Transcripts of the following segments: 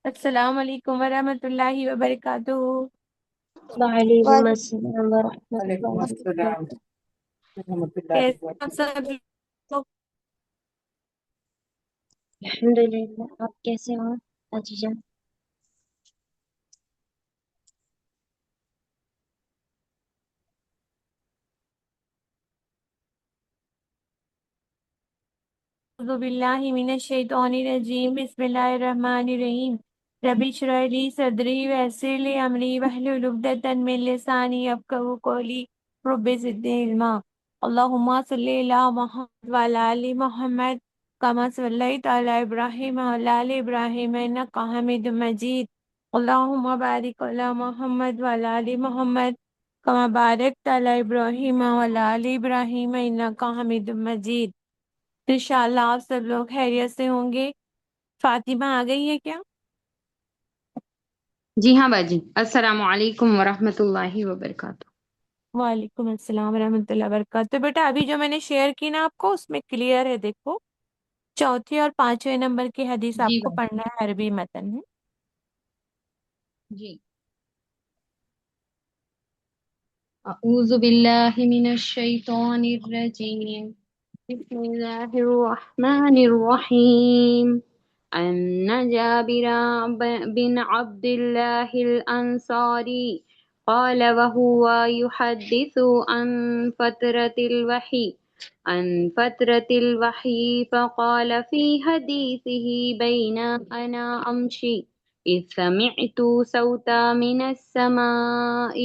السلام علیکم ورحمۃ اللہ وبرکاتہ۔ وعلیکم السلام ورحمۃ وعلیکم اللہ السلام وبرکاتہ۔ ورحمۃ اللہ کیسے آپ وبرکاتہ۔ سب لوگ؟ الحمد للہ، آپ کیسے ہو حاجی جان؟ اعوذ باللہ من الشیطان الرجیم، بسم اللہ الرحمن الرحیم۔ رب اشرح لی صدری ویسر لی امری واحلل عقدۃ من لسانی یفقہوا قولی، رب زدنی علما۔ اللہم صلی علی محمد وعلی آل محمد کما صلیت علی ابراہیم وعلی آل ابراہیم انک حمید مجید۔ اللہم بارک علی محمد وعلی آل محمد کما بارکت علی ابراہیم وعلی آل ابراہیم انک حمید مجید۔ انشاءاللہ آپ سب لوگ خیریت سے ہوں گے۔ فاطمہ آ گئی ہے کیا؟ جی ہاں باجی، السلام علیکم ورحمۃ اللہ وبرکاتہ۔ وعلیکم السلام ورحمۃ اللہ وبرکاتہ۔ تو بیٹا ابھی جو میں نے شیئر کی نا آپ کو، اس میں کلیئر ہے، دیکھو چوتھے اور پانچویں نمبر کی حدیث جی آپ کو باجی، پڑھنا ہے، عربی متن ہے۔ جی اعوذ باللہ من الشیطان الرجیم، بسم اللہ الرحمن الرحیم۔ ان جابر بن عبد اللہ الانصاری قال وهو يحدث عن فترة الوحي فقال في حديثه بين أنا أمشي إذ سمعت صوتا من السماء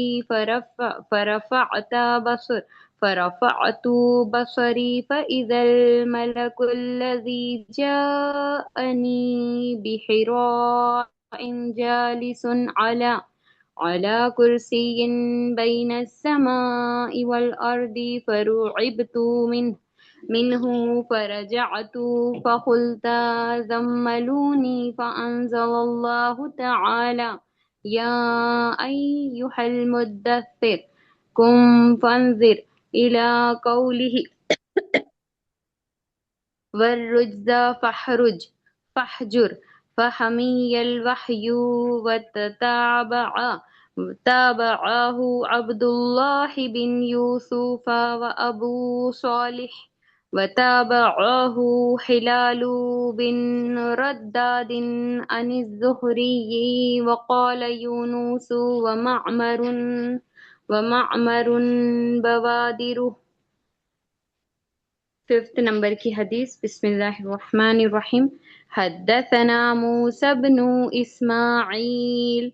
فرفعت بصري فإذا الملك الذي جاءني بحراء جالس على كرسي بين السماء والأرض فرعبت منه فرجعت فقلت زملوني فأنزل الله تعالى يا أيها المدثر قم فانذر إلى قوله والرجز فاهجر فحمي الوحي تابعه عبد الله بن يوسف وأبو صالح وتابعه هلال بن رداد عن الزهري وقال يونس ومعمر بوادره۔ ففتھ نمبر کی حدیث، بسم اللہ الرحمن الرحیم۔ حدثنا موسى بن اسماعیل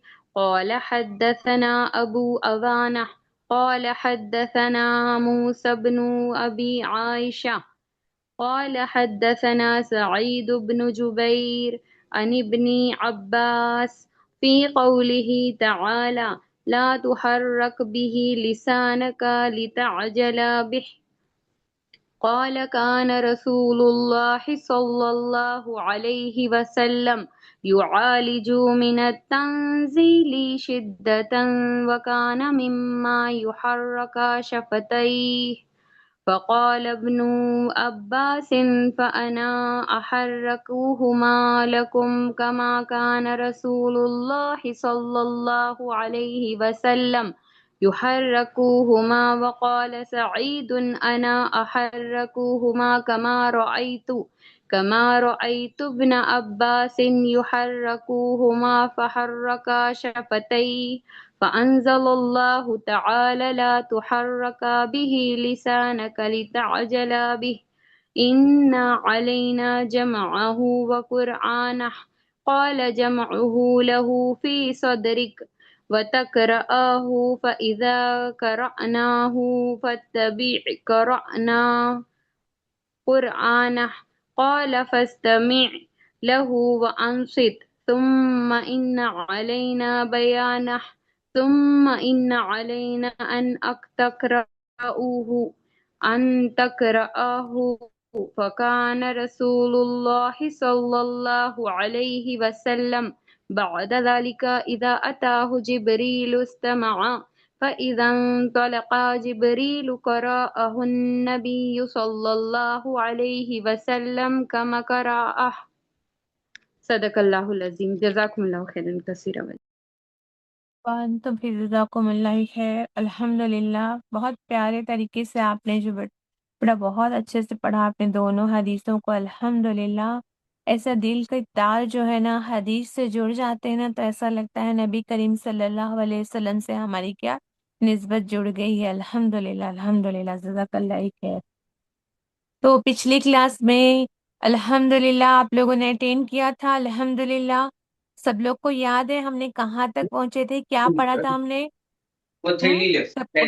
قال حدثنا ابو اوانا قال حدثنا موسى بن ابي عائشة قال حدثنا سعيد بن جبير عن ابن عباس في قوله تعالى لا تحرك به لسانك لتعجل به قال كان رسول الله صلى الله عليه وسلم يعالج من التنزيل شدة وكان مما يحرك شفتيه فقال ابن عباس فأنا أحركهما لكم كما كان رسول الله صلى الله عليه وسلم يحركوهما وقال سعيد أنا أحركوهما كما رأيت ابن عباس يحركوهما فحرك شفتيه فأنزل الله تعالى لا تحرك به لسانك لتعجل به إن علينا جمعه وقرآنه قال جمعه له في صدرك وتقرأه فإذا قرأناه فاتبع قرآنه قال فاستمع له وأنصت ثم إن علينا بيانه ثم إن علينا أن تقرأه فكان رسول الله صلى الله عليه وسلم بعد ذلك إذا أتاه جبريل استمع فإذا انطلق جبريل قرأه النبي صلى الله عليه وسلم كما قرأه۔ صدق اللہ العظیم. جزاکم اللہ خیرا کثیرا. تو پھر جزاکم اللہ خیر. الحمد للہ بہت پیارے طریقے سے آپ نے جو پڑھا، بہت اچھے سے پڑھا آپ نے دونوں حدیثوں کو. الحمد للہ ایسا دل کے تار جو ہے نا حدیث سے جڑ جاتے ہیں نا، تو ایسا لگتا ہے نبی کریم صلی اللہ علیہ وسلم سے ہماری کیا نسبت جڑ گئی ہے. الحمد للہ الحمد للہ جزاک اللہ خیر. تو پچھلی کلاس میں الحمد للہ آپ لوگوں نے اٹینڈ کیا تھا. الحمد للہ سب لوگ کو یاد ہے ہم نے کہاں تک پہنچے تھے، کیا پڑھا تھا ہم نے. سب کو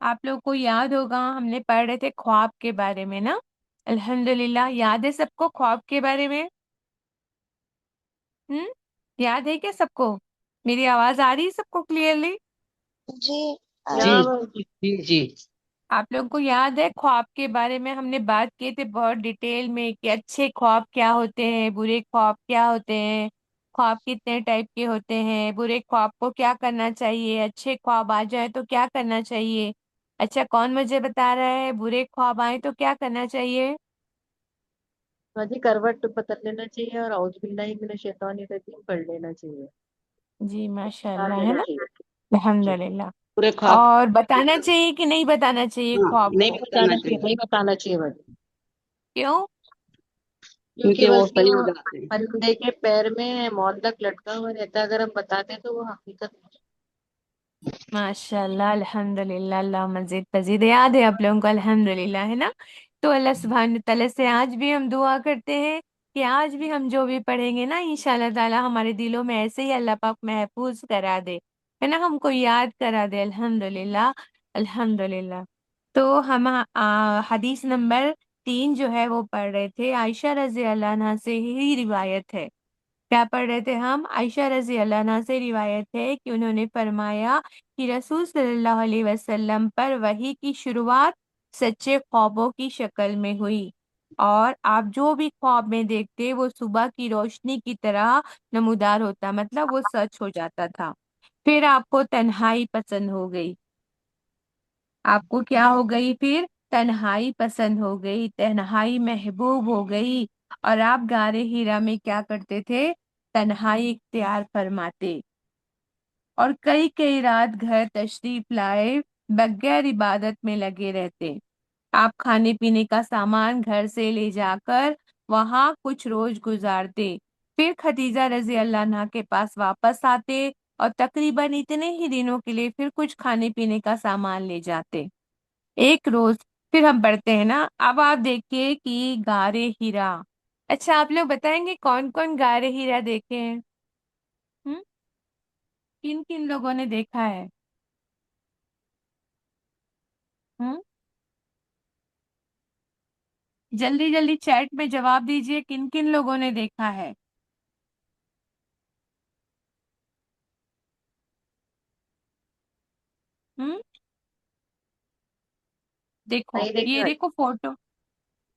آپ لوگ کو یاد ہوگا ہم نے پڑھ رہے تھے خواب کے بارے میں نا. الحمد للہ یاد ہے سب کو خواب کے بارے میں. یاد ہے کیا سب کو؟ میری آواز آ رہی ہے سب کو کلیئرلی؟ جی جی جی. آپ لوگوں کو یاد ہے خواب کے بارے میں ہم نے بات کی تھی بہت ڈیٹیل میں کہ اچھے خواب کیا ہوتے ہیں، برے خواب کیا ہوتے ہیں، خواب کتنے ٹائپ کے ہوتے ہیں، برے خواب کو کیا کرنا چاہیے، اچھے خواب آ جائے تو کیا کرنا چاہیے. اچھا کون مجھے بتا رہا ہے برے خواب آئے تو کیا کرنا چاہیے؟ جی کروٹ بدل لینا چاہیے اور اعوذ باللہ من الشیطان الرجیم پڑھ لینا چاہیے. جی ماشاء ڈال اللہ ہے لینا نا. چاہیے. الحمد جی للہ. پورے خواب. اور بتانا چاہیے کہ نہیں بتانا چاہیے ہاں خواب نہیں کو؟ بتانا چاہیے. نہیں بتانا چاہیے بھائی، کیوں؟ کیونکہ وہ صحیح ہو جاتے ہیں. پرندے کے پیر میں معلق لٹکا ہوا رہتا ہے، اگر ہم بتاتے ہیں تو وہ حقیقت ہو جاتی ماشاء اللہ الحمد للہ. اللہ مزید مزید یاد ہے آپ لوگوں کو الحمد للہ ہے نا. تو اللہ سبحانہ تعالیٰ سے آج بھی ہم دعا کرتے ہیں کہ آج بھی ہم جو بھی پڑھیں گے نا انشاءاللہ تعالیٰ ہمارے دلوں میں ایسے ہی اللہ پاک محفوظ کرا دے ہے نا، ہم کو یاد کرا دے. الحمد للہ الحمد للہ. تو ہم حدیث نمبر 3 جو ہے وہ پڑھ رہے تھے. عائشہ رضی اللہ عنہا سے ہی روایت ہے. کیا پڑھ رہے تھے ہم؟ عائشہ رضی اللہ عنہا سے روایت ہے کہ انہوں نے فرمایا کہ رسول صلی اللہ علیہ وسلم پر وحی کی شروعات سچے خوابوں کی شکل میں ہوئی، اور آپ جو بھی خواب میں دیکھتے وہ صبح کی روشنی کی طرح نمودار ہوتا، مطلب وہ سچ ہو جاتا تھا. پھر آپ کو تنہائی پسند ہو گئی. آپ کو کیا ہو گئی؟ پھر تنہائی پسند ہو گئی، تنہائی محبوب ہو گئی، اور آپ غار حرا میں کیا کرتے تھے؟ تنہائی اختیار فرماتے، اور کئی کئی رات گھر تشریف لائے بغیر عبادت میں لگے رہتے. آپ کھانے پینے کا سامان گھر سے لے جا کر وہاں کچھ روز گزارتے، پھر خدیجہ رضی اللہ عنہا کے پاس واپس آتے اور تقریباً اتنے ہی دنوں کے لیے پھر کچھ کھانے پینے کا سامان لے جاتے. ایک روز پھر ہم پڑھتے ہیں نا. اب آپ دیکھیے کہ غار حرا. اچھا آپ لوگ بتائیں گے کون کون غار حرا دیکھے ہیں؟ کن کن لوگوں نے دیکھا ہے؟ جلدی جلدی چیٹ میں جواب دیجئے، کن کن لوگوں نے دیکھا ہے؟ دیکھو نہیں دیکھے یہ بھائی. دیکھو فوٹو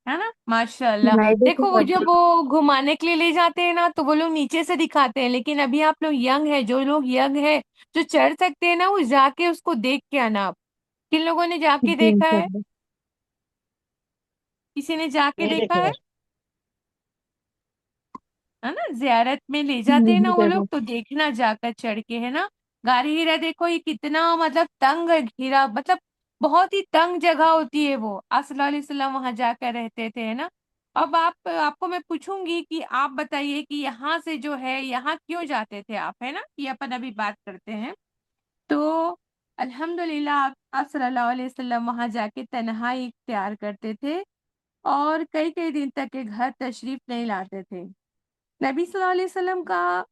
ہے نا. ماشاء اللہ. نہیں دیکھی دیکھو وہ بھائی. جب وہ گھمانے کے لیے لے جاتے ہیں نا تو وہ لوگ نیچے سے دکھاتے ہیں، لیکن ابھی آپ لوگ ینگ ہے، جو لوگ ینگ ہے جو چڑھ سکتے ہیں نا وہ جا کے اس کو دیکھ کے آنا. آپ کن لوگوں نے جا کے جی دیکھا ہے؟ انشاءاللہ. کسی نے جا کے نہیں دیکھا دیکھے ہے؟ بھائی. ہے نا، زیارت میں لے جاتے ہیں نہیں نا وہ لوگ، دیکھا. تو دیکھنا جا کر چڑھ کے ہے نا. غار حرا دیکھو یہ کتنا مطلب تنگ ہرا، مطلب بہت ہی تنگ جگہ ہوتی ہے وہ. آپ صلی اللہ علیہ وسلم وہاں جا کر رہتے تھے ہے نا. اب آپ کو میں پوچھوں گی کہ آپ بتائیے کہ یہاں سے جو ہے یہاں کیوں جاتے تھے آپ، ہے نا، یہ اپن ابھی بات کرتے ہیں. تو الحمدللہ آپ صلی اللہ علیہ وسلم وہاں جا کے تنہائی اختیار کرتے تھے اور کئی کئی دن تک کے گھر تشریف نہیں لاتے تھے. نبی صلی اللہ علیہ وسلم کا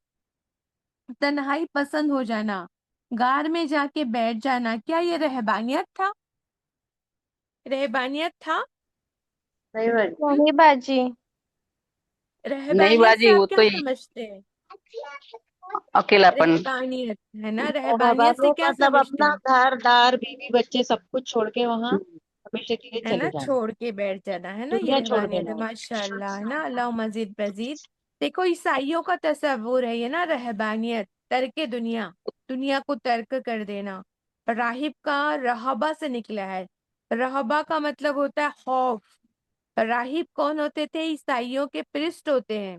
تنہائی پسند ہو جانا، غار میں جا کے بیٹھ جانا، کیا یہ رہبانیت تھا؟ رہبانیت تھا؟ نہیں بھائی. نہیں باجی. نہیں رہبانیت سے باجی، وہ آپ تو کیا سمجھتے ہیں؟ اکیلاپن. رہبانیت ہے نا، رہبانیت سے رہبانیت کیا مطلب سمجھتے اپنا ہیں؟ گھر دار بیوی بچے سب کچھ چھوڑ کے وہاں ہمیشہ کے لیے ہے نا، چلے جانا. چھوڑ کے بیٹھ جانا، ہے نا، یہ دنیا چھوڑ رہبانیت ہے. دینا. ماشاء اللہ ہے نا. اللہ مزید مزید. دیکھو عیسائیوں کا تصور ہے یہ نا رہبانیت، ترک دنیا، دنیا کو ترک کر دینا. راہب کا رہبہ سے نکلا ہے. رہبا کا مطلب ہوتا ہے خوف. راہب کون ہوتے تھے؟ عیسائیوں کے پرسٹ ہوتے ہیں.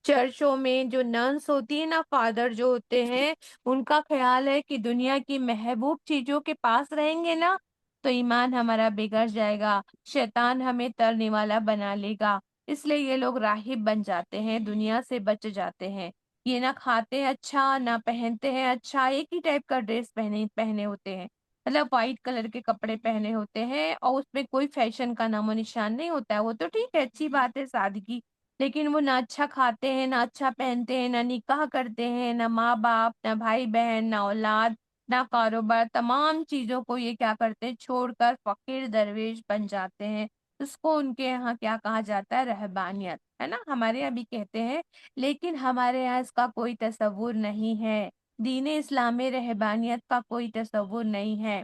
چرچوں میں جو ننس ہوتی ہیں نا، فادر جو ہوتے ہیں، ان کا خیال ہے کہ دنیا کی محبوب چیزوں کے پاس رہیں گے نا تو ایمان ہمارا بگڑ جائے گا، شیطان ہمیں ترنے والا بنا لے گا. اس لیے یہ لوگ راہب بن جاتے ہیں، دنیا سے بچ جاتے ہیں. یہ نہ کھاتے ہیں اچھا، نہ پہنتے ہیں اچھا، ایک ہی ٹائپ کا ڈریس پہنے ہوتے ہیں. مطلب وائٹ کلر کے کپڑے پہنے ہوتے ہیں اور اس میں کوئی فیشن کا نام و نشان نہیں ہوتا ہے. وہ تو ٹھیک ہے، اچھی بات ہے، سادگی، لیکن وہ نہ اچھا کھاتے ہیں، نہ اچھا پہنتے ہیں، نہ نکاح کرتے ہیں، نہ ماں باپ، نہ بھائی بہن، نہ اولاد، نہ کاروبار. تمام چیزوں کو یہ کیا کرتے ہیں؟ چھوڑ کر فقیر درویش بن جاتے ہیں. اس کو ان کے یہاں کیا کہا جاتا ہے؟ رہبانیت، ہے نا. ہمارے یہاں بھی کہتے ہیں، لیکن ہمارے یہاں اس کا کوئی تصور نہیں ہے. دین اسلام میں رہبانیت کا کوئی تصور نہیں ہے.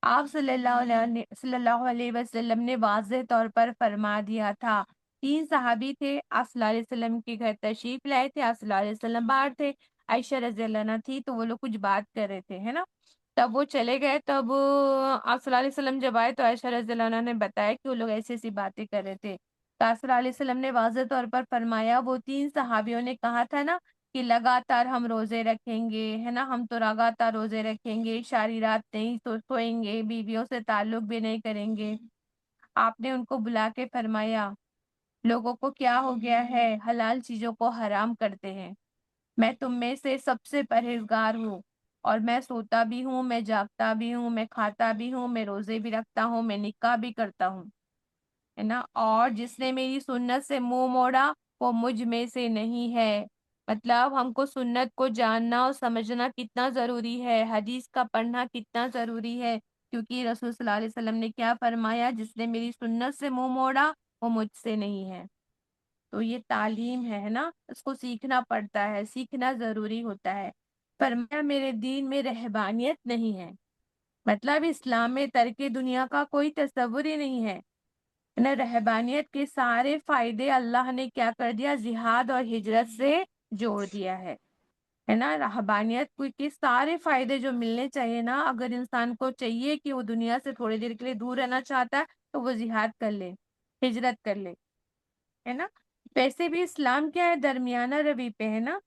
آپ صلی اللہ علیہ وسلم نے واضح طور پر فرما دیا تھا. 3 صحابی تھے، آپ صلی اللہ علیہ وسلم کے گھر تشریف لائے تھے. آپ صلی اللہ علیہ وسلم باہر تھے، عائشہ رضی اللہ عنہا تھی، تو وہ لوگ کچھ بات کر رہے تھے، ہے نا. تب وہ چلے گئے. تب آپ صلی اللہ علیہ وسلم جب آئے تو عائشہ رضی اللہ عنہا نے بتایا کہ وہ لوگ ایسی ایسی باتیں کر رہے تھے. تو آپ صلی اللہ علیہ وسلم نے واضح طور پر فرمایا، وہ 3 صحابیوں نے کہا تھا نا کہ لگاتار ہم روزے رکھیں گے، ہے نا، ہم تو لگاتار روزے رکھیں گے، ساری رات نہیں سوئیں گے، بیویوں سے تعلق بھی نہیں کریں گے. آپ نے ان کو بلا کے فرمایا، لوگوں کو کیا ہو گیا ہے؟ حلال چیزوں کو حرام کرتے ہیں. میں تم میں سے سب سے پرہیزگار ہوں، اور میں سوتا بھی ہوں، میں جاگتا بھی ہوں، میں کھاتا بھی ہوں، میں روزے بھی رکھتا ہوں، میں نکاح بھی کرتا ہوں، ہے نا. اور جس نے میری سنت سے منہ موڑا وہ مجھ میں سے نہیں ہے. مطلب ہم کو سنت کو جاننا اور سمجھنا کتنا ضروری ہے، حدیث کا پڑھنا کتنا ضروری ہے، کیونکہ رسول صلی اللہ علیہ وسلم نے کیا فرمایا؟ جس نے میری سنت سے منہ موڑا وہ مجھ سے نہیں ہے. تو یہ تعلیم ہے نا، اس کو سیکھنا پڑتا ہے، سیکھنا ضروری ہوتا ہے. فرمایا میرے دین میں رہبانیت نہیں ہے، مطلب اسلام میں ترک دنیا کا کوئی تصور ہی نہیں ہے. نہ رہبانیت کے سارے فائدے اللہ نے کیا کر دیا؟ جہاد اور ہجرت سے جوڑ دیا ہے نا. رہبانیت کے سارے فائدے جو ملنے چاہیے نا، اگر انسان کو چاہیے کہ وہ دنیا سے تھوڑی دیر کے لیے دور رہنا چاہتا ہے تو وہ جہاد کر لے، ہجرت کر لے، ہے نا. ویسے بھی اسلام کیا ہے؟ درمیانہ روی پہ ہے نا.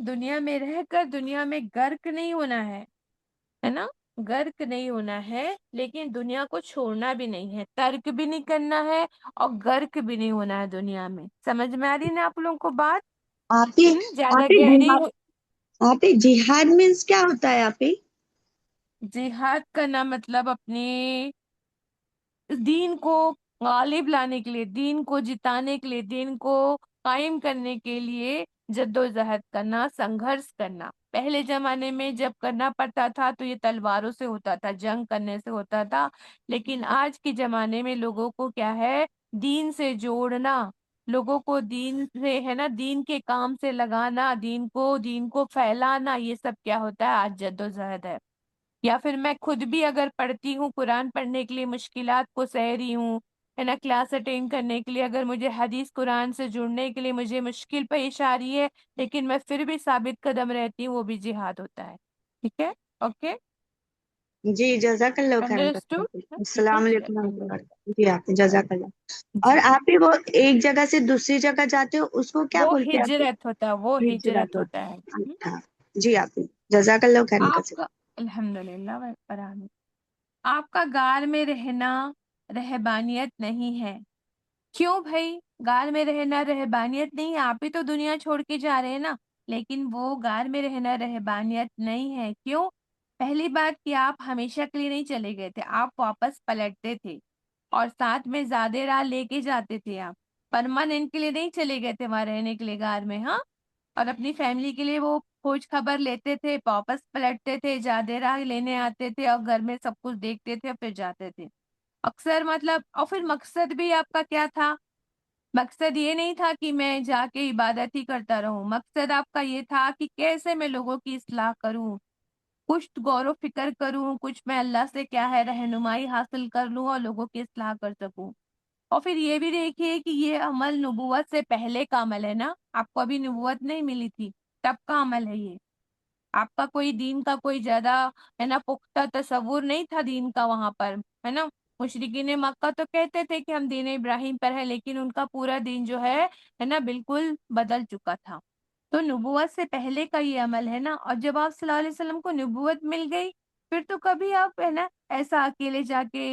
دنیا میں رہ کر دنیا میں غرق نہیں ہونا ہے نا، غرق نہیں ہونا ہے، لیکن دنیا کو چھوڑنا بھی نہیں ہے، ترک بھی نہیں کرنا ہے، اور غرق بھی نہیں ہونا ہے دنیا میں. سمجھ میں آ رہی نا آپ لوگوں کو بات؟ آپ ہی زیادہ آپ ہی گہری آپ ہی جہاد مینس کیا ہوتا ہے آپ ہی؟ جہاد کرنا مطلب اپنے دین کو غالب لانے کے لیے، دین کو جتانے کے لیے، دین کو قائم کرنے کے لیے جد و جہد کرنا، سنگھرش کرنا. پہلے زمانے میں جب کرنا پڑتا تھا تو یہ تلواروں سے ہوتا تھا، جنگ کرنے سے ہوتا تھا. لیکن آج کے زمانے میں لوگوں کو کیا ہے؟ دین سے جوڑنا، لوگوں کو دین سے، ہے نا، دین کے کام سے لگانا، دین کو پھیلانا، یہ سب کیا ہوتا ہے؟ آج جد و جہد ہے. یا پھر میں خود بھی اگر پڑھتی ہوں، قرآن پڑھنے کے لیے مشکلات کو سہ رہی ہوں، ہے نا، کلاس اٹینڈ کرنے کے لیے اگر مجھے حدیث قرآن سے جڑنے کے لیے مجھے مشکل پیش آ رہی ہے، لیکن میں پھر بھی ثابت قدم رہتی ہوں، وہ بھی جہاد ہوتا ہے. ٹھیک ہے، اوکے، جی جزاک اللہ خیر. انڈرسٹوڈ. ٹھیک ہے السلام جی، علیکم ورحمۃ الحمد اللہ للہ. وبرکاتہ. جی آپ جزاک اللہ. اور جی، آپ ہی وہ ایک جگہ سے دوسری جگہ جاتے ہو اس کو کیا وہ بولتے ہیں آپ ہی؟ ہجرت ہوتا ہے، وہ ہجرت ہجرت ہوتا ہے. ہوتا ہے. اچھا جی آپ ہی جزاک اللہ خیر آپ کثیر. کا الحمد للہ آپ کا غار میں رہنا رہبانیت نہیں ہے. کیوں بھائی غار میں رہنا رہبانیت نہیں ہے؟ آپ ہی تو دنیا چھوڑ کے جا رہے ہیں نا. لیکن وہ غار میں رہنا رہبانیت نہیں ہے. کیوں؟ پہلی بات کہ آپ ہمیشہ کے لیے نہیں چلے گئے تھے، آپ واپس پلٹتے تھے، اور ساتھ میں زیادہ راہ لے کے جاتے تھے. آپ پرماننٹ کے لیے نہیں چلے گئے تھے وہاں رہنے کے لیے غار میں، ہاں. اور اپنی فیملی کے لیے وہ کھوج خبر لیتے تھے، واپس پلٹتے تھے، زیادہ راہ لینے آتے تھے، اور گھر میں سب کچھ دیکھتے تھے اور پھر جاتے تھے اکثر. مطلب اور پھر مقصد بھی آپ کا کیا تھا؟ مقصد یہ نہیں تھا کہ میں جا کے عبادت ہی کرتا رہوں. مقصد آپ کا یہ تھا کہ کیسے میں لوگوں کی اصلاح کروں، کچھ غور و فکر کروں، کچھ میں اللہ سے کیا ہے رہنمائی حاصل کر لوں اور لوگوں کی اصلاح کر سکوں. اور پھر یہ بھی دیکھیے کہ یہ عمل نبوت سے پہلے کا عمل ہے نا. آپ کو ابھی نبوت نہیں ملی تھی، تب کا عمل ہے یہ. آپ کا کوئی دین کا کوئی زیادہ، ہے نا، پختہ تصور نہیں تھا دین کا وہاں پر، ہے نا. مشرکین مکہ تو کہتے تھے کہ ہم دین ابراہیم پر ہے، لیکن ان کا پورا دین جو ہے نا بالکل بدل چکا تھا۔ تو نبوت سے پہلے کا یہ عمل ہے نا، اور جب آپ صلی اللہ علیہ وسلم کو نبوت مل گئی، پھر تو کبھی آپ ہے نا ایسا اکیلے جا کے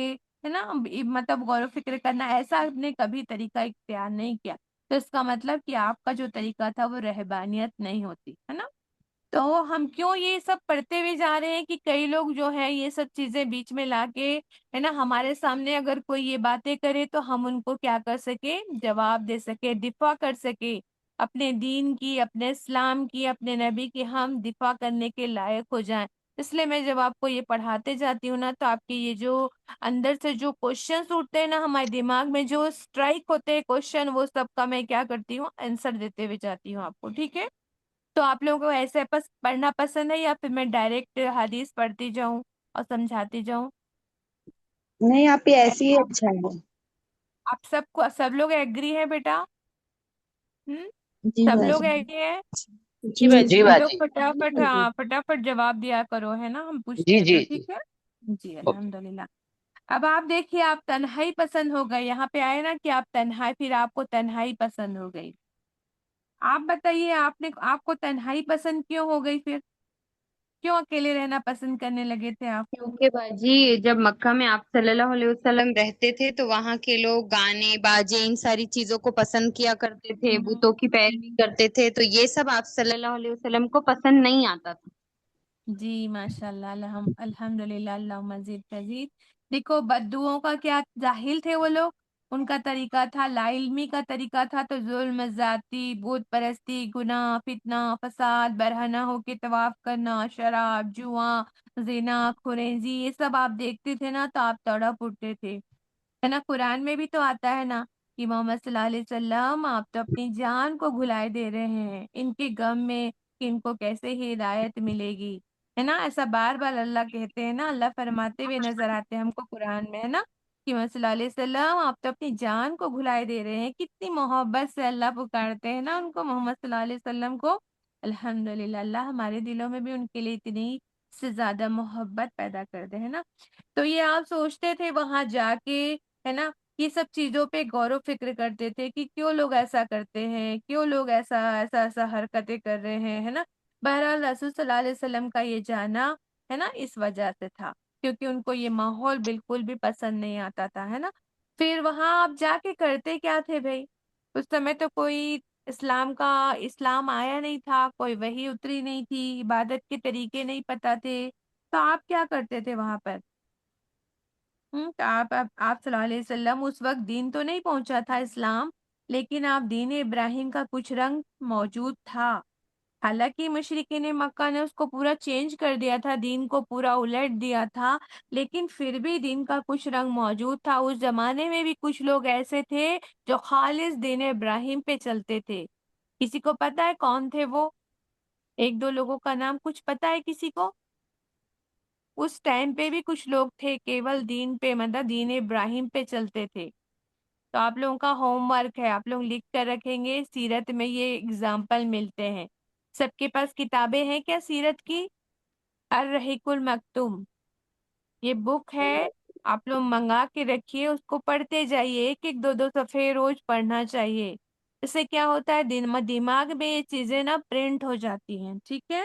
ہے نا مطلب غور و فکر کرنا، ایسا آپ نے کبھی طریقہ اختیار نہیں کیا۔ تو اس کا مطلب کہ آپ کا جو طریقہ تھا وہ رہبانیت نہیں ہوتی ہے نا۔ تو ہم کیوں یہ سب پڑھتے ہوئے جا رہے ہیں کہ کئی لوگ جو ہے یہ سب چیزیں بیچ میں لا کے ہے نا ہمارے سامنے اگر کوئی یہ باتیں کرے تو ہم ان کو کیا کر سکے، جواب دے سکے، دفاع کر سکے، اپنے دین کی، اپنے اسلام کی، اپنے نبی کی ہم دفاع کرنے کے لائق ہو جائیں۔ اس لیے میں جب آپ کو یہ پڑھاتے جاتی ہوں نا، تو آپ کے یہ جو اندر سے جو کوشچنس اٹھتے ہیں نا ہمارے دماغ میں، جو اسٹرائک ہوتے ہیں کوشچن، وہ سب کا میں کیا کرتی ہوں، آنسر دیتے ہوئے جاتی ہوں آپ کو، ٹھیک ہے؟ تو آپ لوگوں کو ایسے پڑھنا پسند ہے یا پھر میں ڈائریکٹ حدیث پڑھتی جاؤں اور سمجھاتی جاؤں؟ نہیں آپ یہ ایسے ہی اچھا ہے۔ آپ سب لوگ ایگری ہیں بیٹا؟ ہم جی سب لوگ باجی۔ ایگری ہیں؟ جی باجی۔ تم لوگ فٹافٹ فٹافٹ جواب دیا کرو، ہے نا، ہم پوچھتے جی ہیں جی تو، جی ٹھیک ہے؟ جی اوکے۔ الحمدللہ۔ اب آپ دیکھیے، آپ تنہائی پسند ہو گئے، یہاں پہ آئے نا کہ آپ تنہائی، پھر آپ کو تنہائی پسند ہو گئی۔ آپ بتائیے، آپ کو تنہائی پسند کیوں ہو گئی؟ پھر کیوں اکیلے رہنا پسند کرنے لگے تھے آپ؟ کیونکہ باجی جب مکہ میں آپ صلی اللہ علیہ وسلم رہتے تھے تو وہاں کے لوگ گانے باجے ان ساری چیزوں کو پسند کیا کرتے تھے، بتوں کی پیروی کرتے تھے، تو یہ سب آپ صلی اللہ علیہ وسلم کو پسند نہیں آتا تھا۔ جی ماشاء اللہ، الحمد للہ، اللہ مزید مزید۔ دیکھو بدوؤں کا کیا، جاہل تھے وہ لوگ، ان کا طریقہ تھا، لا علمی کا طریقہ تھا، تو ظلم، زیادتی، بت پرستی، گناہ، فتنہ، فساد، برہنہ ہو کے طواف کرنا، شراب، جوا، زنا، خریزی، یہ سب آپ دیکھتے تھے نا تو آپ تڑپ اٹھتے تھے، ہے نا۔ قرآن میں بھی تو آتا ہے نا کہ محمد صلی اللہ علیہ وسلم آپ تو اپنی جان کو بھلائے دے رہے ہیں ان کے غم میں کہ ان کو کیسے ہدایت ملے گی، ہے نا۔ ایسا بار بار اللہ کہتے ہیں نا، اللہ فرماتے ہوئے نظر آتے ہیں ہم کو قرآن میں، ہے نا، کہ محمد صلی اللہ علیہ وسلم آپ تو اپنی جان کو بھلائے دے رہے ہیں۔ کتنی محبت سے اللہ پکارتے ہیں نا ان کو، محمد صلی اللہ علیہ وسلم کو۔ الحمدللہ، اللہ ہمارے دلوں میں بھی ان کے لیے اتنی سے زیادہ محبت پیدا کر دے، ہے نا۔ تو یہ آپ سوچتے تھے وہاں جا کے، ہے نا، یہ سب چیزوں پہ غور و فکر کرتے تھے کہ کیوں لوگ ایسا کرتے ہیں، کیوں لوگ ایسا حرکتیں کر رہے ہیں، ہے نا۔ بہرحال رسول صلی اللہ علیہ وسلم کا یہ جانا ہے نا اس وجہ سے تھا، کیونکہ ان کو یہ ماحول بالکل بھی پسند نہیں آتا تھا، ہے نا۔ پھر وہاں آپ جا کے کرتے کیا تھے بھائی؟ اس سمے تو کوئی اسلام آیا نہیں تھا، کوئی وحی اتری نہیں تھی، عبادت کے طریقے نہیں پتہ تھے، تو آپ کیا کرتے تھے وہاں پر؟ تو آپ صلی اللہ علیہ وسلم اس وقت دین تو نہیں پہنچا تھا اسلام، لیکن آپ دین ابراہیم کا کچھ رنگ موجود تھا۔ حالانکہ مشرکین مکہ نے اس کو پورا چینج کر دیا تھا، دین کو پورا الٹ دیا تھا، لیکن پھر بھی دین کا کچھ رنگ موجود تھا۔ اس زمانے میں بھی کچھ لوگ ایسے تھے جو خالص دین ابراہیم پہ چلتے تھے۔ کسی کو پتا ہے کون تھے وہ؟ ایک دو لوگوں کا نام کچھ پتا ہے کسی کو؟ اس ٹائم پہ بھی کچھ لوگ تھے کیول دین پہ، مطلب دین ابراہیم پہ چلتے تھے۔ تو آپ لوگوں کا ہوم ورک ہے، آپ لوگ لکھ کر رکھیں گے، سیرت میں یہ اگزامپل ملتے ہیں۔ سب کے پاس کتابیں ہیں کیا سیرت کی؟ الرحیق المختوم یہ بک ہے، آپ لوگ منگا کے رکھیے، اس کو پڑھتے جائیے، ایک ایک دو دو صفحے روز پڑھنا چاہیے۔ اس سے کیا ہوتا ہے، دماغ میں یہ چیزیں نا پرنٹ ہو جاتی ہیں، ٹھیک ہے؟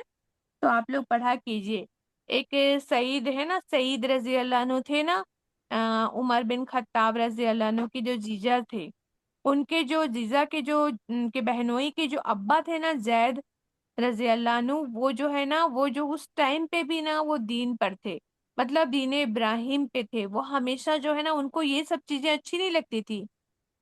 تو آپ لوگ پڑھا کیجئے۔ ایک سعید ہے نا، سعید رضی اللہ عنہ تھے نا، عمر بن خطاب رضی اللہ عنہ کی جو جیجا تھے، ان کے جو جیجا کے جو ان کے بہنوئی کے جو ابا تھے نا، زید رضی اللہ عنہ، وہ جو ہے نا، وہ جو اس ٹائم پہ بھی نا وہ دین پر تھے، مطلب دین ابراہیم پہ تھے۔ وہ ہمیشہ جو ہے نا ان کو یہ سب چیزیں اچھی نہیں لگتی تھی۔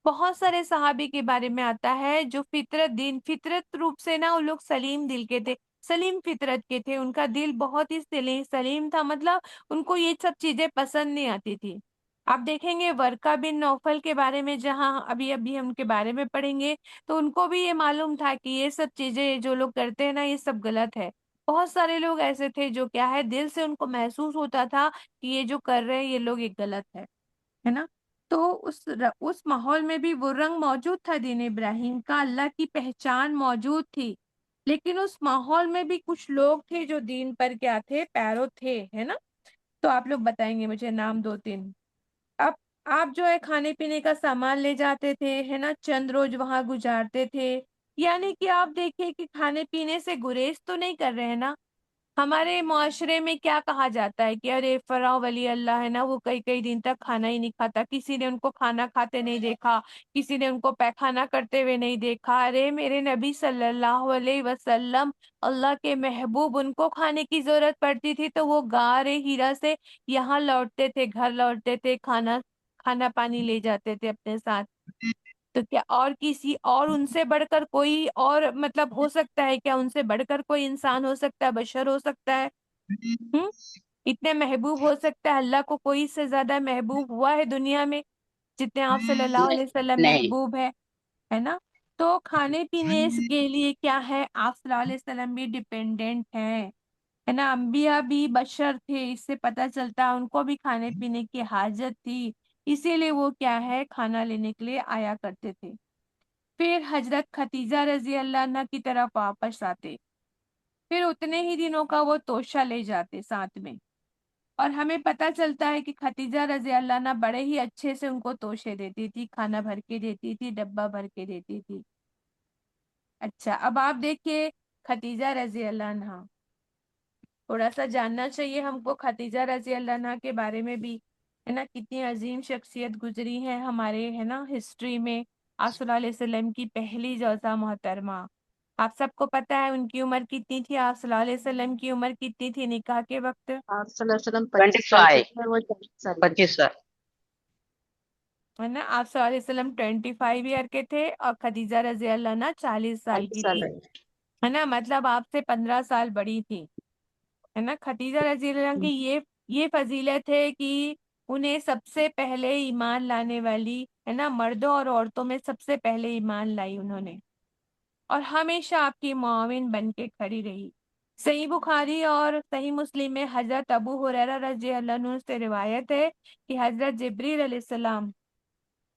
بہت سارے صحابی کے بارے میں آتا ہے جو فطرت روپ سے نا وہ لوگ سلیم دل کے تھے، سلیم فطرت کے تھے، ان کا دل بہت ہی سلیم تھا، مطلب ان کو یہ سب چیزیں پسند نہیں آتی تھی۔ آپ دیکھیں گے ورقہ بن نوفل کے بارے میں، جہاں ابھی ہم کے بارے میں پڑھیں گے، تو ان کو بھی یہ معلوم تھا کہ یہ سب چیزیں جو لوگ کرتے ہیں نا یہ سب غلط ہے۔ بہت سارے لوگ ایسے تھے جو کیا ہے، دل سے ان کو محسوس ہوتا تھا کہ یہ جو کر رہے ہیں یہ لوگ ایک غلط ہے نا۔ تو اس ماحول میں بھی وہ رنگ موجود تھا دین ابراہیم کا، اللہ کی پہچان موجود تھی، لیکن اس ماحول میں بھی کچھ لوگ تھے جو دین پر کیا تھے، پیرو تھے، ہے نا۔ تو آپ لوگ بتائیں گے مجھے نام دو تین۔ اب آپ جو ہے کھانے پینے کا سامان لے جاتے تھے، ہے نا، چند روز وہاں گزارتے تھے، یعنی کہ آپ دیکھیے کہ کھانے پینے سے گریز تو نہیں کر رہے ہیں نا۔ ہمارے معاشرے میں کیا کہا جاتا ہے کہ ارے فلاں ولی اللہ ہے نا، وہ کئی کئی دن تک کھانا ہی نہیں کھاتا، کسی نے ان کو کھانا کھاتے نہیں دیکھا، کسی نے ان کو پیخانہ کرتے ہوئے نہیں دیکھا۔ ارے میرے نبی صلی اللہ علیہ وسلم، اللہ کے محبوب، ان کو کھانے کی ضرورت پڑتی تھی تو وہ غار ہیرا سے یہاں لوٹتے تھے، گھر لوٹتے تھے، کھانا پانی لے جاتے تھے اپنے ساتھ۔ تو کیا اور کسی اور ان سے بڑھ کر کوئی اور مطلب ہو سکتا ہے کیا؟ ان سے بڑھ کر کوئی انسان ہو سکتا ہے، بشر ہو سکتا ہے؟ ہم اتنے محبوب ہو سکتا ہے؟ اللہ کو کوئی سے زیادہ محبوب ہوا ہے دنیا میں جتنے آپ صلی اللہ علیہ وسلم نہیں محبوب ہے نا؟ تو کھانے پینے کے لیے کیا ہے، آپ صلی اللہ علیہ وسلم بھی ڈیپینڈنٹ ہیں، ہے نا۔ انبیاء بھی بشر تھے، اس سے پتہ چلتا ہے ان کو بھی کھانے پینے کی حاجت تھی، اسی لیے وہ کیا ہے کھانا لینے کے لیے آیا کرتے تھے۔ پھر حضرت ختیجہ رضی اللہ عنہ کی طرف واپس آتے، پھر اتنے ہی دنوں کا وہ توشہ لے جاتے ساتھ میں، اور ہمیں پتہ چلتا ہے کہ ختیجہ رضی اللہ عنہ بڑے ہی اچھے سے ان کو توشے دیتی تھی، کھانا بھر کے دیتی تھی، ڈبہ بھر کے دیتی تھی۔ اچھا، اب آپ دیکھیے ختیجہ رضی اللہ عنہ، تھوڑا سا جاننا چاہیے ہم کو ختیجہ رضی اللہ عنہ کے بارے میں بھی، ہے نا۔ کتنی عظیم شخصیت گزری ہے ہمارے، ہے نا، ہسٹری میں۔ آپ صلی اللہ علیہ وسلم کی پہلی زوجہ محترمہ، آپ سب کو پتہ ہے ان کی عمر کتنی تھی، آپ صلی اللہ علیہ وسلم کی عمر کتنی تھی نکاح کے وقت؟ آپ صلی اللہ علیہ وسلم 25 سال کے 25 تھے، وہ 40 سال کے 25 سال ہے نا، آپ صلی اللہ علیہ وسلم 25 ایئر کے تھے اور خدیجہ رضی اللہ عنہ 40 سال 40 کی سال تھی، رہے۔ ہے نا، مطلب آپ سے 15 سال بڑی تھی، ہے نا۔ خدیجہ رضی اللہ عنہ کی یہ فضیلت ہے کہ انہیں سب سے پہلے ایمان لانے والی، ہے نا، مردوں اور عورتوں میں سب سے پہلے ایمان لائی انہوں نے، اور ہمیشہ آپ کی معاون بن کے کھڑی رہی۔ صحیح بخاری اور صحیح مسلم میں حضرت ابو ہریرہ رضی اللہ عنہ سے روایت ہے کہ حضرت جبریل علیہ السلام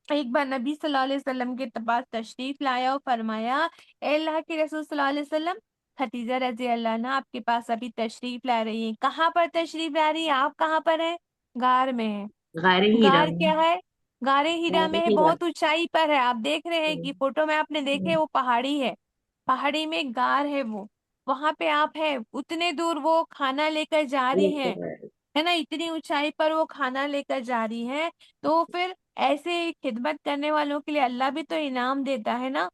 ایک بار نبی صلی اللہ علیہ وسلم کے پاس تشریف لایا اور فرمایا، اے اللہ کے رسول صلی اللہ علیہ وسلم، ختیجہ رضی اللہ عنہ آپ کے پاس ابھی تشریف لا رہی ہیں۔ کہاں پر تشریف لا رہی ہیں؟ آپ کہاں پر ہیں؟ غار میں ہیں۔ غار ہیرا غار کیا ہے؟ غار ہیرا غار میں ہے، ہیرا بہت اونچائی پر ہے، آپ دیکھ رہے ہیں کہ فوٹو میں آپ نے دیکھے وہ پہاڑی ہے، پہاڑی میں ایک غار ہے، وہ وہاں پہ آپ ہیں، اتنے دور وہ کھانا لے کر جا رہی ہیں، ہے نا، اتنی اونچائی پر وہ کھانا لے کر جا رہی ہیں، تو پھر ایسے خدمت کرنے والوں کے لیے اللہ بھی تو انعام دیتا ہے نا۔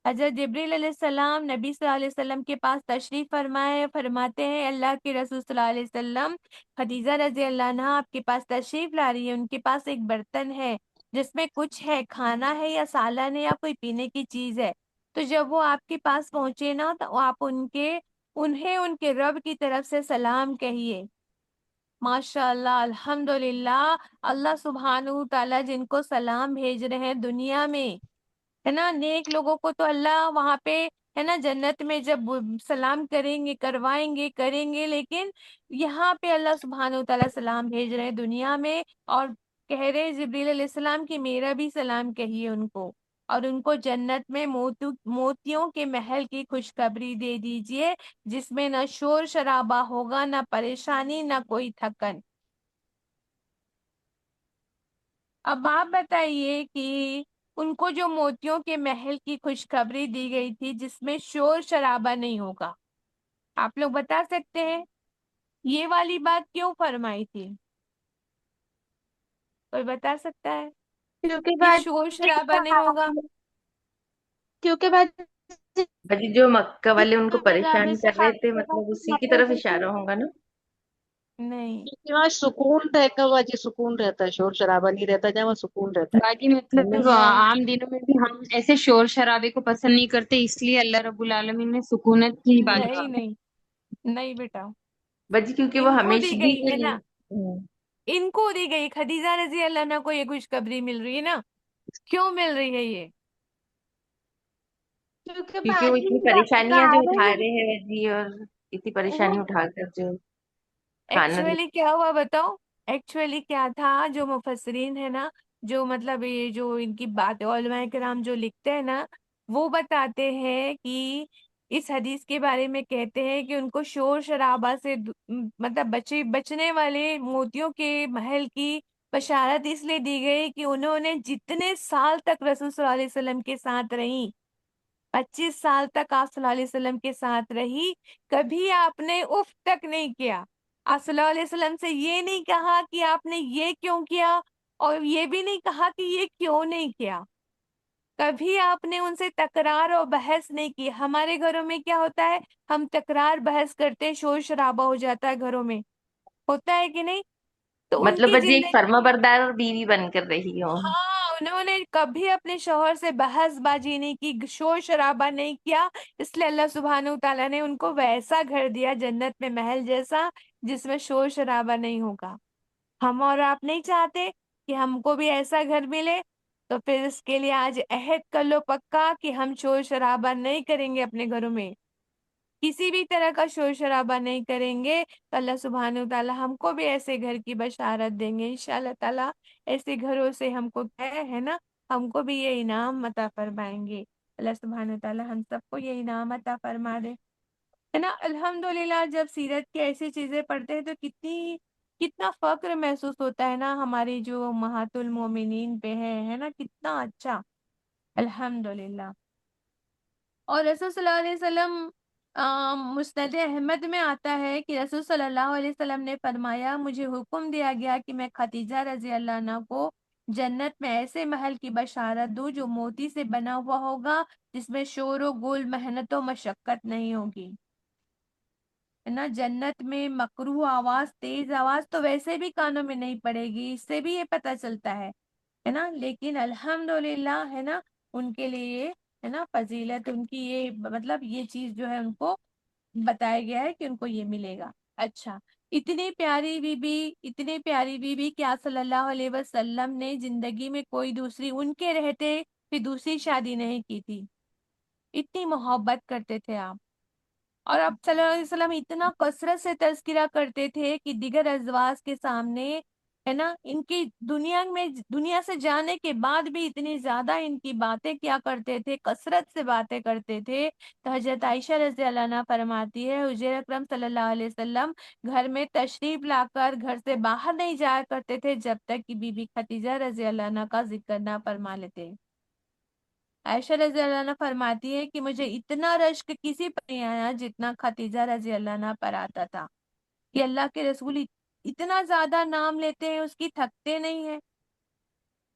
حضرت جبریل علیہ السلام نبی صلی اللہ علیہ وسلم کے پاس تشریف فرمائے، فرماتے ہیں اللہ کے رسول صلی اللہ علیہ وسلم، خدیجہ رضی اللہ عنہ آپ کے پاس تشریف لا رہی ہے، ان کے پاس ایک برتن ہے جس میں کچھ ہے، کھانا ہے یا سالن ہے یا کوئی پینے کی چیز ہے۔ تو جب وہ آپ کے پاس پہنچے نا تو آپ انہیں ان کے رب کی طرف سے سلام کہیے۔ ماشاء اللہ، الحمدللہ، اللہ سبحانہ تعالیٰ جن کو سلام بھیج رہے ہیں دنیا میں، ہے نا، نیک لوگوں کو تو اللہ وہاں پہ، ہے نا، جنت میں جب وہ سلام کریں گے، کروائیں گے، کریں گے، لیکن یہاں پہ اللہ سبحانہ تعالیٰ سلام بھیج رہے ہیں دنیا میں، اور کہہ رہے ہیں جبریل علیہ السلام کی میرا بھی سلام کہیے ان کو، اور ان کو جنت میں موتیوں کے محل کی خوشخبری دے دیجئے، جس میں نہ شور شرابہ ہوگا، نہ پریشانی، نہ کوئی تھکن۔ اب آپ بتائیے کہ ان کو جو موتیوں کے محل کی خوشخبری دی گئی تھی جس میں شور شرابہ نہیں ہوگا، آپ لوگ بتا سکتے ہیں یہ والی بات کیوں فرمائی تھی؟ کوئی بتا سکتا ہے کیونکہ کہ بعد شور شرابہ نہیں ہوگا؟ کیونکہ بعد باجی جو مکہ والے ان کو غار پریشان سے کر رہے تھے، مطلب اسی کی طرف اشارہ ہوگا نا۔ نہیں، کیونکہ وہاں سکون رہتا ہوا جی، سکون رہتا ہے، شور شرابہ نہیں رہتا، جہاں وہاں سکون رہتا باقی ہے۔ مطلب نہیں، عام دنوں میں بھی ہم ایسے شور شرابے کو پسند نہیں کرتے، اس لیے اللہ رب العالمین نے سکونت کی بات نہیں، نہیں، نہیں بیٹا، باجی کیونکہ وہ ان کو دی ہمیشگی گئی کے ہے لیے نا، ان کو دی گئی، خدیجہ رضی اللہ عنہ کو یہ خوشخبری مل رہی ہے نا، کیوں مل رہی ہے یہ؟ کیونکہ کیونکہ وہ بعد اتنی میں پریشانیاں جو غار اٹھا رہے ہیں باجی، اور اتنی وہ پریشانی اٹھا کر جو کھانا ایکچولی کیا ہوا بتاؤ، ایکچولی کیا تھا، جو مفسرین ہے نا، جو مطلب یہ جو ان کی بات علماء کرام جو لکھتے ہیں نا، وہ بتاتے ہیں کہ اس حدیث کے بارے میں کہتے ہیں کہ ان کو شور شرابہ سے مطلب بچنے والے موتیوں کے محل کی بشارت اس لیے دی گئی کہ انہوں نے جتنے سال تک رسول صلی اللہ علیہ وسلم کے ساتھ رہی، 25 سال تک آپ صلی اللہ علیہ وسلم کے ساتھ رہی، کبھی آپ نے اف تک نہیں کیا. آپ صلی اللہ علیہ وسلم سے یہ نہیں کہا کہ آپ نے یہ کیوں کیا، اور یہ بھی نہیں کہا کہ یہ کیوں نہیں کیا. کبھی آپ نے ان سے تکرار اور بحث نہیں کی. ہمارے گھروں میں کیا ہوتا ہے، ہم تکرار بحث کرتے ہیں، شور شرابہ ہو جاتا ہے گھروں میں، ہوتا ہے کہ نہیں؟ تو ان مطلب کی باجی ایک زندگی، فرما بردار بیوی بن کر رہی ہوں. ہاں، انہوں نے کبھی اپنے شوہر سے بحث بازی نہیں کی، شور شرابہ نہیں کیا. اس لیے اللہ سبحانہ تعالیٰ نے ان کو ویسا گھر دیا جنت میں، محل جیسا، جس میں شور شرابہ نہیں ہوگا. ہم اور آپ نہیں چاہتے کہ ہم کو بھی ایسا گھر ملے؟ تو پھر اس کے لیے آج عہد کر لو پکا کہ ہم شور شرابہ نہیں کریں گے اپنے گھروں میں، کسی بھی طرح کا شور شرابہ نہیں کریں گے. تو اللہ سبحانہ تعالیٰ ہم کو بھی ایسے گھر کی بشارت دیں گے انشاءاللہ تعالیٰ. ایسے گھروں سے ہم کو کیا ہے نا، ہم کو بھی یہ انعام عطا فرمائیں گے. اللہ سبحانہ تعالیٰ ہم سب کو یہ انعام عطا فرما دے، ہے نا. الحمدللہ جب سیرت کی ایسی چیزیں پڑھتے ہیں تو کتنا فخر محسوس ہوتا ہے نا ہماری جو امہات المومنین پہ ہے نا، کتنا اچھا، الحمدللہ. اور رسول صلی اللہ علیہ وسلم، مسند احمد میں آتا ہے کہ رسول صلی اللہ علیہ وسلم نے فرمایا، مجھے حکم دیا گیا کہ میں خدیجہ رضی اللہ عنہ کو جنت میں ایسے محل کی بشارت دوں جو موتی سے بنا ہوا ہوگا، جس میں شور و گل، محنت و مشقت نہیں ہوگی. ہے نا، جنت میں مکروہ آواز، تیز آواز تو ویسے بھی کانوں میں نہیں پڑے گی، اس سے بھی یہ پتہ چلتا ہے نا. لیکن الحمدللہ ہے نا، ان کے لیے ہے نا فضیلت، ان کی یہ مطلب یہ چیز جو ہے ان کو بتایا گیا ہے کہ ان کو یہ ملے گا. اچھا، اتنی پیاری بی بی کہ آپ صلی اللہ علیہ وسلم نے زندگی میں کوئی دوسری ان کے رہتے پھر دوسری شادی نہیں کی تھی. اتنی محبت کرتے تھے آپ. اور آپ صلی اللہ علیہ وسلم اتنا کثرت سے تذکرہ کرتے تھے کہ دیگر ازواج کے سامنے ہے نا، ان کی دنیا سے جانے کے بعد بھی اتنی زیادہ ان کی باتیں کیا کرتے تھے، کثرت سے باتیں کرتے تھے. تو حضرت عائشہ رضی اللہ عنہا فرماتی ہے، حضور اکرم صلی اللہ علیہ وسلم گھر میں تشریف لا کر گھر سے باہر نہیں جایا کرتے تھے جب تک کہ بی بی خدیجہ رضی اللہ عنہا کا ذکر نہ فرما لیتے. عائشہ رضی اللہ عنہ فرماتی ہے کہ مجھے اتنا رشک کسی پر نہیں آیا جتنا خدیجہ رضی اللہ عنہ پر آتا تھا، کہ اللہ کے رسول اتنا زیادہ نام لیتے ہیں، اس کی تھکتے نہیں ہیں.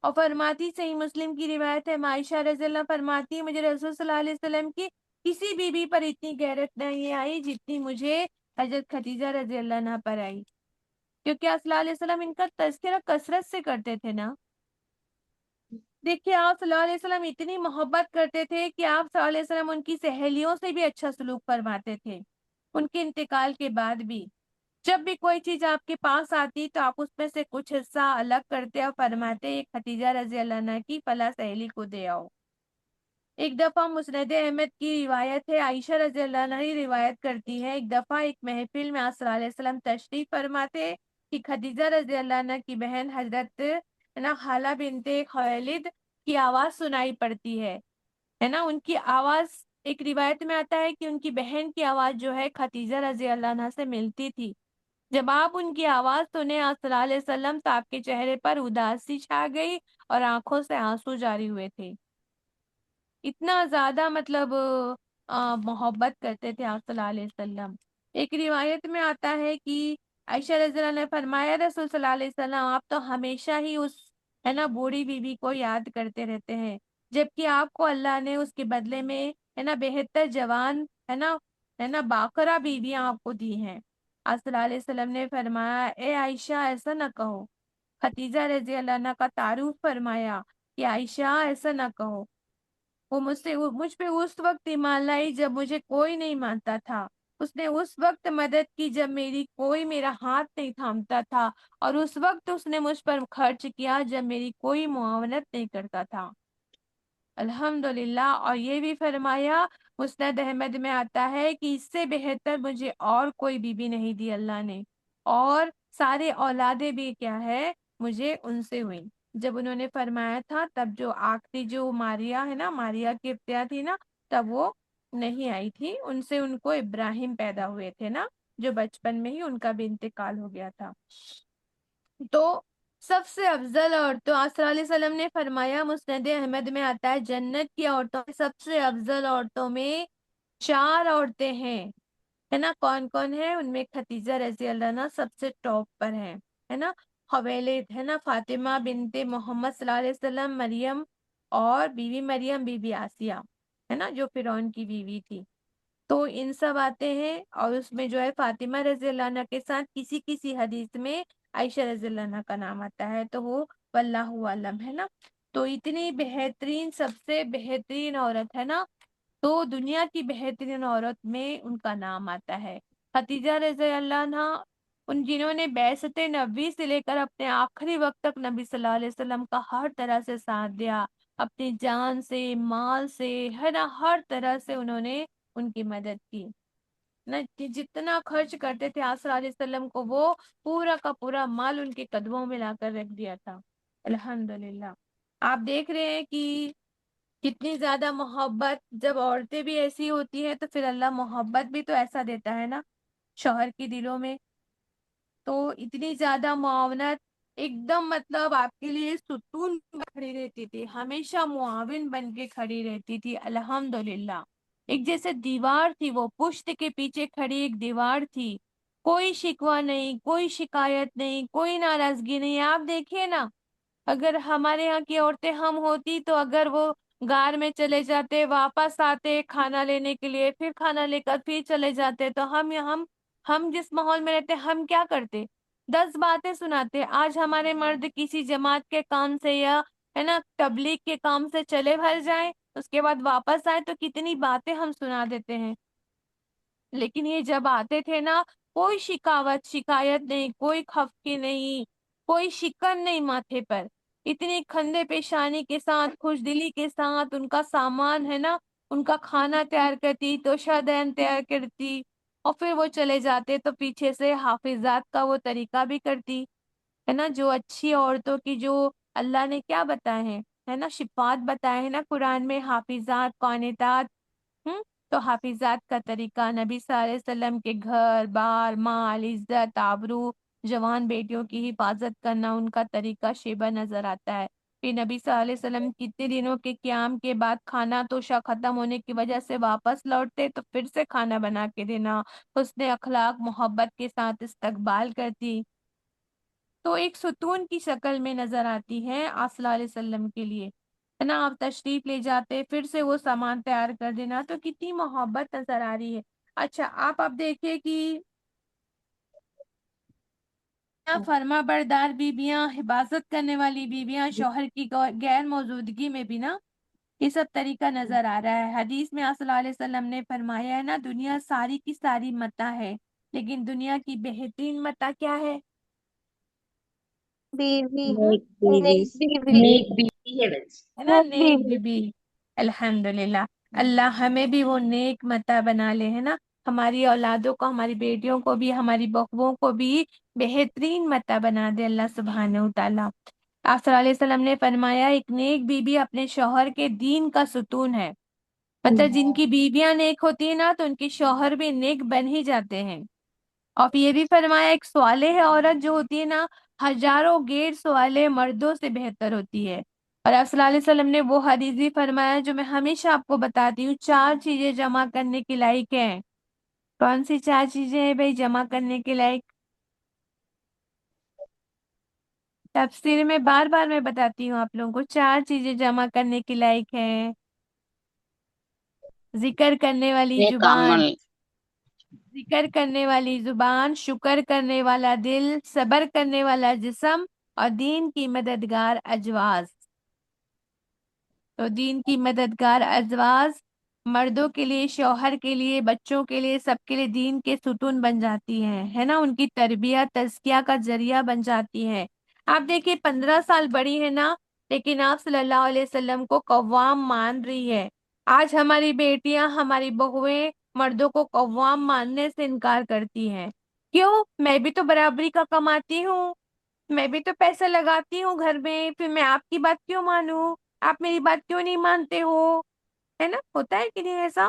اور فرماتی، صحیح مسلم کی روایت ہے، عائشہ رضی اللہ فرماتی ہے، مجھے رسول صلی اللہ علیہ وسلم کی کسی بیوی پر اتنی غیرت نہیں آئی جتنی مجھے حضرت خدیجہ رضی اللہ عنہ پر آئی، کیونکہ آپ صلی اللہ علیہ وسلم ان کا تذکرہ کثرت سے کرتے تھے نا. دیکھیے، آپ صلی اللہ علیہ وسلم اتنی محبت کرتے تھے کہ آپ صلی اللہ علیہ وسلم ان کی سہیلیوں سے بھی اچھا سلوک فرماتے تھے. ان کے انتقال کے بعد بھی جب بھی کوئی چیز آپ کے پاس آتی تو آپ اس میں سے کچھ حصہ الگ کرتے اور فرماتے، یہ خدیجہ رضی اللہ عنہ کی فلاں سہیلی کو دے آؤ. ایک دفعہ مسند احمد کی روایت ہے، عائشہ رضی اللہ عنہ ہی روایت کرتی ہے، ایک دفعہ ایک محفل میں آپ صلی اللہ علیہ وسلم تشریف فرماتے کہ خدیجہ رضی اللہ عنہ کی بہن حضرت خالہ بنت خویلد کی آواز سنائی پڑتی ہے نا. ان کی آواز، ایک روایت میں آتا ہے کہ ان کی بہن کی آواز جو ہے خدیجہ رضی اللہ عنہ سے ملتی تھی. جب آپ ان کی آواز سنے آپ صلی اللہ علیہ وسلم تو آپ کے چہرے پر اداسی چھا گئی اور آنکھوں سے آنسو جاری ہوئے تھے. اتنا زیادہ مطلب محبت کرتے تھے آپ صلی اللہ علیہ وسلم. ایک روایت میں آتا ہے کہ عائشہ رضی اللہ عنہ نے فرمایا، رسول صلی اللہ علیہ وسلم آپ تو ہمیشہ ہی اس ہے نا بوڑھی بیوی کو یاد کرتے رہتے ہیں، جبکہ آپ کو اللہ نے اس کے بدلے میں ہے نا بہتر جوان ہے نا باقرہ بیویاں آپ کو دی ہیں. آپ صلی اللہ علیہ وسلم نے فرمایا، اے عائشہ ایسا نہ کہو. خدیجہ رضی اللہ عنہ کا تعارف فرمایا کہ عائشہ ایسا نہ کہو، وہ مجھ پہ اس وقت ایمان لائی جب مجھے کوئی نہیں مانتا تھا. اس نے اس وقت مدد کی جب کوئی میرا ہاتھ نہیں تھامتا تھا، اور اس وقت اس نے مجھ پر خرچ کیا جب میری کوئی معاونت نہیں کرتا تھا. الحمدللہ. اور یہ بھی فرمایا، مسند احمد میں آتا ہے کہ اس سے بہتر مجھے اور کوئی بیوی نہیں دی اللہ نے، اور سارے اولادیں بھی کیا ہے مجھے ان سے ہوئی. جب انہوں نے فرمایا تھا تب جو آخری جو ماریا ہے نا، ماریا کی ابتدا تھی نا، تب وہ نہیں آئی تھی، ان سے ان کو ابراہیم پیدا ہوئے تھے نا، جو بچپن میں ہی ان کا بھی انتقال ہو گیا تھا. تو سب سے افضل عورتوں، آپ صلی اللہ علیہ وسلم نے فرمایا، مسند احمد میں آتا ہے، جنت کی عورتوں میں سب سے افضل عورتوں میں 4 عورتیں ہیں، ہے نا؟ کون کون ہے ان میں؟ خدیجہ رضی اللہ عنہا سب سے ٹاپ پر ہے نا؟ خویلد ہے نا، فاطمہ بنت محمد صلی اللہ علیہ وسلم، مریم اور بیوی مریم، بیوی آسیہ، ہے نا، جو فرعون کی بیوی تھی۔ تو ان سب آتے ہیں، اور اس میں جو ہے فاطمہ رضی اللہ عنہ کے ساتھ کسی کسی حدیث میں عائشہ رضی اللہ عنہ کا نام آتا ہے، تو وہ واللہ عالم، ہے نا؟ تو اتنی بہترین، سب سے بہترین عورت ہے نا، تو دنیا کی بہترین عورت میں ان کا نام آتا ہے خدیجہ رضی اللہ عنہا، ان جنہوں نے بعثت نبی سے لے کر اپنے آخری وقت تک نبی صلی اللہ علیہ وسلم کا ہر طرح سے ساتھ دیا، اپنی جان سے، مال سے، ہے نا، ہر طرح سے انہوں نے ان کی مدد کی نہ، کہ جتنا خرچ کرتے تھے آپ صلی اللہ علیہ وسلم کو، وہ پورا کا پورا مال ان کے قدموں میں لا کر رکھ دیا تھا۔ الحمدللہ آپ دیکھ رہے ہیں کہ کتنی زیادہ محبت، جب عورتیں بھی ایسی ہوتی ہیں تو پھر اللہ محبت بھی تو ایسا دیتا ہے نا شوہر کی دلوں میں، تو اتنی زیادہ معاونت، ایک دم مطلب آپ کے لیے ستون بن کھڑی رہتی تھی، ہمیشہ معاون بن کے کھڑی رہتی تھی، الحمدللہ۔ ایک جیسے دیوار تھی، وہ پشت کے پیچھے کھڑی ایک دیوار تھی، کوئی شکوہ نہیں، کوئی شکایت نہیں، کوئی ناراضگی نہیں۔ آپ دیکھیے نا، اگر ہمارے یہاں کی عورتیں ہم ہوتی تو اگر وہ گار میں چلے جاتے، واپس آتے کھانا لینے کے لیے، پھر کھانا لے کر پھر چلے جاتے، تو ہم جس ماحول میں رہتے ہم کیا کرتے؟ 10 باتیں سناتے۔ آج ہمارے مرد کسی جماعت کے کام سے یا ہے نا تبلیغ کے کام سے چلے بھر جائیں، اس کے بعد واپس آئے تو کتنی باتیں ہم سنا دیتے ہیں، لیکن یہ جب آتے تھے نا، کوئی شکایت نہیں، کوئی خفقی نہیں، کوئی شکن نہیں ماتھے پر، اتنی کھندے پیشانی کے ساتھ، خوش دلی کے ساتھ ان کا سامان ہے نا، ان کا کھانا تیار کرتی، توشہ تیار کرتی، اور پھر وہ چلے جاتے تو پیچھے سے حافظات کا وہ طریقہ بھی کرتی، ہے نا؟ جو اچھی عورتوں کی جو اللہ نے کیا بتائے ہیں، ہے نا، صفات بتائے ہیں نا قرآن میں، حافظات، قانتات، تو حافظات کا طریقہ، نبی صلی اللہ علیہ وسلم کے گھر بار، مال، عزت، آبرو، جوان بیٹیوں کی حفاظت کرنا، ان کا طریقہ شیبہ نظر آتا ہے۔ پھر نبی صلی اللہ علیہ وسلم کتنے دنوں کے قیام کے بعد کھانا توشہ ختم ہونے کی وجہ سے واپس لوٹتے تو پھر سے کھانا بنا کے دینا، حسن اخلاق، محبت کے ساتھ استقبال کرتی، تو ایک ستون کی شکل میں نظر آتی ہے آپ صلی اللہ علیہ وسلم کے لیے، ہے نا؟ آپ تشریف لے جاتے، پھر سے وہ سامان تیار کر دینا، تو کتنی محبت نظر آ رہی ہے۔ اچھا آپ اب دیکھیے کہ فرما بردار بیویاں، حفاظت کرنے والی بیویاں، شوہر کی غیر موجودگی میں بھی نا، یہ سب طریقہ نظر آ رہا ہے۔ حدیث میں آپ صلی اللہ علیہ وسلم نے فرمایا ہے نا، دنیا ساری کی ساری متاع ہے، لیکن دنیا کی بہترین متاع کیا ہے؟ بیوی نیک بیوی، نیک بیوی نیک بیوی ہے بس۔ ہے نا، نیک نیک بیوی بیوی۔ الحمدللہ اللہ ہمیں بھی وہ نیک متا بنا لے، ہے نا؟ ہماری اولادوں کو، ہماری بیٹیوں کو بھی، ہماری بہووں کو بھی بہترین متا بنا دے اللہ سبحانہ و تعالیٰ۔ آپ صلی اللہ علیہ وسلم نے فرمایا، ایک نیک بیوی اپنے شوہر کے دین کا ستون ہے، مطلب جن کی بیویاں نیک ہوتی ہیں نا تو ان کے شوہر بھی نیک بن ہی جاتے ہیں۔ اور یہ بھی فرمایا، ایک صالح عورت جو ہوتی ہے نا، ہزاروں غیر صالح مردوں سے بہتر ہوتی ہے۔ اور آپ صلی اللہ علیہ وسلم نے وہ حدیث بھی فرمایا جو میں ہمیشہ آپ کو بتاتی ہوں، 4 چیزیں جمع کرنے کے لائق ہیں۔ کون سی 4 چیزیں ہیں بھائی جمع کرنے کے لائق؟ تفسیر میں بار بار میں بتاتی ہوں آپ لوگوں کو، 4 چیزیں جمع کرنے کے لائق ہیں: ذکر کرنے والی نیک زبان، عمل، ذکر کرنے والی زبان، شکر کرنے والا دل، صبر کرنے والا جسم، اور دین کی مددگار ازواج۔ تو دین کی مددگار ازواج مردوں کے لیے، شوہر کے لیے، بچوں کے لیے، سب کے لیے دین کے ستون بن جاتی ہیں، ہے نا؟ ان کی تربیت، تزکیہ کا ذریعہ بن جاتی ہے۔ آپ دیکھیے 15 سال بڑی ہے نا، لیکن آپ صلی اللہ علیہ وسلم کو قوام مان رہی ہے۔ آج ہماری بیٹیاں، ہماری بہویں مردوں کو قوام ماننے سے انکار کرتی ہیں، کیوں؟ میں بھی تو برابری کا کماتی ہوں، میں بھی تو پیسہ لگاتی ہوں گھر میں، پھر میں آپ کی بات کیوں مانوں؟ آپ میری بات کیوں نہیں مانتے ہو؟ ہے نا؟ ہوتا ہے کہ نہیں ایسا؟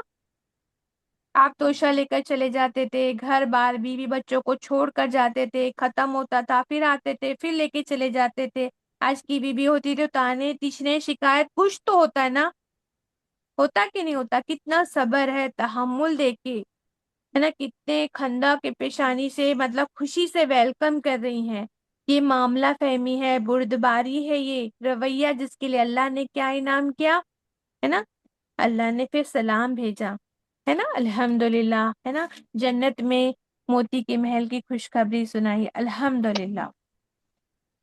آپ توشہ لے کر چلے جاتے تھے، گھر بار بیوی بچوں کو چھوڑ کر جاتے تھے، ختم ہوتا تھا پھر آتے تھے پھر لے کے چلے جاتے تھے۔ آج کی بیوی ہوتی تو تانے تیچنے شکایت کچھ تو ہوتا ہے نا، ہوتا کہ نہیں ہوتا؟ کتنا صبر ہے، تحمل دیکھے ہے نا، کتنے خندہ کے پیشانی سے مطلب خوشی سے ویلکم کر رہی ہیں۔ یہ معاملہ فہمی ہے، بردباری ہے، یہ رویہ جس کے لیے اللہ نے کیا انعام کیا ہے نا، اللہ نے پھر سلام بھیجا ہے نا، الحمدللہ ہے نا، جنت میں موتی کے محل کی خوشخبری سنائی، الحمدللہ۔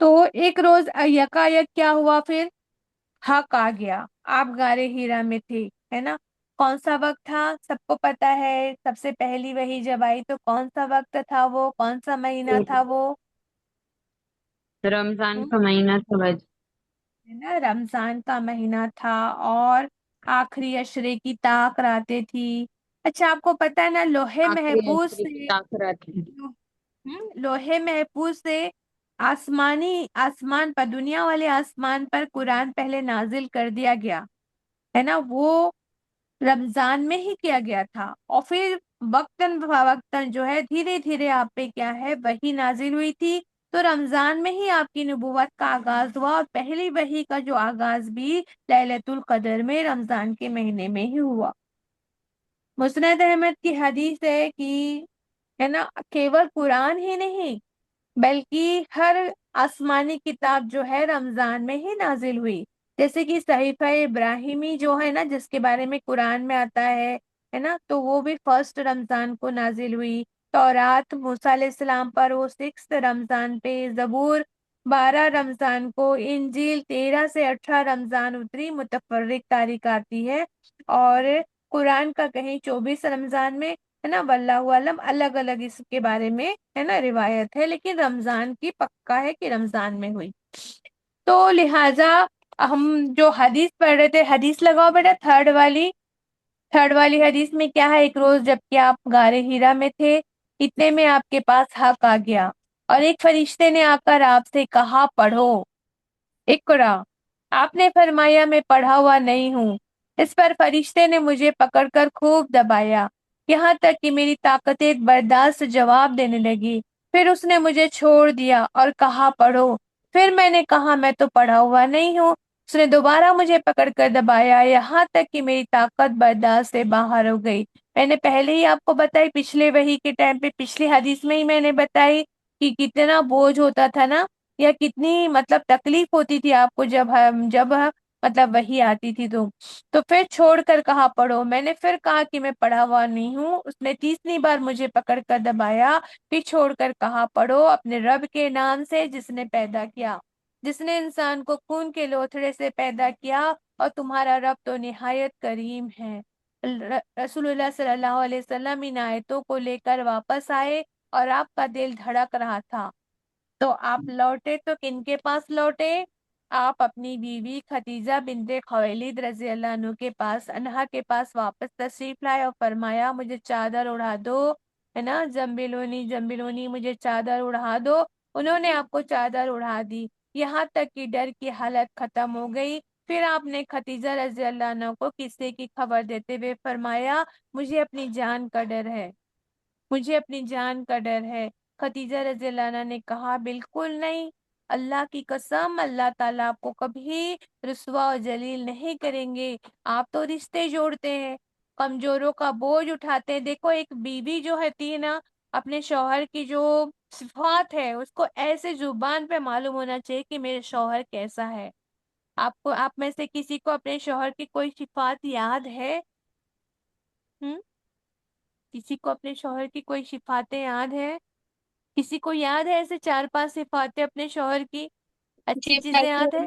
تو ایک روز یکایک کیا ہوا پھر؟ حق آ گیا۔ آپ غارِ ہیرا میں تھے ہے نا، کون سا وقت تھا سب کو پتا ہے، سب سے پہلی وحی جب آئی تو کون سا وقت تھا وہ، کون سا مہینہ تھا وہ؟ رمضان کا مہینہ تھا بھائی۔ ہے نا، رمضان کا مہینہ تھا اور آخری عشرے کی طاق راتیں تھی۔ اچھا آپ کو پتا ہے نا، لوہے آخری محفوظ عشرے کی سے تاثرات ہیں۔ لوہے محفوظ سے آسمان پر، دنیا والے آسمان پر قرآن پہلے نازل کر دیا گیا ہے نا، وہ رمضان میں ہی کیا گیا تھا، اور پھر وقتاً فوقتاً جو ہے دھیرے دھیرے آپ پہ کیا ہے وحی نازل ہوئی تھی، تو رمضان میں ہی آپ کی نبوت کا آغاز ہوا، اور پہلی وحی کا جو آغاز بھی لیلۃ القدر میں رمضان کے مہینے میں ہی ہوا۔ مسند احمد کی حدیث ہے کہ ہے نا، کیول قرآن ہی نہیں بلکہ ہر آسمانی کتاب جو ہے رمضان میں ہی نازل ہوئی، جیسے کہ صحیفہ ابراہیمی جو ہے نا، جس کے بارے میں قرآن میں آتا ہے نا، تو وہ بھی فرسٹ رمضان کو نازل ہوئی۔ تورات موسیٰ علیہ السلام پر وہ 6 رمضان پہ، زبور 12 رمضان کو، انجیل 13 سے 18 رمضان اتری، متفرق تاریخ آتی ہے، اور قرآن کا کہیں 24 رمضان میں ہے نا، واللہ عالم، الگ الگ اس کے بارے میں ہے نا روایت ہے، لیکن رمضان کی پکا ہے کہ رمضان میں ہوئی۔ تو لہٰذا ہم جو حدیث پڑھ رہے تھے، حدیث لگاؤ بیٹا، تھرڈ والی حدیث میں کیا ہے؟ ایک روز جب کہ آپ غارِ ہیرا میں تھے، اتنے میں آپ کے پاس حق آ گیا، اور ایک فرشتے نے آ کر آپ سے کہا پڑھو، اقرا۔ آپ نے فرمایا میں پڑھا ہوا نہیں ہوں۔ اس پر فرشتے نے مجھے پکڑ کر خوب دبایا، یہاں تک کہ میری طاقتیں برداشت جواب دینے لگی۔ پھر اس نے مجھے چھوڑ دیا اور کہا پڑھو۔ پھر میں نے کہا میں تو پڑھا ہوا نہیں ہوں۔ اس نے دوبارہ مجھے پکڑ کر دبایا، یہاں تک کہ میری طاقت برداشت سے باہر ہو گئی۔ میں نے پہلے ہی آپ کو بتائی، پچھلے وحی کے ٹائم پہ، پچھلی حدیث میں ہی میں نے بتائی کہ کتنا بوجھ ہوتا تھا نا، یا کتنی مطلب تکلیف ہوتی تھی آپ کو جب مطلب وحی آتی تھی تو پھر چھوڑ کر کہا پڑھو۔ میں نے پھر کہا کہ میں پڑھا ہوا نہیں ہوں۔ اس نے تیسری بار مجھے پکڑ کر دبایا، پھر چھوڑ کر کہا پڑھو، اپنے رب کے نام سے جس نے پیدا کیا، جس نے انسان کو خون کے لوتھڑے سے پیدا کیا، اور تمہارا رب تو نہایت کریم ہے۔ رسول اللہ صلی اللہ علیہ وسلم ان آیتوں کو لے کر واپس آئے، اور آپ کا دل دھڑک رہا تھا۔ تو آپ لوٹے تو کن کے پاس لوٹے؟ آپ اپنی بیوی خدیجہ بنت خویلد رضی اللہ عنہ کے پاس، انہا کے پاس واپس تشریف لائے، اور فرمایا مجھے چادر اڑا دو ہے نا، جنبلونی جنبلونی، مجھے چادر اڑا دو۔ انہوں نے آپ کو چادر اڑا دی، یہاں تک کہ ڈر کی حالت ختم ہو گئی۔ پھر آپ نے خدیجہ رضی اللہ عنہ کو قصے کی خبر دیتے ہوئے فرمایا مجھے اپنی جان کا ڈر ہے، مجھے اپنی جان کا ڈر ہے۔ خدیجہ رضی اللہ عنہ نے کہا بالکل نہیں، اللہ کی قسم اللہ تعالیٰ آپ کو کبھی رسوا و ذلیل نہیں کریں گے، آپ تو رشتے جوڑتے ہیں، کمزوروں کا بوجھ اٹھاتے ہیں۔ دیکھو ایک بیوی جو ہوتی ہے نا، اپنے شوہر کی جو صفات ہے اس کو ایسے زبان پہ معلوم ہونا چاہیے کہ میرے شوہر کیسا ہے۔ آپ میں سے کسی کو اپنے شوہر کی کوئی صفات یاد ہے؟ کسی کو اپنے شوہر کی کوئی صفاتیں یاد ہے؟ کسی کو یاد ہے ایسے 4-5 صفاتیں اپنے شوہر کی؟ اچھی چیزیں یاد ہے؟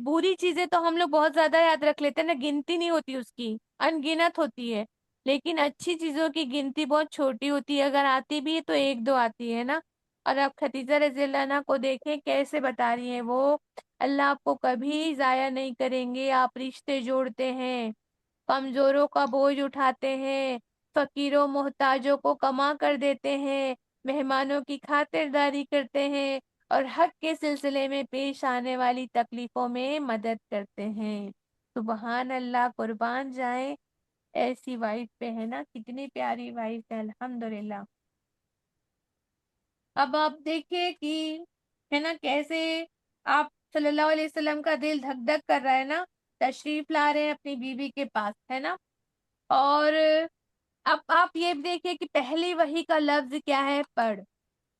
بری چیزیں تو ہم لوگ بہت زیادہ یاد رکھ لیتے ہیں نا، گنتی نہیں ہوتی اس کی، ان گنت ہوتی ہے، لیکن اچھی چیزوں کی گنتی بہت چھوٹی ہوتی ہے، اگر آتی بھی ہے تو 1-2 آتی ہے نا۔ اور اب خدیجہ رضی اللہ عنہ کو دیکھیں کیسے بتا رہی ہیں وہ، اللہ آپ کو کبھی ضائع نہیں کریں گے، آپ رشتے جوڑتے ہیں، کمزوروں کا بوجھ اٹھاتے ہیں، فقیروں محتاجوں کو کما کر دیتے ہیں، مہمانوں کی خاطرداری کرتے ہیں، اور حق کے سلسلے میں پیش آنے والی تکلیفوں میں مدد کرتے ہیں۔ سبحان اللہ، قربان جائیں ایسی وائف پہ، ہے نا، کتنی پیاری وائف ہے، الحمدللہ۔ اب آپ دیکھیے کہ ہے نا کیسے آپ صلی اللہ علیہ وسلم کا دل دھک دھک کر رہا ہے نا، تشریف لا رہے ہیں اپنی بیوی کے پاس، ہے نا، اور اب آپ یہ دیکھیے کہ پہلی وحی کا لفظ کیا ہے، پڑھ،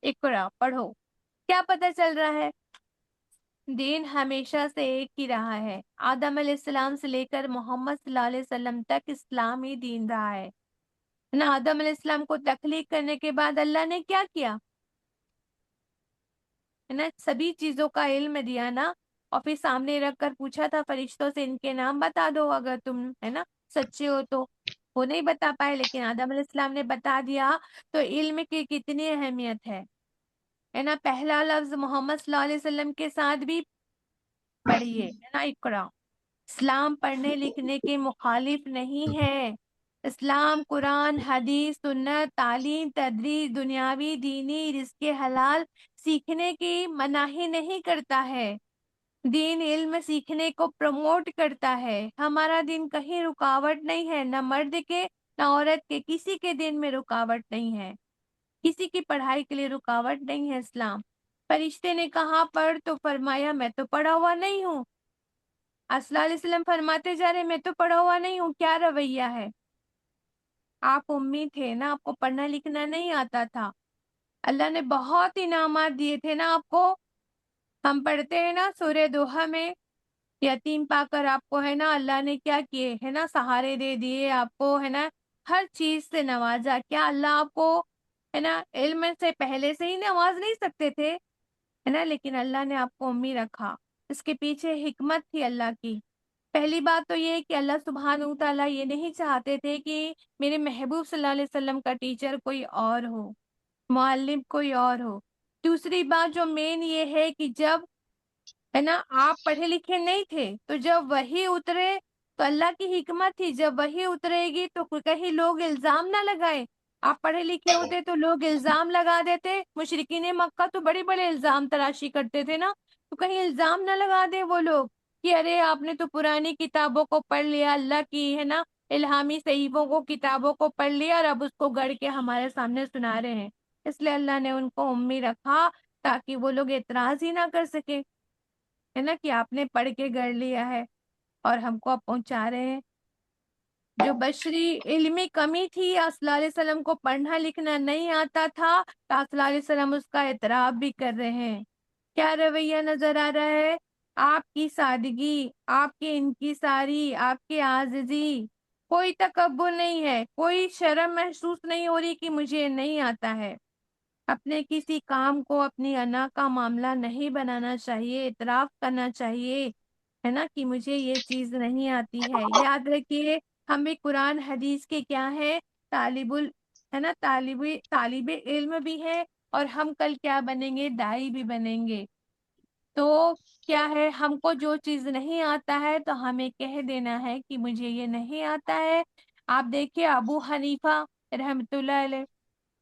اقرا، پڑھو۔ کیا پتہ چل رہا ہے؟ دین ہمیشہ سے ایک ہی رہا ہے، آدم علیہ السلام سے لے کر محمد صلی اللہ علیہ وسلم تک اسلام ہی دین رہا ہے نا۔ آدم علیہ السلام کو تخلیق کرنے کے بعد اللہ نے کیا کیا ہے نا، سبھی چیزوں کا علم دیا نا، اور پھر سامنے رکھ کر پوچھا تھا فرشتوں سے ان کے نام بتا دو اگر تم ہے نا سچے ہو تو۔ وہ نہیں بتا پائے، لیکن آدم علیہ السلام نے بتا دیا۔ تو علم کی کتنی اہمیت ہے نا۔ پہلا لفظ محمد صلی اللہ علیہ وسلم کے ساتھ بھی پڑھیے، ہے نا، اقرا۔ اسلام پڑھنے لکھنے کے مخالف نہیں ہے۔ اسلام قرآن، حدیث، سنت، تعلیم، تدریس، دنیاوی، دینی، رزق حلال سیکھنے کی مناہی نہیں کرتا ہے۔ دین علم سیکھنے کو پروموٹ کرتا ہے۔ ہمارا دین کہیں رکاوٹ نہیں ہے، نہ مرد کے نہ عورت کے، کسی کے دین میں رکاوٹ نہیں ہے، کسی کی پڑھائی کے لیے رکاوٹ نہیں ہے اسلام۔ فرشتے نے کہا پڑھ تو فرمایا میں تو پڑھا ہوا نہیں ہوں۔ صلی اللہ علیہ وسلم فرماتے جا رہے میں تو پڑھا ہوا نہیں ہوں، کیا رویہ ہے؟ آپ امی تھے نا، آپ کو پڑھنا لکھنا نہیں آتا تھا، اللہ نے بہت انعامات دیے تھے نا آپ کو۔ ہم پڑھتے ہیں نا سورہ دوحہ میں، یتیم پا کر آپ کو ہے نا اللہ نے کیا کیے ہے نا، سہارے دے دیے آپ کو، ہے نا ہر چیز سے نوازا۔ کیا اللہ آپ کو ہے نا علم سے پہلے سے ہی نواز نہیں سکتے تھے؟ ہے نا، لیکن اللہ نے آپ کو امی رکھا، اس کے پیچھے حکمت تھی اللہ کی۔ پہلی بات تو یہ کہ اللہ سبحانہ و تعالیٰ یہ نہیں چاہتے تھے کہ میرے محبوب صلی اللہ علیہ وسلم کا ٹیچر کوئی اور ہو، معلم کوئی اور ہو۔ دوسری بات جو مین یہ ہے کہ جب ہے نا آپ پڑھے لکھے نہیں تھے، تو جب وحی اترے تو اللہ کی حکمت تھی، جب وحی اترے گی تو کہیں لوگ الزام نہ لگائے۔ آپ پڑھے لکھے ہوتے تو لوگ الزام لگا دیتے، مشرکین مکہ تو بڑے بڑے الزام تراشی کرتے تھے نا، تو کہیں الزام نہ لگا دے وہ لوگ کہ ارے آپ نے تو پرانی کتابوں کو پڑھ لیا، اللہ کی ہے نا الہامی صحیفوں کو، کتابوں کو پڑھ لیا اور اب اس کو گڑھ کے ہمارے سامنے سنا رہے ہیں۔ اس لیے اللہ نے ان کو امی رکھا تاکہ وہ لوگ اعتراض ہی نہ کر سکے، ہے نا، کہ آپ نے پڑھ کے گڑھ لیا ہے اور ہم کو اب پہنچا رہے ہیں۔ جو بشری علمی کمی تھی، صلی اللہ علیہ وسلم کو پڑھنا لکھنا نہیں آتا تھا، تو صلی اللہ علیہ وسلم اس کا اعتراف بھی کر رہے ہیں۔ کیا رویہ نظر آ رہا ہے؟ آپ کی سادگی، آپ کی انکساری، آپ کی عاجزی، کوئی تکبر نہیں ہے، کوئی شرم محسوس نہیں ہو رہی کہ مجھے نہیں آتا ہے۔ اپنے کسی کام کو اپنی انا کا معاملہ نہیں بنانا چاہیے، اعتراف کرنا چاہیے، ہے نا، کہ مجھے یہ چیز نہیں آتی ہے۔ یاد رکھیے ہم بھی قرآن حدیث کے کیا ہے، ہے نا طالب علم بھی ہے، اور ہم کل کیا بنیں گے، داعی بھی بنیں گے۔ تو کیا ہے، ہم کو جو چیز نہیں آتا ہے تو ہمیں کہہ دینا ہے کہ مجھے یہ نہیں آتا ہے۔ آپ دیکھیے ابو حنیفہ رحمۃ اللہ علیہ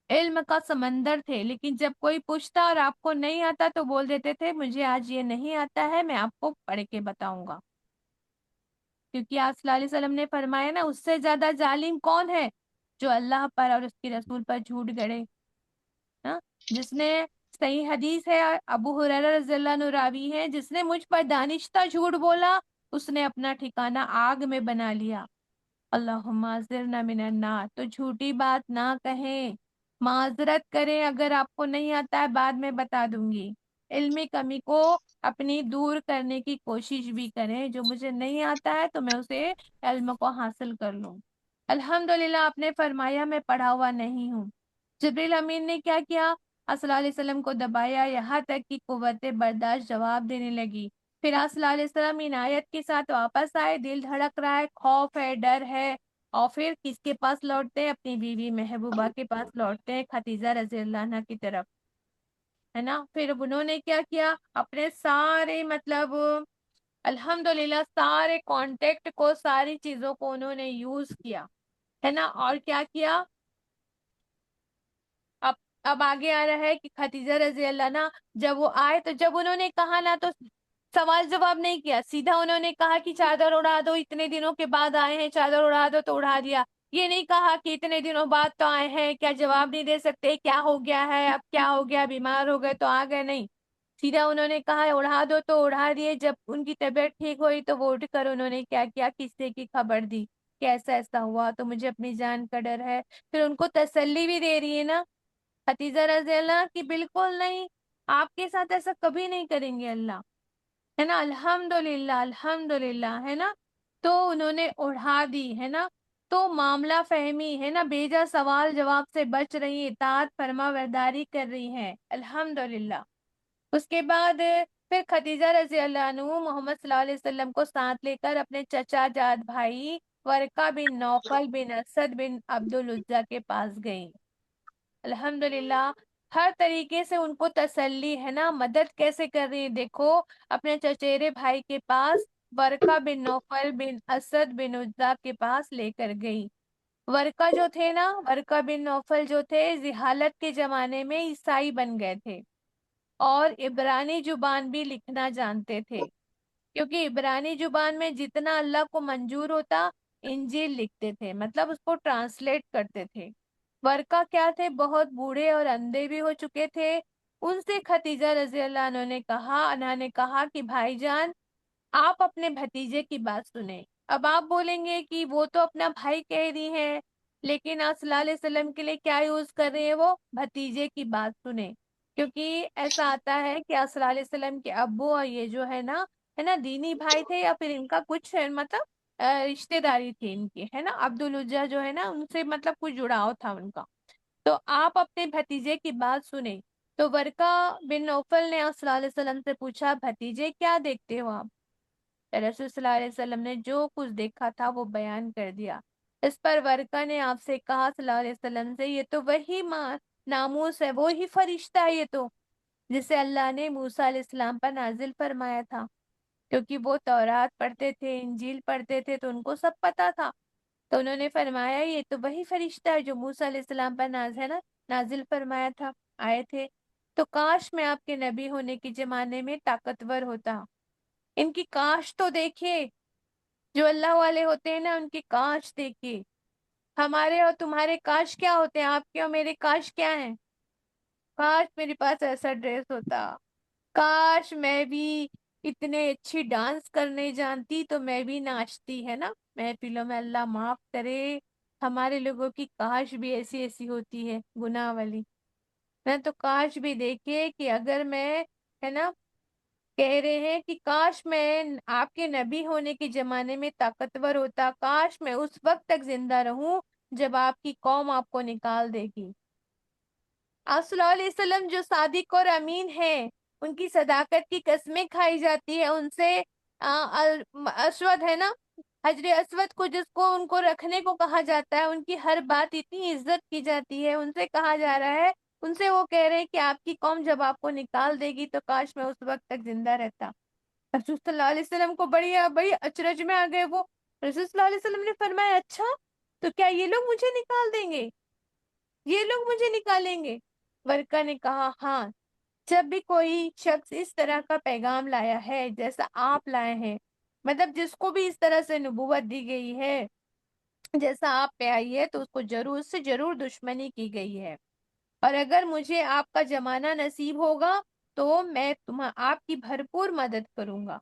علم کا سمندر تھے، لیکن جب کوئی پوچھتا اور آپ کو نہیں آتا تو بول دیتے تھے مجھے آج یہ نہیں آتا ہے، میں آپ کو پڑھ کے بتاؤں گا۔ کیونکہ آپ صلی اللہ علیہ وسلم نے فرمایا نا، اس سے زیادہ ظالم کون ہے؟ جو اللہ پر اور اس کے رسول پر جھوٹ گڑے، ہاں، جس نے صحیح حدیث ہے، ابو ہریرہ رضی اللہ عنہ راوی ہے، جس نے مجھ پر دانشتہ جھوٹ بولا اس نے اپنا ٹھکانہ آگ میں بنا لیا۔ اللہم اجرنا من النار۔ تو جھوٹی بات نہ کہیں، معذرت کریں، اگر آپ کو نہیں آتا ہے بعد میں بتا دوں گی۔ علمی کمی کو اپنی دور کرنے کی کوشش بھی کریں، جو مجھے نہیں آتا ہے تو میں اسے علم کو حاصل کر لوں۔ الحمدللہ آپ نے فرمایا میں پڑھا ہوا نہیں ہوں۔ جبریل امین نے کیا کیا؟ صلی اللہ علیہ وسلم کو دبایا، یہاں تک کہ قوت برداشت جواب دینے لگی۔ پھر صلی اللہ علیہ وسلم عنایت کے ساتھ واپس آئے، دل دھڑک رہا ہے، خوف ہے، ڈر ہے، اور پھر کس کے پاس لوٹتے ہیں؟ اپنی بیوی محبوبہ کے پاس لوٹتے ہیں، خدیجہ رضی اللہ عنہ کی طرف، ہے نا۔ پھر انہوں نے کیا کیا؟ اپنے سارے مطلب الحمدللہ سارے کانٹیکٹ کو، ساری چیزوں کو انہوں نے یوز کیا، ہے نا، اور کیا کیا؟ اب آگے آ رہا ہے کہ خدیجہ رضی اللہ عنہ جب وہ آئے تو جب انہوں نے کہا نا تو سوال جواب نہیں کیا، سیدھا انہوں نے کہا کہ چادر اڑا دو، اتنے دنوں کے بعد آئے ہیں چادر اڑا دو، تو اڑا دیا۔ یہ نہیں کہا کہ اتنے دنوں بعد تو آئے ہیں، کیا جواب نہیں دے سکتے، کیا ہو گیا ہے، اب کیا ہو گیا، بیمار ہو گئے تو آ گئے، نہیں، سیدھا انہوں نے کہا اڑا دو تو اڑا دیے۔ جب ان کی طبیعت ٹھیک ہوئی تو وہ اٹھ کر انہوں نے کیا کیا، قصے کی خبر دی کہ ایسا ایسا ہوا، تو مجھے اپنی جان کا ڈر ہے۔ پھر ان کو تسلی بھی دے رہی ہے نا خدیجہ رضی اللہ کی، بالکل نہیں، آپ کے ساتھ ایسا کبھی نہیں کریں گے اللہ، ہے نا، الحمدللہ الحمدللہ، ہے نا۔ تو انہوں نے اڑا دی، ہے نا، تو معاملہ فہمی، ہے نا، بیجا سوال جواب سے بچ رہی، اطاعت فرما برداری کر رہی ہیں، الحمدللہ۔ اس کے بعد پھر خدیجہ رضی اللہ عنہ محمد صلی اللہ علیہ وسلم کو ساتھ لے کر اپنے چچا جاد بھائی ورقہ بن نوفل بن اسد بن عبد العزیٰ کے پاس گئیں، الحمدللہ۔ ہر طریقے سے ان کو تسلی، ہے نا، مدد کیسے کر رہی ہے دیکھو، اپنے چچیرے بھائی کے پاس ورقہ بن نوفل بن اسد بن عزیٰ کے پاس لے کر گئی۔ ورقہ جو تھے نا، ورقہ بن نوفل جو تھے، جہالت کے زمانے میں عیسائی بن گئے تھے اور عبرانی زبان بھی لکھنا جانتے تھے، کیونکہ عبرانی زبان میں جتنا اللہ کو منظور ہوتا انجیل لکھتے تھے، مطلب اس کو ٹرانسلیٹ کرتے تھے۔ ورقہ کیا تھے، بہت بوڑھے اور اندھے بھی ہو چکے تھے۔ ان سے خدیجہ رضی اللہ عنہ نے کہا، انہوں نے کہا کہ بھائی جان آپ اپنے بھتیجے کی بات سنیں۔ اب آپ بولیں گے کہ وہ تو اپنا بھائی کہہ رہی ہے، لیکن آپ صلی اللہ علیہ وسلم کے لیے کیا یوز کر رہے ہیں، وہ بھتیجے کی بات سنیں، کیونکہ ایسا آتا ہے کہ آپ صلی اللہ علیہ وسلم کے ابو اور یہ جو ہے نا دینی بھائی تھے، یا پھر ان کا کچھ مطلب رشتہ داری تھی ان کی، ہے نا، عبد العزیٰ جو ہے نا ان سے مطلب کچھ جڑاؤ تھا ان کا، تو آپ اپنے بھتیجے کی بات سنیں۔ تو ورقہ بن نوفل نے آپ صلی اللہ علیہ وسلم سے پوچھا، بھتیجے کیا دیکھتے ہو آپ؟ رسول صلی اللہ علیہ وسلم نے جو کچھ دیکھا تھا وہ بیان کر دیا۔ اس پر ورقہ نے آپ سے کہا صلی اللہ علیہ وسلم سے، یہ تو وہی ناموس ہے، وہی فرشتہ ہے یہ تو، جسے اللہ نے موسیٰ علیہ السلام پر نازل فرمایا تھا، کیونکہ وہ تورات پڑھتے تھے، انجیل پڑھتے تھے، تو ان کو سب پتا تھا، تو انہوں نے فرمایا یہ تو وہی فرشتہ ہے جو موسیٰ علیہ السلام پر نازل فرمایا تھا، آئے تھے، تو کاش میں آپ کے نبی ہونے کے زمانے میں طاقتور ہوتا۔ ان کی کاش تو دیکھیے، جو اللہ والے ہوتے ہیں نا ان کی کاش دیکھیے۔ ہمارے اور تمہارے کاش کیا ہوتے ہیں، آپ کے اور میرے کاش کیا ہیں؟ کاش میرے پاس ایسا ڈریس ہوتا، کاش میں بھی اتنے اچھی ڈانس کرنے جانتی تو میں بھی ناچتی، ہے نا محفلوں میں، اللہ معاف کرے ہمارے لوگوں کی کاش بھی ایسی ایسی ہوتی ہے گناہ والی، میں تو کاش بھی دیکھے کہ اگر میں، ہے نا، کہہ رہے ہیں کہ کاش میں آپ کے نبی ہونے کے زمانے میں طاقتور ہوتا، کاش میں اس وقت تک زندہ رہوں جب آپ کی قوم آپ کو نکال دے گی۔ آپ صلی اللہ علیہ وسلم جو صادق اور امین ہیں، ان کی صداقت کی قسمیں کھائی جاتی ہے، ان سے اسود، ہے نا، حجر اسود کو، جس کو ان کو رکھنے کو کہا جاتا ہے، ان کی ہر بات اتنی عزت کی جاتی ہے، ان سے کہا جا رہا ہے، ان سے وہ کہہ رہے ہیں کہ آپ کی قوم جب آپ کو نکال دے گی تو کاش میں اس وقت تک زندہ رہتا۔ رسول صلی اللہ علیہ وسلم کو بڑی اچرج میں آ گئے وہ، رسول صلی اللہ علیہ وسلم نے فرمایا اچھا تو کیا یہ لوگ مجھے نکال دیں گے، یہ لوگ مجھے نکالیں گے؟ ورقہ نے کہا ہاں، جب بھی کوئی شخص اس طرح کا پیغام لایا ہے جیسا آپ لائے ہیں، مطلب جس کو بھی اس طرح سے نبوت دی گئی ہے جیسا آپ پہ آئی ہے، تو اس سے ضرور دشمنی کی گئی ہے، اور اگر مجھے آپ کا زمانہ نصیب ہوگا تو میں آپ کی بھرپور مدد کروں گا۔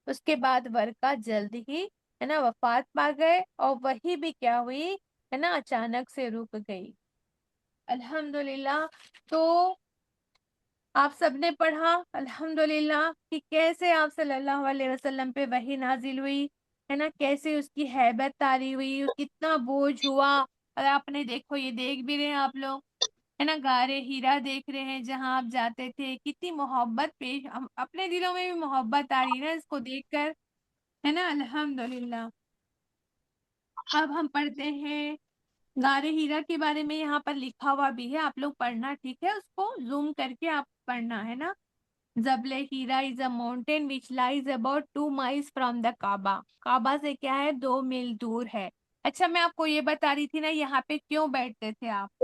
اس کے بعد ورقہ جلد ہی، ہے نا، وفات پا گئے، اور وہی بھی کیا ہوئی، ہے نا، اچانک سے رک گئی، الحمدللہ۔ تو آپ سب نے پڑھا الحمدللہ کہ کیسے آپ صلی اللہ علیہ وسلم پہ وحی نازل ہوئی، ہے نا، کیسے اس کی ہیبت طاری ہوئی، کتنا بوجھ ہوا، اور آپ نے دیکھو، یہ دیکھ بھی رہے ہیں آپ لوگ، ہے نا، غار ہیرا دیکھ رہے ہیں جہاں آپ جاتے تھے، کتنی محبت پیش، اپنے دلوں میں بھی محبت آ رہی ہے نا اس کو دیکھ کر، ہے نا، الحمدللہ۔ اب ہم پڑھتے ہیں غار ہیرا کے بارے میں، یہاں پر لکھا ہوا بھی ہے، آپ لوگ پڑھنا، ٹھیک ہے، اس کو زوم کر کے آپ پڑھنا، ہے نا۔ جبل ہیرا is a mountain which lies about 2 miles from the کعبہ، کعبہ سے کیا ہے، 2 میل دور ہے۔ اچھا میں آپ کو یہ بتا رہی تھی نا یہاں پہ کیوں بیٹھتے تھے آپ،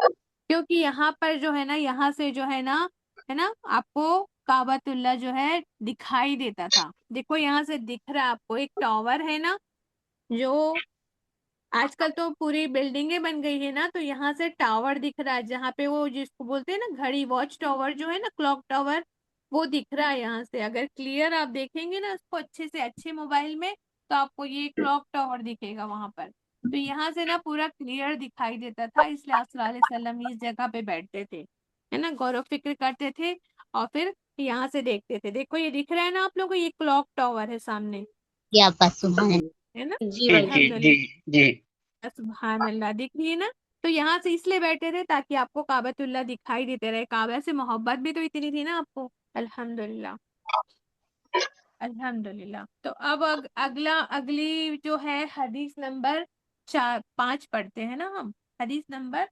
کیونکہ یہاں پر جو ہے نا، یہاں سے جو ہے نا آپ کو کعبۃ اللہ جو ہے دکھائی دیتا تھا. دیکھو یہاں سے دکھ رہا ہے آپ کو ایک ٹاور ہے نا، جو آج کل تو پوری بلڈنگیں بن گئی ہے نا، تو یہاں سے ٹاور دکھ رہا ہے جہاں پہ وہ جس کو بولتے ہیں نا گھڑی، واچ ٹاور جو ہے نا، کلاک ٹاور، وہ دکھ رہا ہے یہاں سے. اگر کلیئر آپ دیکھیں گے نا اس کو اچھے سے اچھے موبائل میں، تو آپ کو یہ کلاک ٹاور دکھے گا وہاں پر. تو یہاں سے نا پورا کلیئر دکھائی دیتا تھا، اس لیے آپ صلی اللہ علیہ وسلم اس جگہ پہ بیٹھتے تھے، ہے نا، غور و فکر کرتے تھے اور پھر یہاں سے دیکھتے تھے. دیکھو یہ دکھ رہا ہے نا آپ لوگوں کو، یہ کلاک ٹاور ہے سامنے، کیا بات سبحان ہے نا. جی بھائی جی الحمد جی جی. سبحان اللہ، دکھ رہی ہے نا. تو یہاں سے اس لیے بیٹھے تھے تاکہ آپ کو کعبۃ اللہ دکھائی دیتے رہے. کعبہ سے محبت بھی تو اتنی تھی نا آپ کو. الحمدللہ الحمدللہ. تو اب اگلی جو ہے حدیث نمبر 5 پڑھتے ہیں نا ہم. حدیث نمبر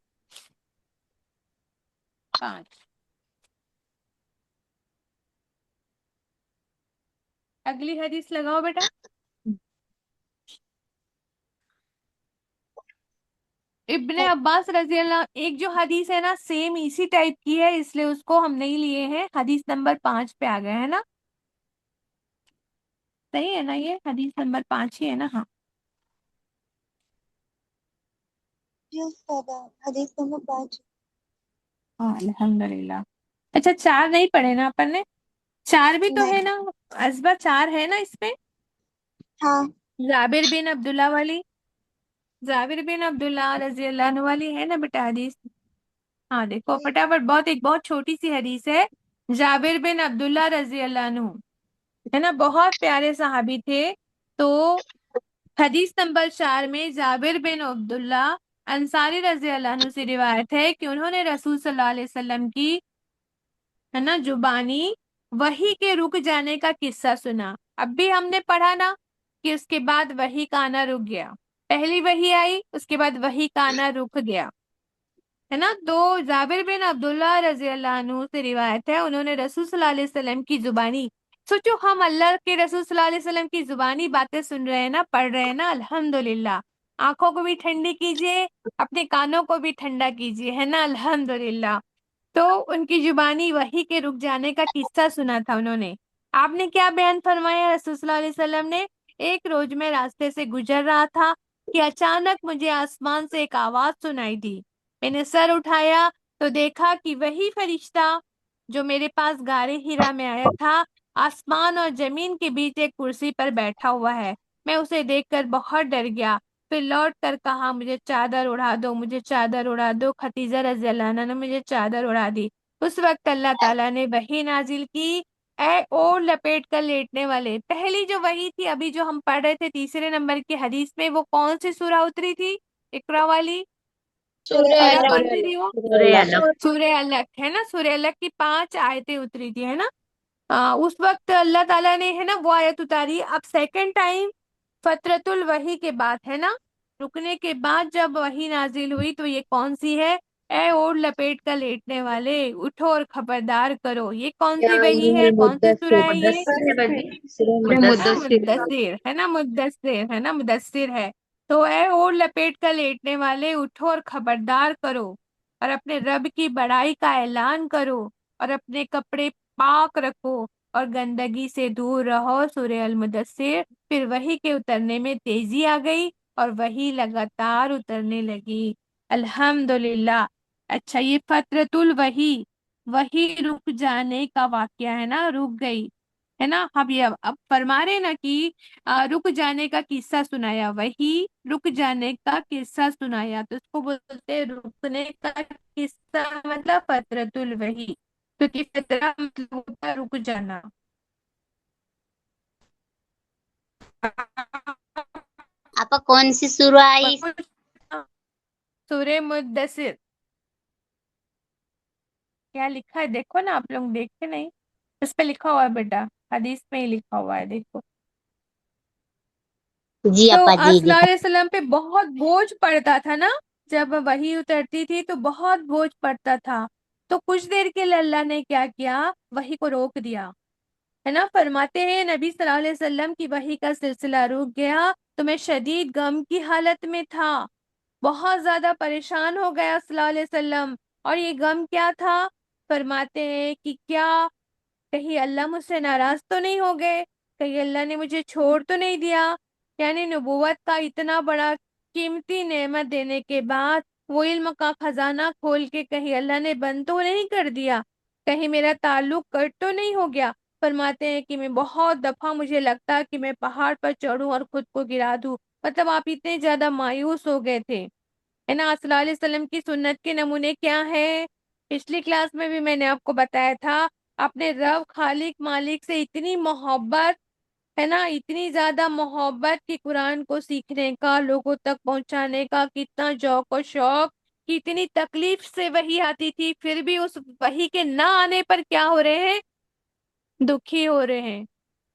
5. اگلی حدیث لگاؤ بیٹا. ابن عباس رضی اللہ، ایک جو حدیث ہے نا سیم اسی ٹائپ کی ہے، اس لیے اس کو ہم نہیں لیے ہیں. حدیث نمبر 5 پہ آ گئے ہیں نا. صحیح ہے نا، یہ حدیث نمبر 5 ہی ہے نا. ہاں حدیث نمبر 5. ہاں الحمدللہ. اچھا 4 نہیں پڑھے نا اپن نے؟ 4 بھی تو ہے نا ازبا، 4 ہے نا اس میں. ہاں جابر بن عبداللہ والی، جابر بن عبداللہ رضی اللہ عنہ والی ہے نا بیٹا حدیث. ہاں دیکھو فٹافٹ، بہت چھوٹی سی حدیث ہے. جابر بن عبداللہ رضی اللہ عنہ، ہے نا، بہت پیارے صحابی تھے. تو حدیث نمبر 4 میں جابر بن عبداللہ انصاری رضی اللہ عنہ سے روایت ہے کہ انہوں نے رسول صلی اللہ علیہ وسلم کی، ہے نا، زبانی وحی کے رک جانے کا قصہ سنا. اب بھی ہم نے پڑھا نا کہ اس کے بعد وحی کا آنا رک گیا. پہلی وحی آئی، اس کے بعد وحی کا آنا رک گیا، ہے نا. تو جابر بن عبداللہ رضی اللہ عنہ سے روایت ہے، انہوں نے رسول صلی اللہ علیہ وسلم کی زبانی، سوچو ہم اللہ کے رسول صلی اللہ علیہ وسلم کی زبانی باتیں سن رہے ہیں نا، پڑھ رہے ہیں نا. الحمدللہ. آنکھوں کو بھی ٹھنڈی کیجئے، اپنے کانوں کو بھی ٹھنڈا کیجئے، ہے نا. الحمدللہ. تو ان کی زبانی وحی کے رک جانے کا قصہ سنا تھا انہوں نے. آپ نے کیا بیان فرمایا رسول صلی اللہ علیہ وسلم نے؟ ایک روز میں راستے سے گزر رہا تھا کہ اچانک مجھے آسمان سے ایک آواز سنائی دی. میں نے سر اٹھایا تو دیکھا کہ وہی فرشتہ جو میرے پاس غار حرا میں آیا تھا، آسمان اور زمین کے بیچ ایک کرسی پر بیٹھا ہوا ہے. میں اسے دیکھ کر بہت ڈر گیا، پھر لوٹ کر کہا مجھے چادر اڑا دو، مجھے چادر اڑا دو. خدیجہ رضی اللہ عنہا نے مجھے چادر اڑا دی. اس وقت اللہ تعالیٰ نے وحی نازل کی، اے اور لپیٹ کر لیٹنے والے. پہلی جو وحی تھی ابھی جو ہم پڑھ رہے تھے 3 نمبر کی حدیث میں، وہ کون سی سورہ اتری تھی؟ اقرا والی، سورہ بیٹا الگ کون سی تھی وہ؟ سورہ الگ. سورہ الگ، ہے نا. سورہ الگ کی 5 آیتیں اتری تھی، ہے نا. اس وقت اللہ تعالیٰ نے، ہے نا، وہ آیت اتاری. اب سیکنڈ ٹائم فترۃ الوحی کے بعد، ہے نا، رکنے کے بعد جب وحی نازل ہوئی تو یہ کون سی ہے؟ اے اوڑ لپیٹ کر لیٹنے والے، اٹھو اور خبردار کرو. یہ کون سی وحی ہے؟ کون سی سورہ ہے یہ؟ مدثر ہے باجی. ہے نا مدثر. مدثر، ہے نا مدثر، ہے نا مدثر ہے. تو اے اوڑ لپیٹ کر لیٹنے والے، اٹھو اور خبردار کرو اور اپنے رب کی بڑائی کا اعلان کرو اور اپنے کپڑے پاک رکھو اور گندگی سے دور رہو. سورہ المدثر. پھر وحی کے اترنے میں تیزی آ گئی اور وحی لگاتار اترنے لگی. الحمدللہ. اچھا یہ فترۃ الوحی، وحی رک جانے کا واقعہ ہے نا، رک گئی، ہے نا. اب فرما رہے نا کہ رک جانے کا قصہ سنایا، وحی رک جانے کا قصہ سنایا، تو اس کو بولتے رکنے کا قصہ، مطلب فترۃ الوحی، کیونکہ فترہ مطلب ہوتا ہے رک جانا. آپا کون سی سورہ آئی؟ سورہ مدثر. کیا لکھا ہے دیکھو نا، آپ لوگ دیکھتے نہیں، اس پہ لکھا ہوا ہے بیٹا، حدیث میں ہی لکھا ہوا ہے، دیکھو. جی تو آپا آپ جی صلی اللہ دکھا. علیہ وسلم پہ بہت بوجھ پڑتا تھا نا، جب وحی اترتی تھی تو بہت بوجھ پڑتا تھا. تو کچھ دیر کے لیے اللہ نے کیا کیا؟ وحی کو روک دیا، ہے نا. فرماتے ہیں نبی صلی اللہ علیہ وسلم کی وحی کا سلسلہ رک گیا تو میں شدید غم کی حالت میں تھا، بہت زیادہ پریشان ہو گیا صلی اللہ علیہ وسلم. اور یہ غم کیا تھا؟ فرماتے ہیں کہ کیا کہیں اللہ مجھ سے ناراض تو نہیں ہو گئے، کہیں اللہ نے مجھے چھوڑ تو نہیں دیا۔ یعنی نبوت کا اتنا بڑا قیمتی نعمت دینے کے بعد وہ علم کا خزانہ کھول کے کہیں اللہ نے بند تو نہیں کر دیا، کہیں میرا تعلق کٹ تو نہیں ہو گیا۔ فرماتے ہیں کہ میں بہت دفعہ مجھے لگتا کہ میں پہاڑ پر چڑھوں اور خود کو گرا دوں، مطلب آپ اتنے زیادہ مایوس ہو گئے تھے، ہے نا۔ صلی اللہ علیہ وسلم کی سنت کے نمونے کیا ہے؟ پچھلی کلاس میں بھی میں نے آپ کو بتایا تھا، اپنے رب خالق مالک سے اتنی محبت، ہے نا، اتنی زیادہ محبت کہ قرآن کو سیکھنے کا، لوگوں تک پہنچانے کا کتنا ذوق و شوق، کہ اتنی تکلیف سے وحی آتی تھی، پھر بھی اس وحی کے نہ آنے پر کیا ہو رہے ہیں؟ دکھی ہو رہے ہیں،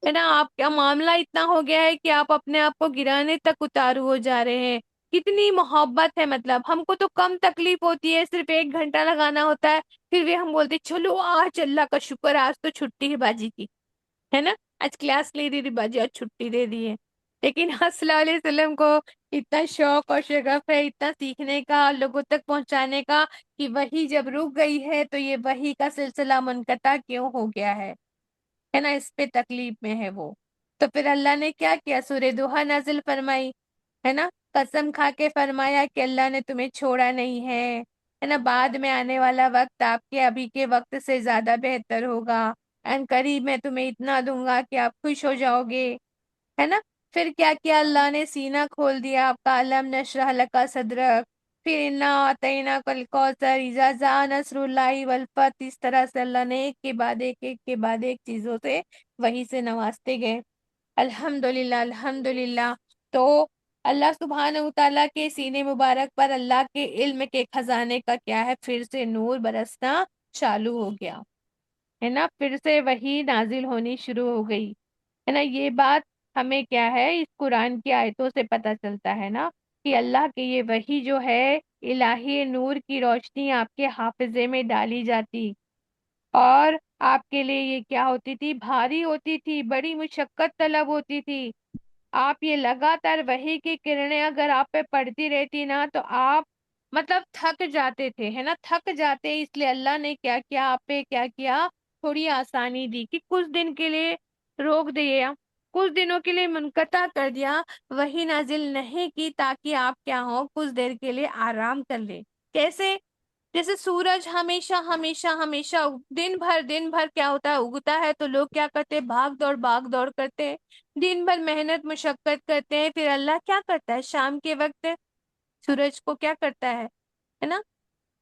ہے نا۔ آپ کا معاملہ اتنا ہو گیا ہے کہ آپ اپنے آپ کو گرانے تک اتارو ہو جا رہے ہیں۔ کتنی محبت ہے، مطلب ہم کو تو کم تکلیف ہوتی ہے، صرف 1 گھنٹہ لگانا ہوتا ہے، پھر بھی ہم بولتے چلو آج اللہ کا شکر ہے، آج تو چھٹی ہے باجی کی، ہے نا، آج کلاس لے دی باجی، آج چھٹی دے دی ہے۔ لیکن صلی اللہ علیہ وسلم کو اتنا شوق اور شغف ہے اتنا سیکھنے کا، لوگوں تک پہنچانے کا، کہ وہی جب رک گئی ہے تو یہ وہی کا سلسلہ منقطع کیوں ہو گیا ہے نا، اس پہ تکلیف میں ہے وہ۔ تو پھر اللہ نے کیا کیا؟ سورہ دوحہ نازل فرمائی، ہے نا، قسم کھا کے فرمایا کہ اللہ نے تمہیں چھوڑا نہیں ہے نا، بعد میں آنے والا وقت آپ کے ابھی کے وقت سے زیادہ بہتر ہوگا، ان قریب میں تمہیں اتنا دوں گا کہ آپ خوش ہو جاؤ گے، ہے نا۔ پھر کیا کیا؟ اللہ نے سینہ کھول دیا آپ کا، علم نشرح لک صدرک، پھر انا اعطیناک الکوثر، اذا جاء نصر اللہ والفتح، اس طرح سے اللہ نے ایک کے بعد ایک، ایک کے بعد ایک چیزوں سے وہی سے نوازتے گئے۔ الحمدللہ الحمدللہ۔ تو اللہ سبحانہ وتعالیٰ کے سینے مبارک پر اللہ کے علم کے خزانے کا کیا ہے؟ پھر سے نور برسنا چالو ہو گیا، ہے نا، پھر سے وہی نازل ہونی شروع ہو گئی، ہے نا۔ یہ بات ہمیں کیا ہے؟ اس قرآن کی آیتوں سے پتہ چلتا ہے نا، کہ اللہ کی یہ وحی جو ہے، الہی نور کی روشنی آپ کے حافظے میں ڈالی جاتی، اور آپ کے لیے یہ کیا ہوتی تھی؟ بھاری ہوتی تھی، بڑی مشقت طلب ہوتی تھی۔ آپ یہ لگاتار وحی کی کرنیں اگر آپ پہ پڑتی رہتی نا، تو آپ مطلب تھک جاتے تھے، ہے نا، تھک جاتے۔ اس لیے اللہ نے کیا کیا؟ آپ پہ کیا کیا؟ تھوڑی آسانی دی، کہ کچھ دن کے لیے روک دیا، کچھ دنوں کے لیے منقطع کر دیا، وہی نازل نہیں کی، تاکہ آپ کیا ہو؟ کچھ دیر کے لیے آرام کر لیں۔ کیسے؟ جیسے سورج ہمیشہ ہمیشہ ہمیشہ دن بھر کیا ہوتا ہے؟ اگتا ہے، تو لوگ کیا کرتے ہیں؟ بھاگ دوڑ کرتے ہیں، دن بھر محنت مشقت کرتے ہیں، پھر اللہ کیا کرتا ہے؟ شام کے وقت سورج کو کیا کرتا ہے نا،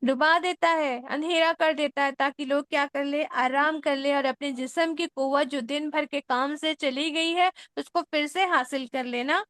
ڈبا دیتا ہے، اندھیرا کر دیتا ہے، تاکہ لوگ کیا کر لے؟ آرام کر لے، اور اپنے جسم کی قوت جو دن بھر کے کام سے چلی گئی ہے اس کو پھر سے حاصل کر لینا۔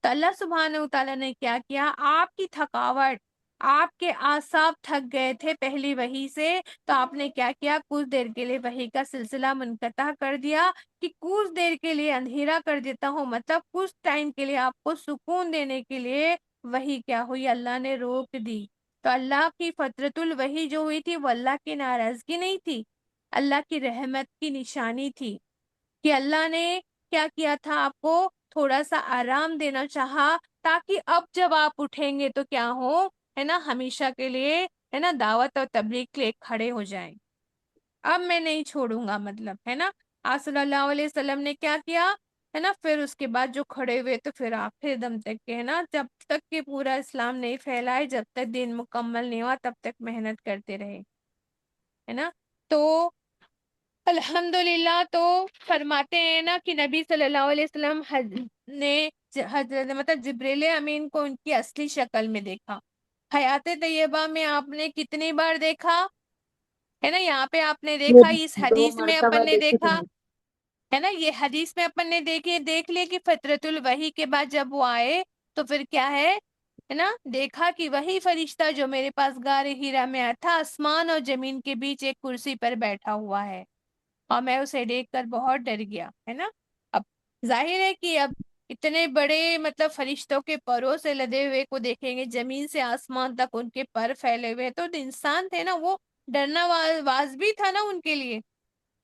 تو اللہ سبحانہ وتعالیٰ نے کیا کیا؟ آپ کی تھکاوٹ، آپ کے اعصاب تھک گئے تھے پہلی وحی سے، تو آپ نے کیا کیا؟ کچھ دیر کے لیے وحی کا سلسلہ منقطع کر دیا، کہ کچھ دیر کے لیے اندھیرا کر دیتا ہوں، مطلب کچھ ٹائم کے لیے آپ کو سکون دینے کے لیے وحی کیا ہوئی؟ اللہ نے روک دی۔ تو اللہ کی فترت الوحی جو ہوئی تھی وہ اللہ کی ناراضگی نہیں تھی، اللہ کی رحمت کی نشانی تھی، کہ اللہ نے کیا کیا تھا؟ آپ کو تھوڑا سا آرام دینا چاہا، تاکہ اب جب آپ اٹھیں گے تو کیا ہو؟ ہے نا، ہمیشہ کے لیے، ہے نا، دعوت اور تبلیغ کے لیے کھڑے ہو جائیں۔ اب میں نہیں چھوڑوں گا، مطلب، ہے نا۔ آپ صلی اللہ علیہ وسلم نے کیا کیا؟ ہے نا، پھر اس کے بعد جو کھڑے ہوئے تو پھر آخر دم تک کے، ہے نا، جب تک کہ پورا اسلام نہیں پھیلائے، جب تک دین مکمل نہیں ہوا، تب تک محنت کرتے رہے، ہے نا۔ تو الحمدللہ، تو فرماتے ہیں نا کہ نبی صلی اللہ علیہ وسلم نے حضرت مطلب جبریل امین کو ان کی اصلی شکل میں دیکھا۔ حیات طیبہ میں آپ نے کتنی بار دیکھا؟ ہے نا، یہاں پہ آپ نے دیکھا، اس دو حدیث میں مرتبہ اپن نے دیکھی تھی دیکھا، ہے نا، یہ حدیث میں اپن نے دیکھ لے کہ فترت الوحی کے بعد جب وہ آئے تو پھر کیا ہے نا، دیکھا کہ وہی فرشتہ جو میرے پاس غار ہیرا میں آیا تھا، آسمان اور زمین کے بیچ ایک کرسی پر بیٹھا ہوا ہے، اور میں اسے دیکھ کر بہت ڈر گیا، ہے نا۔ اب ظاہر ہے کہ اب اتنے بڑے مطلب فرشتوں کے پروں سے لدے ہوئے کو دیکھیں گے، زمین سے آسمان تک ان کے پر پھیلے ہوئے، تو انسان تھے نا، وہ ڈرنا واجبی تھا نا ان کے لیے،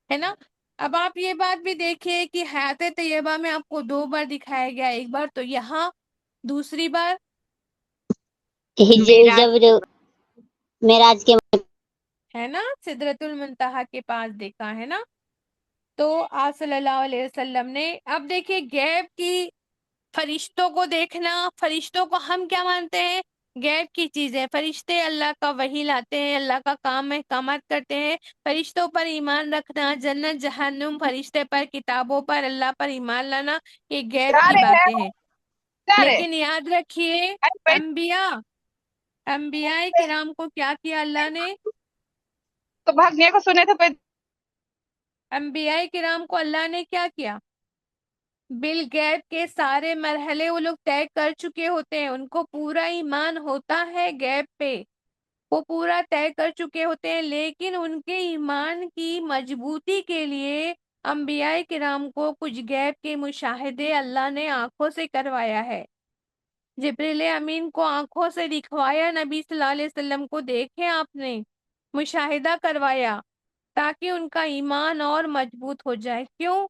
ہے نا۔ اب آپ یہ بات بھی دیکھیے کہ حیات طیبہ میں آپ کو 2 بار دکھایا گیا، ایک بار تو یہاں، دوسری بار جب معراج کے ہے نا سدرۃ المنتہا کے پاس دیکھا، ہے نا۔ تو آپ صلی اللہ علیہ وسلم نے اب دیکھیے غیب کی فرشتوں کو دیکھنا، فرشتوں کو ہم کیا مانتے ہیں؟ غیب کی چیزیں، فرشتے اللہ کا وحی لاتے ہیں، اللہ کا کام احکامات کرتے ہیں، فرشتوں پر ایمان رکھنا، جنت جہنم، فرشتے پر، کتابوں پر، اللہ پر ایمان لانا، یہ غیب کی باتیں ہیں۔ لیکن یاد رکھیے انبیاء کرام کو کیا کیا اللہ نے؟ تو بھاگنے کو سنے تھے انبیاء کرام کو اللہ نے کیا کیا؟ بالغیب کے سارے مرحلے وہ لوگ طے کر چکے ہوتے ہیں، ان کو پورا ایمان ہوتا ہے غیب پہ، وہ پورا طے کر چکے ہوتے ہیں، لیکن ان کے ایمان کی مضبوطی کے لیے انبیاء کرام کو کچھ غیب کے مشاہدے اللہ نے آنکھوں سے کروایا ہے۔ جبریل امین کو آنکھوں سے دکھوایا، نبی صلی اللہ علیہ وسلم کو دیکھے آپ نے، مشاہدہ کروایا، تاکہ ان کا ایمان اور مضبوط ہو جائے۔ کیوں؟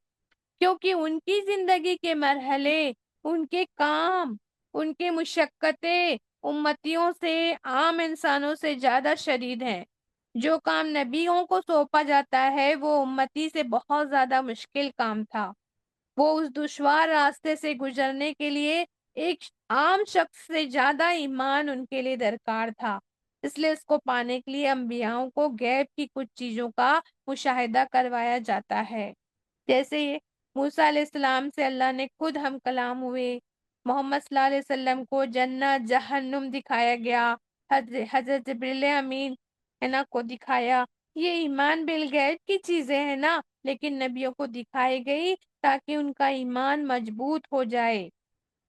کیونکہ ان کی زندگی کے مرحلے، ان کے کام، ان کے مشقتیں امتیوں سے، عام انسانوں سے زیادہ شدید ہیں۔ جو کام نبیوں کو سونپا جاتا ہے وہ امتی سے بہت زیادہ مشکل کام تھا۔ وہ اس دشوار راستے سے گزرنے کے لیے ایک عام شخص سے زیادہ ایمان ان کے لیے درکار تھا۔ اس لیے اس کو پانے کے لیے انبیاؤں کو غیب کی کچھ چیزوں کا مشاہدہ کروایا جاتا ہے۔ جیسے موسیٰ علیہ السلام سے اللہ نے خود ہم کلام ہوئے، محمد صلی اللہ علیہ وسلم کو جنت جہنم دکھایا گیا، حضرت جبریل امین ہے نا کو دکھایا۔ یہ ایمان بالغیب کی چیزیں ہیں نا، لیکن نبیوں کو دکھائی گئی تاکہ ان کا ایمان مضبوط ہو جائے،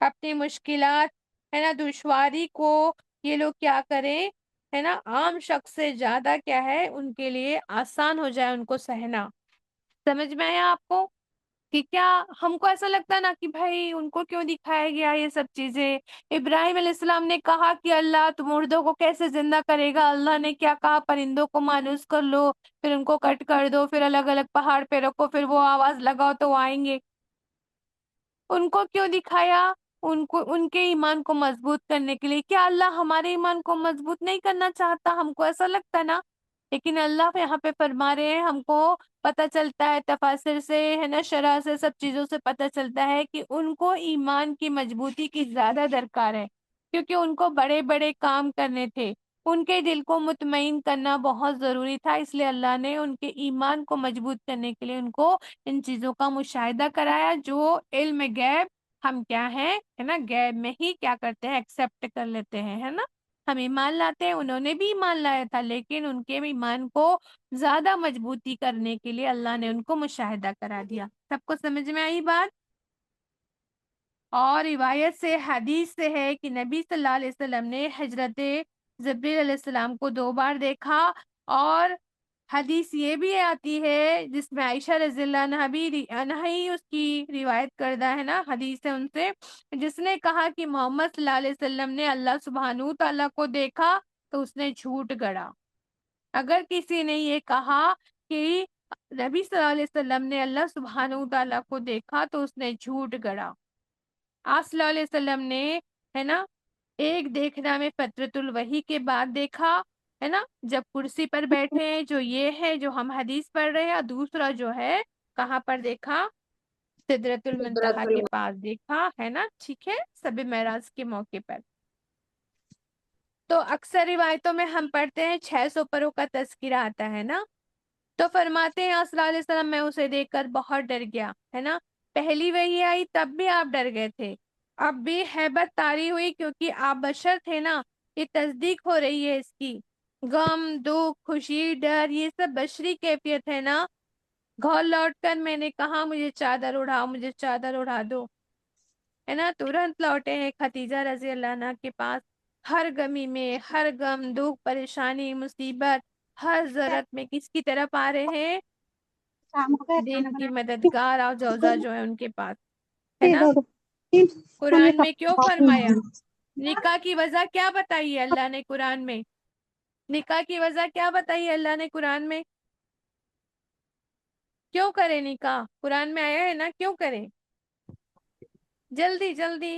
اپنی مشکلات ہے نا، دشواری کو یہ لوگ کیا کریں ہے نا، عام شخص سے زیادہ کیا ہے ان کے لیے آسان ہو جائے ان کو سہنا۔ سمجھ میں آیا آپ کو کہ کیا ہم کو ایسا لگتا ہے نا کہ بھائی ان کو کیوں دکھایا گیا یہ سب چیزیں؟ ابراہیم علیہ السلام نے کہا کہ اللہ تم مردوں کو کیسے زندہ کرے گا؟ اللہ نے کیا کہا؟ پرندوں کو مانوس کر لو، پھر ان کو کٹ کر دو، پھر الگ الگ پہاڑ پہ رکھو، پھر وہ آواز لگاؤ تو وہ آئیں گے۔ ان کو کیوں دکھایا؟ ان کو ان کے ایمان کو مضبوط کرنے کے لیے۔ کیا اللہ ہمارے ایمان کو مضبوط نہیں کرنا چاہتا؟ ہم کو ایسا لگتا ہے نا، لیکن اللہ یہاں پہ فرما رہے ہیں، ہم کو پتہ چلتا ہے تفاسیر سے ہے نا، شرح سے، سب چیزوں سے پتہ چلتا ہے کہ ان کو ایمان کی مضبوطی کی زیادہ درکار ہے، کیونکہ ان کو بڑے بڑے کام کرنے تھے، ان کے دل کو مطمئن کرنا بہت ضروری تھا۔ اس لیے اللہ نے ان کے ایمان کو مضبوط کرنے کے لیے ان کو ان چیزوں کا مشاہدہ کرایا، جو علم غیب ہم کیا ہیں ہے نا، غیب میں ہی کیا کرتے ہیں، ایکسیپٹ کر لیتے ہیں ہے نا۔ ہم ایمان لاتے ہیں، انہوں نے بھی ایمان لایا تھا، لیکن ان کے ایمان کو زیادہ مضبوطی کرنے کے لیے اللہ نے ان کو مشاہدہ کرا دیا۔ سب کو سمجھ میں آئی بات؟ اور روایت سے، حدیث سے ہے کہ نبی صلی اللہ علیہ وسلم نے حضرت جبریل علیہ السلام کو 2 بار دیکھا، اور حدیث یہ بھی آتی ہے جس میں عائشہ رضی اللہ عنہا بھی عنہا ہی اس کی روایت کردہ ہے نا، حدیث ہے ان سے، جس نے کہا کہ محمد صلی اللہ علیہ وسلم نے اللہ سبحانہ تعالیٰ کو دیکھا تو اس نے جھوٹ گڑا۔ اگر کسی نے یہ کہا کہ نبی صلی اللہ علیہ وسلم نے اللہ سبحانہ تعالیٰ کو دیکھا تو اس نے جھوٹ گڑا۔ آپ صلی اللہ علیہ وسلم نے ہے نا ایک دیکھنا میں فترۃ الوحی کے بعد دیکھا ہے نا، جب کرسی پر بیٹھے ہیں، جو یہ ہے جو ہم حدیث پڑھ رہے ہیں، اور دوسرا جو ہے کہاں پر دیکھا؟ سدرۃ المنتہا کے پاس دیکھا ہے نا، ٹھیک ہے، شب معراج کے موقع پر۔ تو اکثر روایتوں میں ہم پڑھتے ہیں 600 پروں کا تذکرہ آتا ہے نا، تو فرماتے ہیں صلی اللہ علیہ وسلم میں اسے دیکھ کر بہت ڈر گیا ہے نا، پہلی وحی آئی تب بھی آپ ڈر گئے تھے، اب بھی ہیبت طاری ہوئی کیونکہ آپ بشر تھے نا، یہ تصدیق ہو رہی ہے اس کی، غم، دکھ، خوشی، ڈر، یہ سب بشری کیفیت ہے نا۔ گھر لوٹ کر میں نے کہا مجھے چادر اڑاؤ، مجھے چادر اڑا دو ہے نا، ترنت لوٹے ہیں خدیجہ رضی اللہ عنہا کے پاس، ہر غمی میں، ہر غم، دکھ، پریشانی، مصیبت، ہر ضرورت میں کس کی طرف آ رہے ہیں؟ دین کی مددگار اور جوزا جو ہے ان کے پاس ہے نا۔ قرآن میں کیوں فرمایا؟ نکاح کی وجہ کیا بتائی ہے اللہ نے قرآن میں؟ نکاح کی وجہ کیا بتائی ہے اللہ نے قرآن میں؟ کیوں کرے نکاح؟ قرآن میں آیا ہے نا، کیوں کرے؟ جلدی جلدی،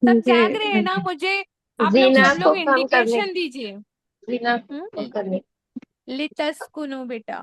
سب جاگ رہے ہیں نا، مجھے آپ لوگ زینا سب کو لوگ کم کرنے، انڈیکیشن دیجئے۔ زینا کو کم کرنے۔ لتسکنو بیٹا،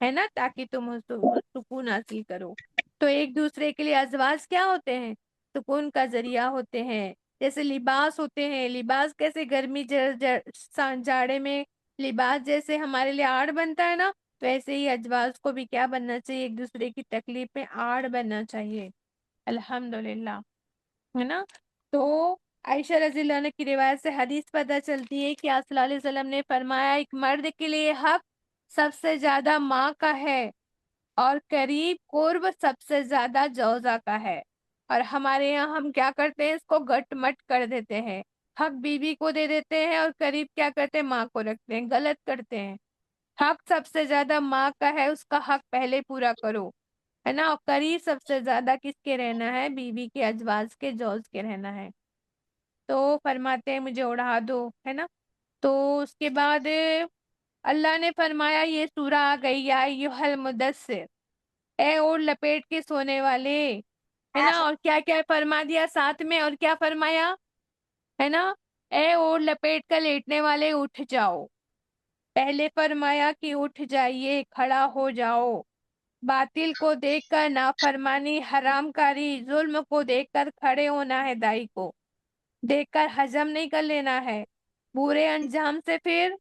ہے نا، تاکہ تم سکون حاصل کرو۔ تو ایک دوسرے کے لیے ازواج کیا ہوتے ہیں؟ سکون کا ذریعہ ہوتے ہیں۔ جیسے لباس ہوتے ہیں، لباس کیسے گرمی جاڑے میں لباس جیسے ہمارے لیے آڑ بنتا ہے نا، ویسے ہی ازواج کو بھی کیا بننا چاہیے؟ ایک دوسرے کی تکلیف میں آڑ بننا چاہیے۔ الحمدللہ، ہے نا۔ تو عائشہ رضی اللہ عنہ کی روایت سے حدیث پتہ چلتی ہے کہ آپ صلی اللہ علیہ وسلم نے فرمایا ایک مرد کے لیے حق سب سے زیادہ ماں کا ہے، اور قریب قرب سب سے زیادہ جوزا کا ہے۔ اور ہمارے یہاں ہم کیا کرتے ہیں؟ اس کو گٹ مٹ کر دیتے ہیں، حق بیوی کو دے دیتے ہیں اور قریب کیا کرتے ہیں؟ ماں کو رکھتے ہیں، غلط کرتے ہیں۔ حق سب سے زیادہ ماں کا ہے، اس کا حق پہلے پورا کرو، ہے نا۔ اور قریب سب سے زیادہ کس کے رہنا ہے؟ بیوی کے، ازواج کے، جوز کے رہنا ہے۔ تو فرماتے ہیں مجھے اڑا دو، ہے نا۔ تو اس کے بعد اللہ نے فرمایا یہ سورہ آ گئی، یا ایھا المدثر، اے اوڑھ لپیٹ کے سونے والے، ہے نا۔ اور کیا کیا فرما دیا ساتھ میں؟ اور کیا فرمایا؟ ہے نا، اے اوڑھ لپیٹ کر لیٹنے والے اٹھ جاؤ۔ پہلے فرمایا کہ اٹھ جائیے، کھڑا ہو جاؤ۔ باطل کو دیکھ کر نافرمانی، حرام کاری، ظلم کو دیکھ کر کھڑے ہونا ہے، دائی کو دیکھ کر ہضم نہیں کر لینا ہے، برے انجام سے پھر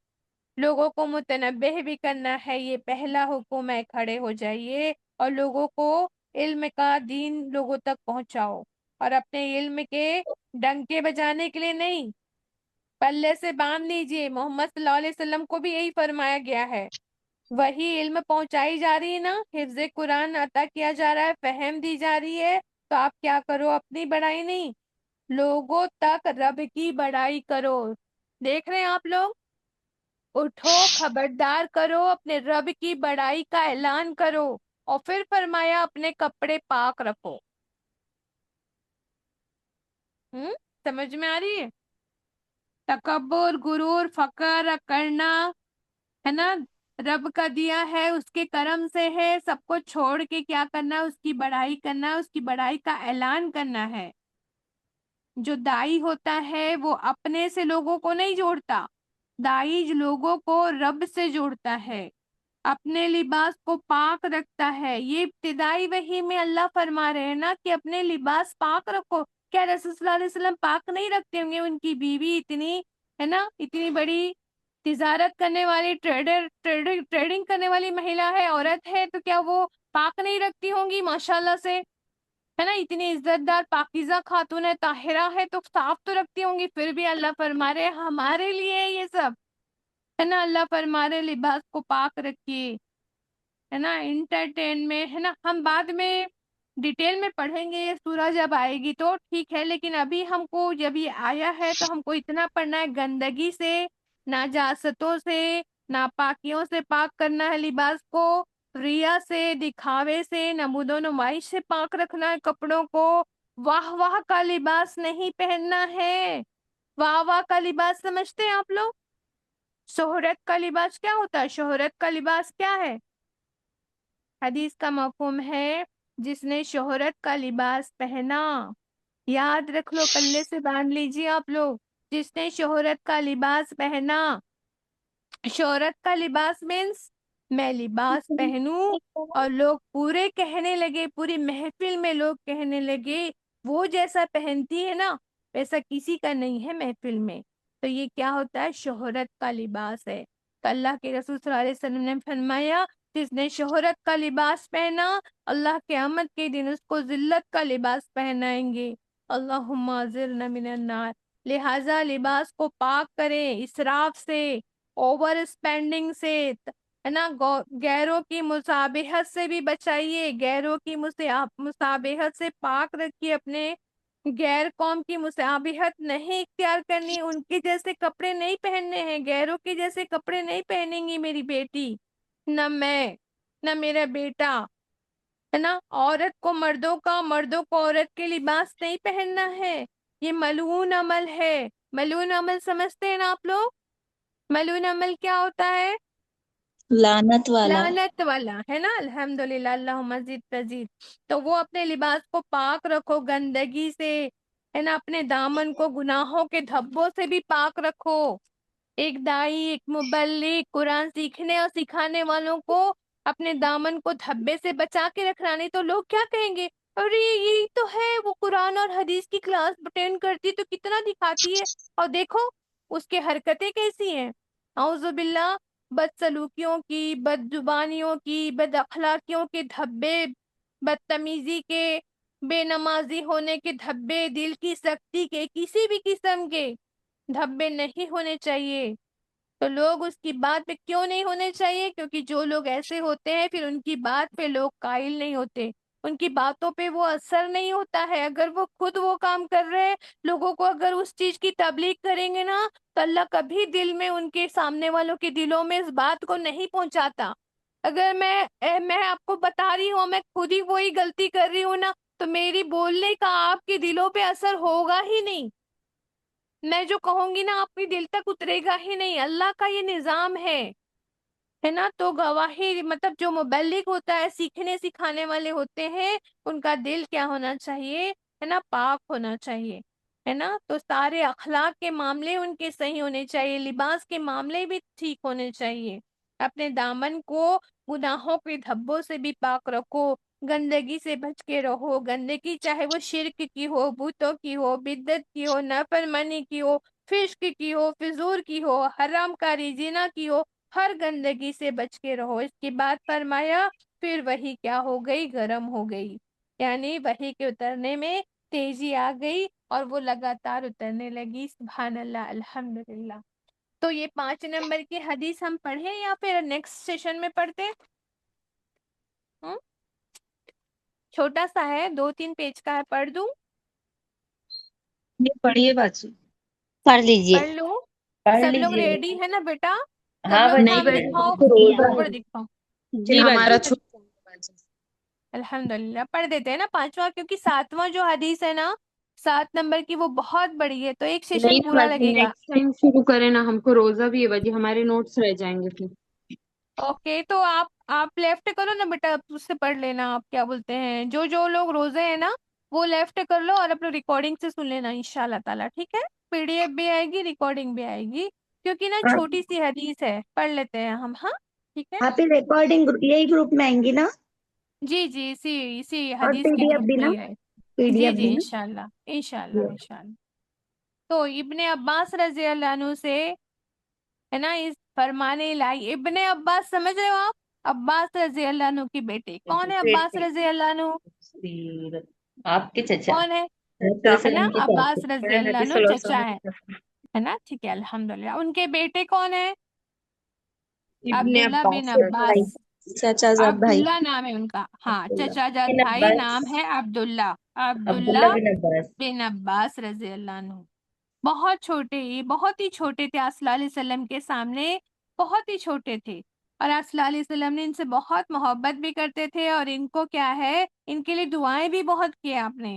لوگوں کو متنبہ بھی کرنا ہے۔ یہ پہلا حکم ہے، کھڑے ہو جائیے اور لوگوں کو علم کا دین لوگوں تک پہنچاؤ، اور اپنے علم کے ڈنکے بجانے کے لیے نہیں، پلے سے باندھ لیجئے۔ محمد صلی اللہ علیہ وسلم کو بھی یہی فرمایا گیا ہے، وہی علم پہنچائی جا رہی ہے نا، حفظ قرآن عطا کیا جا رہا ہے، فہم دی جا رہی ہے، تو آپ کیا کرو؟ اپنی بڑائی نہیں، لوگوں تک رب کی بڑائی کرو۔ دیکھ رہے ہیں آپ لوگ؟ اٹھو، خبردار کرو، اپنے رب کی بڑائی کا اعلان کرو، اور پھر فرمایا اپنے کپڑے پاک رکھو۔ سمجھ میں آ رہی ہے؟ تکبر، غرور، فخر کرنا، ہے نا، رب کا دیا ہے، اس کے کرم سے ہے، سب کو چھوڑ کے کیا کرنا ہے؟ اس کی بڑائی کرنا ہے، اس کی بڑائی کا اعلان کرنا ہے۔ جو دائی ہوتا ہے وہ اپنے سے لوگوں کو نہیں جوڑتا، دائی لوگوں کو رب سے جوڑتا ہے، اپنے لباس کو پاک رکھتا ہے۔ یہ ابتدائی وحی میں اللہ فرما رہے ہیں نا کہ اپنے لباس پاک رکھو۔ کیا رسول صلی اللہ علیہ وسلم پاک نہیں رکھتے ہوں گے؟ ان کی بیوی اتنی، ہے نا، اتنی بڑی تجارت کرنے والی، ٹریڈنگ کرنے والی مہیلا ہے، عورت ہے، تو کیا وہ پاک نہیں رکھتی ہوں گی؟ ماشاءاللہ سے، ہے نا، اتنی عزت دار پاکیزہ خاتون ہے، طاہرہ ہے، تو صاف تو رکھتی ہوں گی۔ پھر بھی اللہ فرما رہے ہیں ہمارے لیے ہے یہ سب، ہے نا۔ اللہ فرما رہے لباس کو پاک رکھیے، ہے نا۔ انٹرٹین میں، ہے نا، ہم بعد میں ڈیٹیل میں پڑھیں گے، یہ سورہ جب آئے گی تو ٹھیک ہے، لیکن ابھی ہم کو جب یہ آیا ہے تو ہم کو اتنا پڑھنا ہے، گندگی سے، نجاستوں سے، ناپاکیوں سے پاک کرنا ہے لباس کو، ریا سے، دکھاوے سے، نمود و نمائش سے پاک رکھنا ہے کپڑوں کو، واہ واہ کا لباس نہیں پہننا ہے۔ واہ واہ کا لباس سمجھتے ہیں آپ لوگ؟ شہرت کا لباس کیا ہوتا ہے؟ شہرت کا لباس کیا ہے؟ حدیث کا مفہوم ہے جس نے شہرت کا لباس پہنا، یاد رکھ لو، پلے سے باندھ لیجیے آپ لوگ، جس نے شہرت کا لباس پہنا۔ شہرت کا لباس مینس میں لباس پہنوں اور لوگ پورے کہنے لگے، پوری محفل میں لوگ کہنے لگے وہ جیسا پہنتی ہے نا ویسا کسی کا نہیں ہے محفل میں، تو یہ کیا ہوتا ہے؟ شہرت کا لباس ہے۔ تو اللہ کے رسول صلی اللہ علیہ وسلم نے فرمایا جس نے شہرت کا لباس پہنا، اللہ قیامت کے دن اس کو ذلت کا لباس پہنائیں گے۔ اللہم اجرنا من النار۔ لہٰذا لباس کو پاک کریں، اسراف سے، اوور اسپینڈنگ سے، ہے نا، غیروں کی مصابہت سے بھی بچائیے، غیروں کی مصابہت سے پاک رکھیے، اپنے غیر قوم کی مصابہت نہیں اختیار کرنی، ان کے جیسے کپڑے نہیں پہننے ہیں، غیروں کے جیسے کپڑے نہیں پہنیں گی میری بیٹی، نہ میں، نہ میرا بیٹا، ہے نا۔ عورت کو مردوں کا، مردوں کو عورت کے لباس نہیں پہننا ہے، یہ ملعون عمل ہے۔ ملعون عمل سمجھتے ہیں نا آپ لوگ؟ ملعون عمل کیا ہوتا ہے؟ لعنت والا۔ لعنت والا، ہے نا۔ الحمدللہ، اللہ مزید تزید۔ تو وہ اپنے لباس کو پاک رکھو گندگی سے، ہے نا، اپنے دامن کو گناہوں کے دھبوں سے بھی پاک رکھو۔ ایک دائی، ایک مبلغ، قرآن سیکھنے اور سکھانے والوں کو اپنے دامن کو دھبے سے بچا کے رکھنا، نہیں تو لوگ کیا کہیں گے، ارے یہی تو ہے، وہ قرآن اور حدیث کی کلاس اٹینڈ کرتی تو کتنا دکھاتی ہے، اور دیکھو اس کے حرکتیں کیسی ہیں۔ اعوذ باللہ، بد سلوکیوں کی، بد زبانیوں کی، بد اخلاقیوں کے دھبے، بدتمیزی کے، بے نمازی ہونے کے دھبے، دل کی سختی کے، کسی بھی قسم کے دھبے نہیں ہونے چاہیے۔ تو لوگ اس کی بات پہ کیوں نہیں ہونے چاہیے؟ کیونکہ جو لوگ ایسے ہوتے ہیں پھر ان کی بات پہ لوگ قائل نہیں ہوتے، ان کی باتوں پہ وہ اثر نہیں ہوتا ہے۔ اگر وہ خود وہ کام کر رہے ہیں، لوگوں کو اگر اس چیز کی تبلیغ کریں گے نا، تو اللہ کبھی دل میں ان کے سامنے والوں کے دلوں میں اس بات کو نہیں پہنچاتا۔ اگر میں آپ کو بتا رہی ہوں، میں خود ہی وہی غلطی کر رہی ہوں نا، تو میری بولنے کا آپ کے دلوں پہ اثر ہوگا ہی نہیں، میں جو کہوں گی نا آپ کے دل تک اترے گا ہی نہیں۔ اللہ کا یہ نظام ہے نا۔ تو گواہی مطلب جو مبلغ ہوتا ہے، سیکھنے سکھانے والے ہوتے ہیں، ان کا دل کیا ہونا چاہیے، ہے نا، پاک ہونا چاہیے، ہے نا۔ تو سارے اخلاق کے معاملے ان کے صحیح ہونے چاہیے، لباس کے معاملے بھی ٹھیک ہونے چاہیے۔ اپنے دامن کو گناہوں کے دھبوں سے بھی پاک رکھو، گندگی سے بچ کے رہو۔ گندگی چاہے وہ شرک کی ہو، بتوں کی ہو، بدعت کی ہو، نافرمانی کی ہو، فسق کی ہو، فجور کی ہو، حرام کاری، زنا کی ہو، ہر گندگی سے بچ کے رہو۔ اس کے بعد فرمایا پھر وہی کیا ہو گئی، گرم ہو گئی، یعنی وہی کے اترنے میں تیزی آ گئی اور وہ لگاتار اترنے لگی۔ سبحان اللہ، الحمدللہ۔ تو یہ 5 نمبر کی حدیث ہم پڑھیں یا پھر نیکسٹ سیشن میں پڑھتے ہیں؟ چھوٹا سا ہے، 2-3 پیج کا ہے، پڑھ دوں؟ یہ پڑھیے باجی، پڑھ لیجئے۔ پڑھ لوں؟ پڑھ سب لوگ لیجیے۔ ریڈی ہے نا بیٹا؟ سب ہاں لوگ باجی، نہیں سامنے باجی، دکھاؤ، ہم کو روزہ اوپر ہے، دکھاؤ۔ جی ہمارا باجی۔ چھوٹا ہے باجی۔ الحمدللہ، پڑھ دیتے ہیں نا 5واں، کیونکہ 7واں جو حدیث ہے نا 7 نمبر کی، وہ بہت بڑی ہے، تو ایک نہیں سیشن نا پورا باجی، لگے گا۔ نیکسٹ ٹائم شروع کریں نا، ہم کو روزہ بھی ہے باجی، ہمارے نوٹس رہ جائیں گے پھر۔ اوکے، تو آپ لیفٹ کرو نا بیٹا، اس سے پڑھ لینا۔ آپ کیا بولتے ہیں، جو لوگ روزے ہیں نا وہ لیفٹ کر لو اور اپنے ریکارڈنگ سے سن لینا انشاءاللہ تعالیٰ، ٹھیک ہے؟ پی ڈی ایف بھی آئے گی، ریکارڈنگ بھی آئے گی، کیونکہ نا چھوٹی سی حدیث ہے، پڑھ لیتے ہیں ہم، ہاں ٹھیک ہے؟ آپ ریکارڈنگ یہی گروپ میں آئیں گی نا؟ جی جی، اسی اور حدیث پی کے ڈی ایف گروپ بھی میں نا؟ ہی ہے۔ P D G F G, بھی نا؟ انشاءاللہ انشاءاللہ انشاءاللہ۔ تو ابن عباس رضی اللہ عنہ سے، ہے نا، اس فرمان الہی، ابن عباس سمجھ رہے ہو آپ؟ عباس رضی اللہ عنہ کی بیٹے، کون ہے عباس رضی اللہ عنہ؟ آپ کے چچا، کون ہے؟ حضرت ہے نا، وسلم کے چاچا، عباس رضی اللہ نبی عنہ صلی اللہ علیہ چچا وسلم ہے کے چاچا۔ ہے نا، ٹھیک ہے، الحمدللہ۔ ان کے بیٹے کون ہیں؟ ابن عبداللہ بن عباس عباس، چچا زاد بھائی عبداللہ نام ہے ان کا، ہاں، عبداللہ چچا جاد بن بھائی عباس، نام ہے عبداللہ، عبداللہ عبداللہ بن عباس۔ بن عباس رضی اللہ عنہ۔ بہت چھوٹے، یہ بہت ہی چھوٹے تھے، آپ صلی اللہ علیہ وسلم کے سامنے بہت ہی چھوٹے تھے، اور آپ صلی اللہ علیہ وسلم نے ان سے بہت محبت بھی کرتے تھے، اور ان کو کیا ہے، ان کے لیے دعائیں بھی بہت کی آپ نے،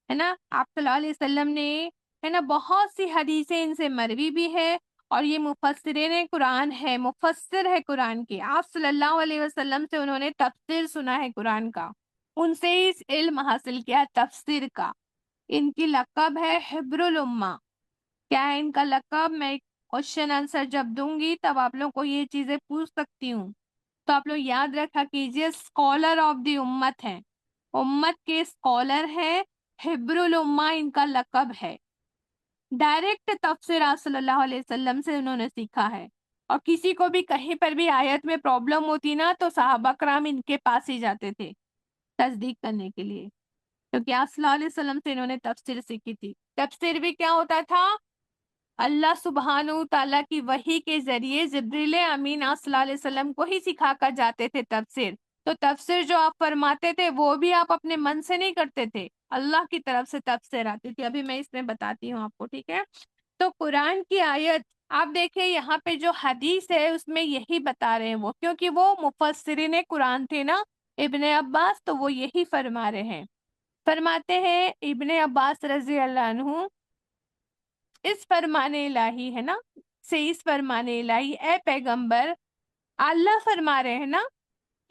ہے نا۔ آپ صلی اللہ علیہ وسلم نے، ہے نا، بہت سی حدیثیں ان سے مروی بھی ہے، اور یہ مفسرین قرآن ہے، مفسر ہے قرآن کے۔ آپ صلی اللہ علیہ وسلم سے انہوں نے تفسیر سنا ہے قرآن کا، ان سے ہی اس علم حاصل کیا تفسیر کا۔ ان کی لقب ہے حبر الامہ۔ کیا ہے ان کا لقب؟ میں کوشچن آنسر جب دوں گی تب آپ لوگ کو یہ چیزیں پوچھ سکتی ہوں، تو آپ لوگ یاد رکھا کیجئے، اسکالر آف دی امت ہے، امت کے اسکالر ہیں، حبر الامہ ان کا لقب ہے۔ ڈائریکٹ تفسیر آپ صلی اللہ علیہ وسلم سے انہوں نے سیکھا ہے، اور کسی کو بھی کہیں پر بھی آیت میں پرابلم ہوتی نا تو صحابہ کرام ان کے پاس ہی جاتے تھے تصدیق کرنے کے لیے، کیونکہ آپ صلی اللہ علیہ وسلم سے انہوں نے تفسیر سیکھی تھی۔ تفسیر بھی کیا ہوتا تھا؟ اللہ سبحانہ تعالیٰ کی وحی کے ذریعے جبریل امین آپ صلی اللہ علیہ وسلم کو ہی سکھا کر جاتے تھے تفسیر۔ تو تفسیر جو آپ فرماتے تھے وہ بھی آپ اپنے من سے نہیں کرتے تھے، اللہ کی طرف سے تفسیر آتی تھی۔ ابھی میں اس میں بتاتی ہوں آپ کو، ٹھیک ہے؟ تو قرآن کی آیت آپ دیکھیں، یہاں پہ جو حدیث ہے اس میں یہی بتا رہے ہیں وہ، کیونکہ وہ مفسرین قرآن تھے نا ابن عباس، تو وہ یہی فرما رہے ہیں۔ فرماتے ہیں ابن عباس رضی اللہ عنہ، اس فرمان الہی، ہے نا، سے اس فرمان الہی، اے پیغمبر، اللہ فرما رہے ہیں نا،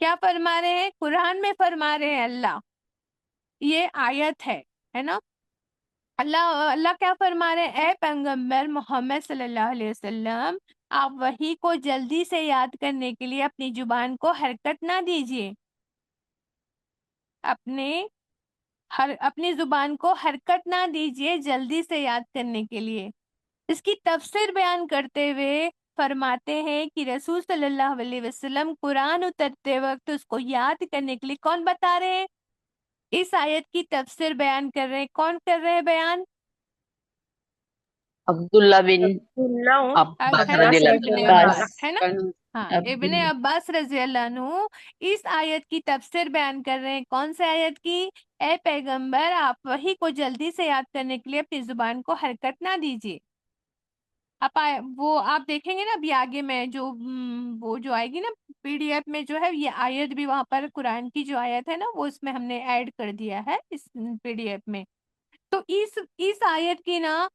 کیا فرما رہے ہیں؟ قرآن میں فرما رہے ہیں اللہ، یہ آیت ہے نا، اللہ کیا فرما رہے ہیں؟ اے پیغمبر محمد صلی اللہ علیہ وسلم، آپ وحی کو جلدی سے یاد کرنے کے لیے اپنی زبان کو حرکت نہ دیجیے، اپنی زبان کو حرکت نہ دیجیے جلدی سے یاد کرنے کے لیے۔ اس کی تفسیر بیان کرتے ہوئے فرماتے ہیں کہ رسول صلی اللہ علیہ وسلم قرآن اترتے وقت اس کو یاد کرنے کے لیے کون بتا رہے ہیں؟ اس آیت کی تفسیر بیان کر رہے ہیں، کون کر رہے ہیں بیان؟ عبداللہ بن عباس ہے نا، رضی اللہ ابن عنہ۔ عباس ہے نا، ہاں ابن عبداللہ عباس رضی اللہ عنہ اس آیت کی تفسیر بیان کر رہے ہیں۔ کون سے آیت کی؟ اے پیغمبر آپ وحی کو جلدی سے یاد کرنے کے لیے اپنی زبان کو حرکت نہ دیجیے۔ وہ آپ دیکھیں گے نا ابھی آگے میں وہ جو آئے گی نا پی ڈی ایف میں جو ہے یہ آیت بھی وہاں پر قرآن کی جو آیت ہے نا وہ اس میں ہم نے ایڈ کر دیا ہے اس پی ڈی ایف میں۔ تو اس آیت کی نا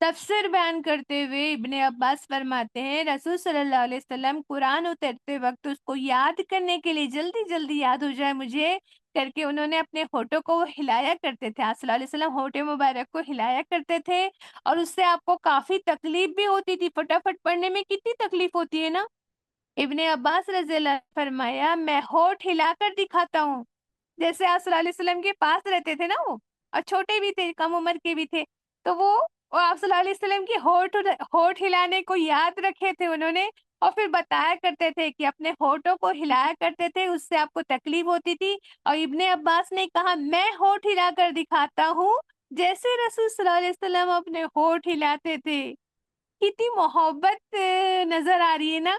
تفسیر بیان کرتے ہوئے ابن عباس فرماتے ہیں رسول صلی اللہ علیہ وسلم قرآن اترتے وقت اس کو یاد کرنے کے لیے جلدی جلدی یاد ہو جائے مجھے کر کے انہوں نے اپنے ہونٹوں کو ہلایا کرتے تھے۔ آپ صلی اللہ علیہ وسلم ہونٹے مبارک کو ہلایا کرتے تھے اور اس سے آپ کو کافی تکلیف بھی ہوتی تھی، فٹافٹ پڑھنے میں کتنی تکلیف ہوتی ہے نا۔ ابن عباس رضی اللہ عنہ نے فرمایا میں ہونٹ ہلا کر دکھاتا ہوں، جیسے آپ صلی اللہ علیہ وسلم کے پاس رہتے تھے نا وہ، اور چھوٹے بھی تھے، کم عمر کے بھی تھے، تو وہ آپ صلی اللہ علیہ وسلم کی ہونٹ ہلانے کو یاد رکھے تھے انہوں نے، اور پھر بتایا کرتے تھے کہ اپنے ہونٹوں کو ہلایا کرتے تھے، اس سے آپ کو تکلیف ہوتی تھی۔ اور ابن عباس نے کہا میں ہونٹ ہلا کر دکھاتا ہوں جیسے رسول صلی اللہ علیہ وسلم اپنے ہونٹ ہلاتے تھے۔ کتنی محبت نظر آ رہی ہے نا،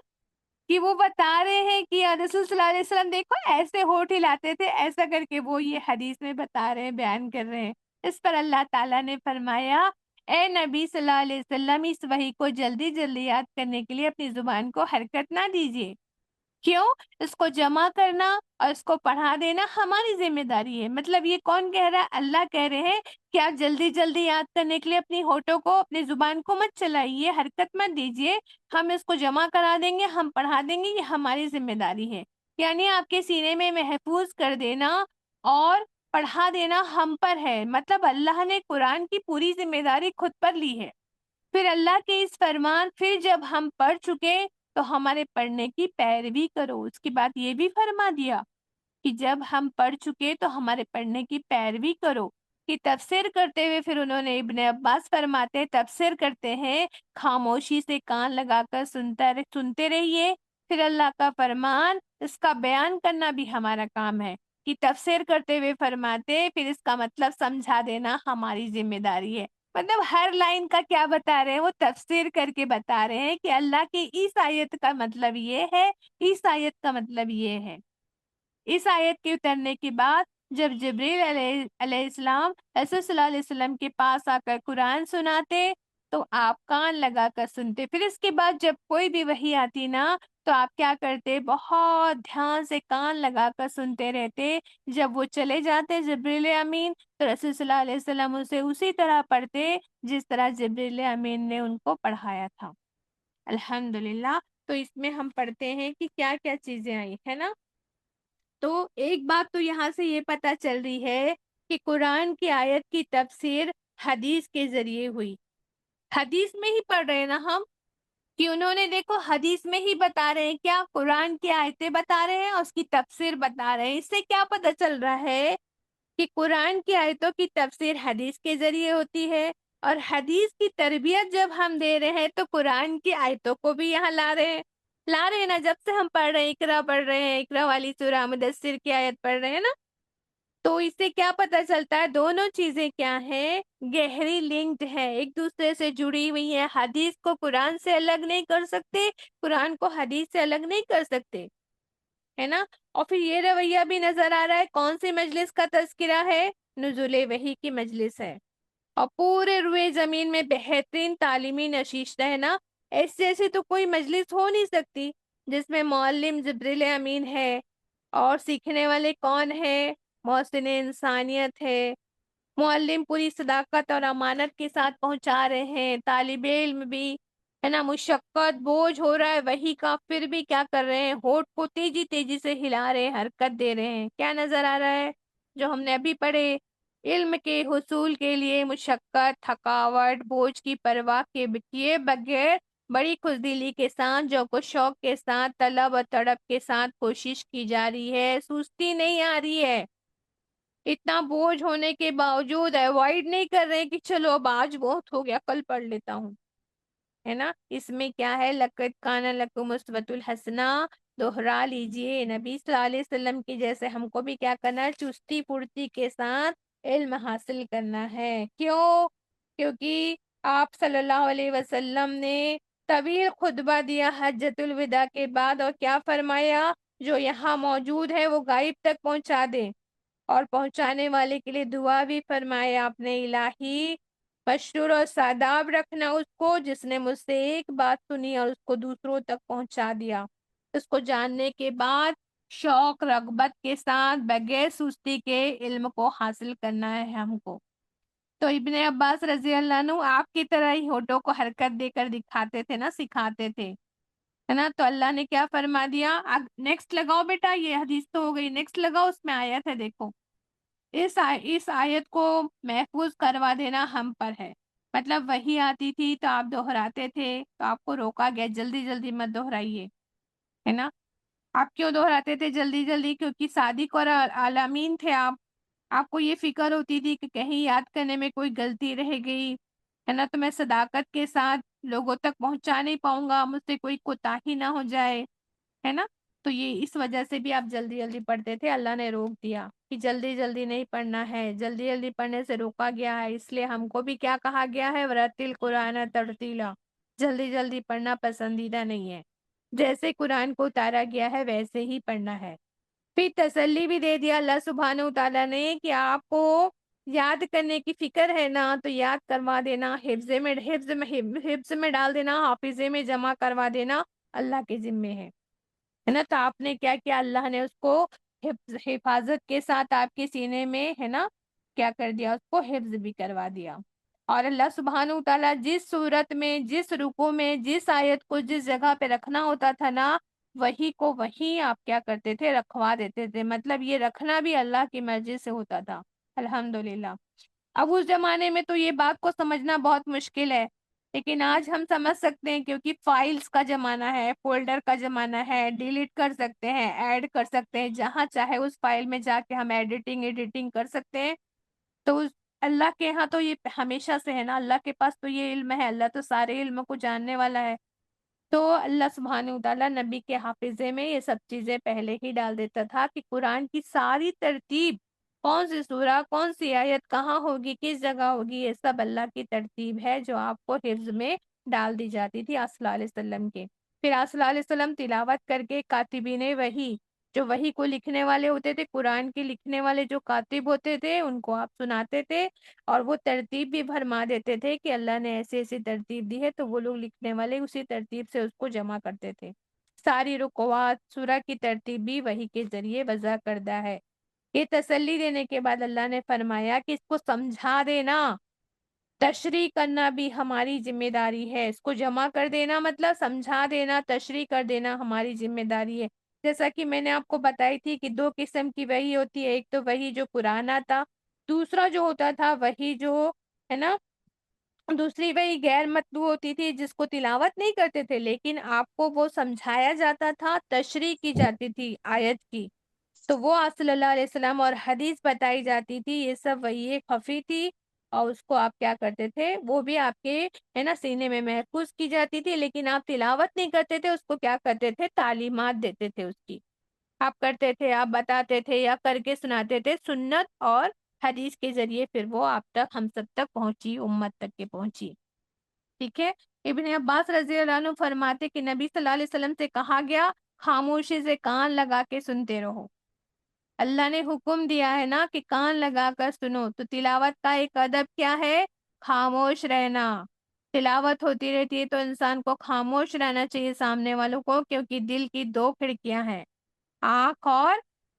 کہ وہ بتا رہے ہیں کہ یا رسول صلی اللہ علیہ وسلم دیکھو ایسے ہونٹ ہلاتے تھے، ایسا کر کے وہ یہ حدیث میں بتا رہے ہیں، بیان کر رہے ہیں۔ اس پر اللہ تعالیٰ نے فرمایا اے نبی صلی اللہ علیہ وسلم اس وحی کو جلدی جلدی یاد کرنے کے لیے اپنی زبان کو حرکت نہ دیجیے۔ کیوں؟ اس کو جمع کرنا اور اس کو پڑھا دینا ہماری ذمہ داری ہے۔ مطلب یہ کون کہہ رہا ہے؟ اللہ کہہ رہے ہیں کہ آپ جلدی جلدی یاد کرنے کے لیے اپنی ہونٹوں کو، اپنی زبان کو مت چلائیے، حرکت مت دیجیے، ہم اس کو جمع کرا دیں گے، ہم پڑھا دیں گے، یہ ہماری ذمہ داری ہے۔ یعنی آپ کے سینے میں محفوظ کر دینا اور پڑھا دینا ہم پر ہے۔ مطلب اللہ نے قرآن کی پوری ذمہ داری خود پر لی ہے۔ پھر اللہ کے اس فرمان پھر جب ہم پڑھ چکے تو ہمارے پڑھنے کی پیروی کرو۔ اس کے بعد یہ بھی فرما دیا کہ جب ہم پڑھ چکے تو ہمارے پڑھنے کی پیروی کرو۔ کہ تفسیر کرتے ہوئے پھر انہوں نے ابن عباس فرماتے تفسیر کرتے ہیں خاموشی سے کان لگا کر سنتے رہیے، پھر اللہ کا فرمان اس کا بیان کرنا بھی ہمارا کام ہے۔ کہ تفسیر کرتے ہوئے فرماتے پھر اس کا مطلب سمجھا دینا ہماری ذمہ داری ہے۔ مطلب ہر لائن کا کیا بتا رہے ہیں؟ وہ تفسیر کر کے بتا رہے ہیں کہ اللہ کی اس آیت کا مطلب یہ ہے، اس آیت کا مطلب یہ ہے۔ اس آیت کے اترنے کے بعد جب جبریل علیہ السلام رسول صلی اللہ علیہ وسلم کے پاس آ کر قرآن سناتے تو آپ کان لگا کر سنتے۔ پھر اس کے بعد جب کوئی بھی وحی آتی نا تو آپ کیا کرتے؟ بہت دھیان سے کان لگا کر سنتے رہتے۔ جب وہ چلے جاتے جبریل امین تو رسول صلی اللہ علیہ وسلم اسے اسی طرح پڑھتے جس طرح جبریل امین نے ان کو پڑھایا تھا۔ الحمدللہ۔ تو اس میں ہم پڑھتے ہیں کہ کیا کیا چیزیں آئی ہے نا۔ تو ایک بات تو یہاں سے یہ پتہ چل رہی ہے کہ قرآن کی آیت کی تفسیر حدیث کے ذریعے ہوئی۔ حدیث میں ہی پڑھ رہے ہیں نا ہم، کہ انہوں نے دیکھو حدیث میں ہی بتا رہے ہیں، کیا قرآن کی آیتیں بتا رہے ہیں اور اس کی تفسیر بتا رہے ہیں۔ اس سے کیا پتہ چل رہا ہے کہ قرآن کی آیتوں کی تفسیر حدیث کے ذریعے ہوتی ہے، اور حدیث کی تربیت جب ہم دے رہے ہیں تو قرآن کی آیتوں کو بھی یہاں لا رہے ہیں نا۔ جب سے ہم پڑھ رہے ہیں اقرا پڑھ رہے ہیں، اقرا والی سورہ مدثر کی آیت پڑھ رہے ہیں نا، تو اس سے کیا پتہ چلتا ہے؟ دونوں چیزیں کیا ہیں؟ گہری لنکڈ ہے، ایک دوسرے سے جڑی ہوئی ہیں۔ حدیث کو قرآن سے الگ نہیں کر سکتے، قرآن کو حدیث سے الگ نہیں کر سکتے، ہے نا۔ اور پھر یہ رویہ بھی نظر آ رہا ہے، کون سی مجلس کا تذکرہ ہے؟ نزول وحی کی مجلس ہے، اور پورے روئے زمین میں بہترین تعلیمی نشست ہے نا۔ ایسی تو کوئی مجلس ہو نہیں سکتی جس میں معلم جبریل امین ہے اور سیکھنے والے کون ہیں؟ محسن انسانیت ہے، معلم پوری صداقت اور امانت کے ساتھ پہنچا رہے ہیں، طالب علم بھی ہے نا، مشقت بوجھ ہو رہا ہے وہی کا، پھر بھی کیا کر رہے ہیں؟ ہونٹ کو تیزی تیزی سے ہلا رہے ہیں، حرکت دے رہے ہیں۔ کیا نظر آ رہا ہے جو ہم نے ابھی پڑھے؟ علم کے حصول کے لیے مشقت، تھکاوٹ، بوجھ کی پرواہ کیے بغیر بڑی خوشدلی کے ساتھ جو کچھ شوق کے ساتھ طلب اور تڑپ کے ساتھ کوشش کی جا رہی ہے، سستی نہیں آ رہی ہے۔ اتنا بوجھ ہونے کے باوجود اوائڈ نہیں کر رہے کہ چلو اب آج بہت ہو گیا کل پڑھ لیتا ہوں، ہے نا۔ اس میں کیا ہے، لقد کان لکم اسوۃ الحسنہ، دوہرا لیجئے نبی صلی اللہ علیہ وسلم کی جیسے ہم کو بھی کیا کرنا ہے، چستی پھرتی کے ساتھ علم حاصل کرنا ہے۔ کیوں؟ کیونکہ آپ صلی اللہ علیہ وسلم نے طویل خطبہ دیا حجۃ الوداع کے بعد، اور کیا فرمایا، جو یہاں موجود ہے وہ غائب تک پہنچا دے، اور پہنچانے والے کے لیے دعا بھی فرمایا آپ نے، الہی مشہور اور ساداب رکھنا اس کو جس نے مجھ سے ایک بات سنی اور اس کو دوسروں تک پہنچا دیا۔ اس کو جاننے کے بعد شوق رغبت کے ساتھ بغیر سستی کے علم کو حاصل کرنا ہے ہم کو۔ تو ابن عباس رضی اللہ عنہ آپ کی طرح ہی ہونٹوں کو حرکت دے کر دکھاتے تھے نا، سکھاتے تھے، ہے نا۔ تو اللہ نے کیا فرما دیا، نیکسٹ لگاؤ بیٹا، یہ حدیث تو ہو گئی، نیکسٹ لگاؤ، اس میں آیت ہے دیکھو۔ اس آیت کو محفوظ کروا دینا ہم پر ہے۔ مطلب وہی آتی تھی تو آپ دہراتے تھے تو آپ کو روکا گیا جلدی جلدی مت دہرائیے، ہے نا۔ آپ کیوں دہراتے تھے جلدی جلدی؟ کیونکہ صادق اور عالمین تھے آپ کو یہ فکر ہوتی تھی کہ کہیں یاد کرنے میں کوئی غلطی رہ گئی، ہے نا، تو میں صداقت کے ساتھ لوگوں تک پہنچا نہیں پاؤں گا، مجھ سے کوئی کوتاہی نہ ہو جائے، ہے نا۔ تو یہ اس وجہ سے بھی آپ جلدی جلدی پڑھتے تھے، اللہ نے روک دیا کہ جلدی جلدی نہیں پڑھنا ہے، جلدی جلدی پڑھنے سے روکا گیا ہے۔ اس لیے ہم کو بھی کیا کہا گیا ہے، ورتل قرآن ترتیلا، جلدی جلدی پڑھنا پسندیدہ نہیں ہے، جیسے قرآن کو اتارا گیا ہے ویسے ہی پڑھنا ہے۔ پھر تسلی بھی دے دیا اللہ سبحانہ و تعالیٰ نے کہ آپ کو یاد کرنے کی فکر ہے نا، تو یاد کروا دینا، حفظ میں ڈال دینا، حافظے میں جمع کروا دینا اللہ کے ذمے ہے نا۔ تو آپ نے کیا کیا، اللہ نے اس کو حفاظت کے ساتھ آپ کے سینے میں، ہے نا، کیا کر دیا، اس کو حفظ بھی کروا دیا۔ اور اللہ سبحانہ و تعالیٰ جس صورت میں، جس رکوع میں، جس آیت کو جس جگہ پہ رکھنا ہوتا تھا نا، وہی کو وہی آپ کیا کرتے تھے، رکھوا دیتے تھے۔ مطلب یہ رکھنا بھی اللہ کی مرضی سے ہوتا تھا، الحمدللہ۔ اب اس زمانے میں تو یہ بات کو سمجھنا بہت مشکل ہے، لیکن آج ہم سمجھ سکتے ہیں کیونکہ فائلز کا زمانہ ہے، فولڈر کا زمانہ ہے، ڈیلیٹ کر سکتے ہیں، ایڈ کر سکتے ہیں، جہاں چاہے اس فائل میں جا کے ہم ایڈیٹنگ کر سکتے ہیں۔ تو اللہ کے ہاں تو یہ ہمیشہ سے ہے نا، اللہ کے پاس تو یہ علم ہے، اللہ تو سارے علم کو جاننے والا ہے۔ تو اللہ سبحانہ وتعالیٰ نبی کے حافظے میں یہ سب چیزیں پہلے ہی ڈال دیتا تھا کہ قرآن کی ساری ترتیب، کون سی سورہ، کون سی آیت کہاں ہوگی، کس جگہ ہوگی، یہ سب اللہ کی ترتیب ہے جو آپ کو حفظ میں ڈال دی جاتی تھی آپ صلی اللہ علیہ وسلم کے۔ پھر آپ صلی اللہ علیہ وسلم تلاوت کر کے کاتبین وحی، جو وحی کو لکھنے والے ہوتے تھے، قرآن کے لکھنے والے جو کاتب ہوتے تھے، ان کو آپ سناتے تھے، اور وہ ترتیب بھی بھرما دیتے تھے کہ اللہ نے ایسی ایسی ترتیب دی ہے، تو وہ لوگ لکھنے والے اسی ترتیب سے اس کو جمع کرتے تھے۔ ساری رکوعات سورہ کی ترتیب بھی وحی کے ذریعے وضع کردہ ہے۔ یہ تسلی دینے کے بعد اللہ نے فرمایا کہ اس کو سمجھا دینا، تشریح کرنا بھی ہماری ذمہ داری ہے۔ اس کو جمع کر دینا مطلب سمجھا دینا، تشریح کر دینا ہماری ذمہ داری ہے۔ جیسا کہ میں نے آپ کو بتائی تھی کہ دو قسم کی وحی ہوتی ہے، ایک تو وحی جو قرآن آتا، دوسرا جو ہوتا تھا وحی جو ہے نا، دوسری وحی غیر متلو ہوتی تھی، جس کو تلاوت نہیں کرتے تھے لیکن آپ کو وہ سمجھایا جاتا تھا، تشریح کی جاتی تھی آیت کی، تو وہ آپ صلی اللہ علیہ وسلم، اور حدیث بتائی جاتی تھی، یہ سب وحی خفی تھی، اور اس کو آپ کیا کرتے تھے، وہ بھی آپ کے ہے نا سینے میں محفوظ کی جاتی تھی، لیکن آپ تلاوت نہیں کرتے تھے، اس کو کیا کرتے تھے، تعلیمات دیتے تھے، اس کی آپ کرتے تھے، آپ بتاتے تھے یا کر کے سناتے تھے، سنت اور حدیث کے ذریعے پھر وہ آپ تک، ہم سب تک پہنچی، امت تک کے پہنچی، ٹھیک ہے۔ ابن عباس رضی اللہ عنہ فرماتے کہ نبی صلی اللہ علیہ وسلم سے کہا گیا، خاموشی سے کان لگا کے سنتے رہو۔ اللہ نے حکم دیا ہے نا کہ کان لگا کر سنو، تو تلاوت کا ایک ادب کیا ہے، خاموش رہنا۔ تلاوت ہوتی رہتی ہے تو انسان کو خاموش رہنا چاہیے سامنے والوں کو، کیونکہ دل کی دو کھڑکیاں ہیں، آنکھ اور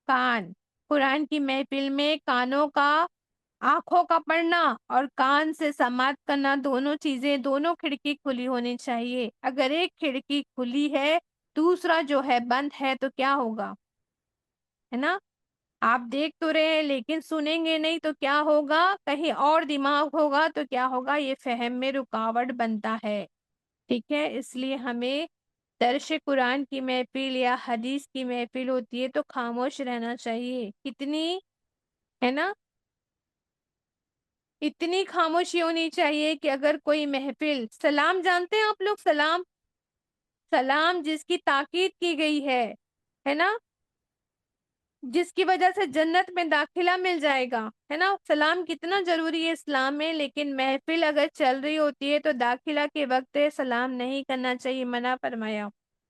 کان۔ قرآن کی محفل میں کانوں کا، آنکھوں کا پڑھنا اور کان سے سماعت کرنا، دونوں چیزیں، دونوں کھڑکی کھلی ہونی چاہیے۔ اگر ایک کھڑکی کھلی ہے، دوسرا جو ہے بند ہے، تو کیا ہوگا، ہے نا، آپ دیکھ تو رہے ہیں لیکن سنیں گے نہیں تو کیا ہوگا؟ کہیں اور دماغ ہوگا تو کیا ہوگا؟ یہ فہم میں رکاوٹ بنتا ہے، ٹھیک ہے؟ اس لیے ہمیں درس قرآن کی محفل یا حدیث کی محفل ہوتی ہے تو خاموش رہنا چاہیے. کتنی ہے نا، اتنی خاموشی ہونی چاہیے کہ اگر کوئی محفل، سلام جانتے ہیں آپ لوگ؟ سلام، سلام جس کی تاکید کی گئی ہے نا، جس کی وجہ سے جنت میں داخلہ مل جائے گا، ہے نا؟ سلام کتنا ضروری ہے اسلام میں. لیکن محفل اگر چل رہی ہوتی ہے تو داخلہ کے وقت سلام نہیں کرنا چاہیے، منع فرمایا.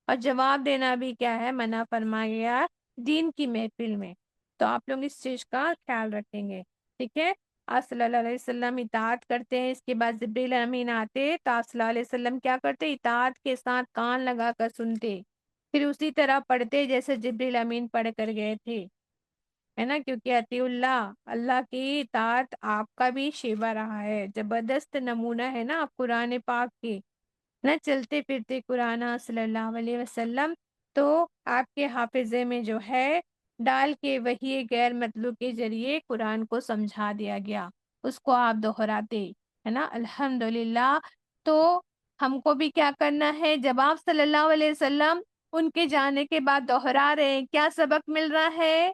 اور جواب دینا بھی کیا ہے؟ منع فرمایا گیا دین کی محفل میں. تو آپ لوگ اس چیز کا خیال رکھیں گے، ٹھیک ہے؟ آپ صلی اللہ علیہ وسلم اطاعت کرتے ہیں. اس کے بعد جبریل امین آتے تو آپ صلی اللہ علیہ وسلم کیا کرتے؟ اطاعت کے ساتھ کان لگا کر سنتے، پھر اسی طرح پڑھتے جیسے جبریل امین پڑھ کر گئے تھے، ہے نا؟ کیونکہ اطیع اللہ، اللہ کی اطاعت آپ کا بھی شیوا رہا ہے. زبردست نمونہ ہے نا آپ قرآن پاک کی، نہ چلتے پھرتے قرآن صلی اللہ علیہ وسلم. تو آپ کے حافظے میں جو ہے ڈال کے وہی غیر مطلوب کے ذریعے قرآن کو سمجھا دیا گیا، اس کو آپ دہراتے، ہے نا؟ الحمدللہ. تو ہم کو بھی کیا کرنا ہے؟ جب آپ صلی اللہ علیہ وسلم ان کے جانے کے بعد دہرا رہے ہیں، کیا سبق مل رہا ہے؟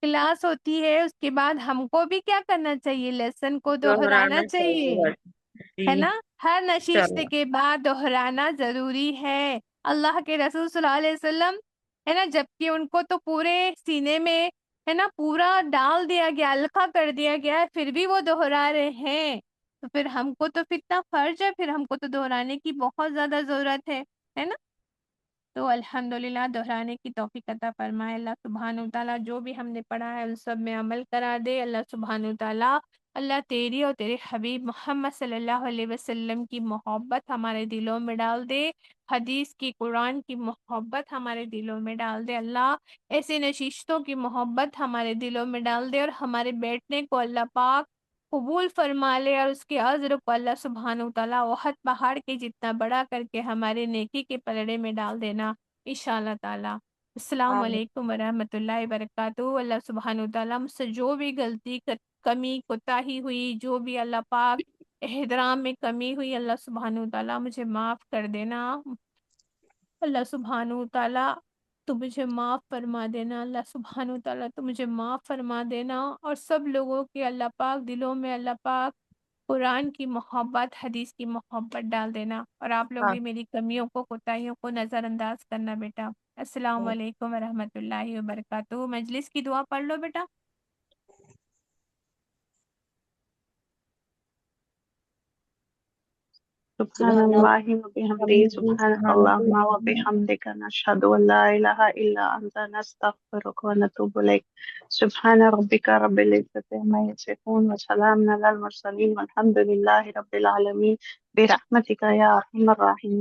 کلاس ہوتی ہے، اس کے بعد ہم کو بھی کیا کرنا چاہیے؟ لیسن کو دہرانا دہرانا چاہیے، چاہیے. ہے جی نا؟ ہر نشست چلو. کے بعد دہرانا ضروری ہے. اللہ کے رسول صلی اللہ علیہ وسلم، ہے نا، جبکہ ان کو تو پورے سینے میں، ہے نا، پورا ڈال دیا گیا، القا کر دیا گیا ہے، پھر بھی وہ دہرا رہے ہیں. تو پھر ہم کو تو اتنا فرض ہے، پھر ہم کو تو دہرانے کی بہت زیادہ ضرورت ہے نا؟ تو الحمدللہ دہرانے کی توفیق عطا فرمائے اللہ سبحانہ وتعالیٰ. جو بھی ہم نے پڑھا ہے ان سب میں عمل کرا دے اللہ سبحانہ وتعالیٰ. اللہ تیری اور تیرے حبیب محمد صلی اللہ علیہ وسلم کی محبت ہمارے دلوں میں ڈال دے، حدیث کی، قرآن کی محبت ہمارے دلوں میں ڈال دے اللہ. ایسے نشستوں کی محبت ہمارے دلوں میں ڈال دے، اور ہمارے بیٹھنے کو اللہ پاک قبول فرما لے، اور اس کے اجر کو اللہ سبحانہ وتعالیٰ احد پہاڑ کے جتنا بڑا کر کے ہمارے نیکی کے پلڑے میں ڈال دینا انشاءاللہ تعالیٰ. السلام آمین. علیکم ورحمۃ اللہ وبرکاتہ. اللہ سبحانہ وتعالیٰ مجھ سے جو بھی غلطی، کمی، کوتاہی ہوئی، جو بھی اللہ پاک احترام میں کمی ہوئی، اللہ سبحانہ وتعالیٰ مجھے معاف کر دینا. اللہ سبحانہ وتعالیٰ تو مجھے معاف فرما دینا. اللہ سبحانہ وتعالیٰ تو مجھے معاف فرما دینا. اور سب لوگوں کے اللہ پاک دلوں میں اللہ پاک قرآن کی محبت، حدیث کی محبت ڈال دینا. اور آپ لوگ بھی میری کمیوں کو، کوتاہیوں کو نظر انداز کرنا بیٹا. السلام علیکم ورحمۃ اللہ وبرکاتہ. مجلس کی دعا پڑھ لو بیٹا. سبحان اللہ وبحمدہ سبحانک اللہم وبحمدک نشہد ان لا الہ الا انت نستغفرک ونتوب الیک. سبحان ربک رب العزۃ عما یصفون وسلام علی المرسلین والحمد للہ رب العالمین برحمتک یا ارحم الراحمین.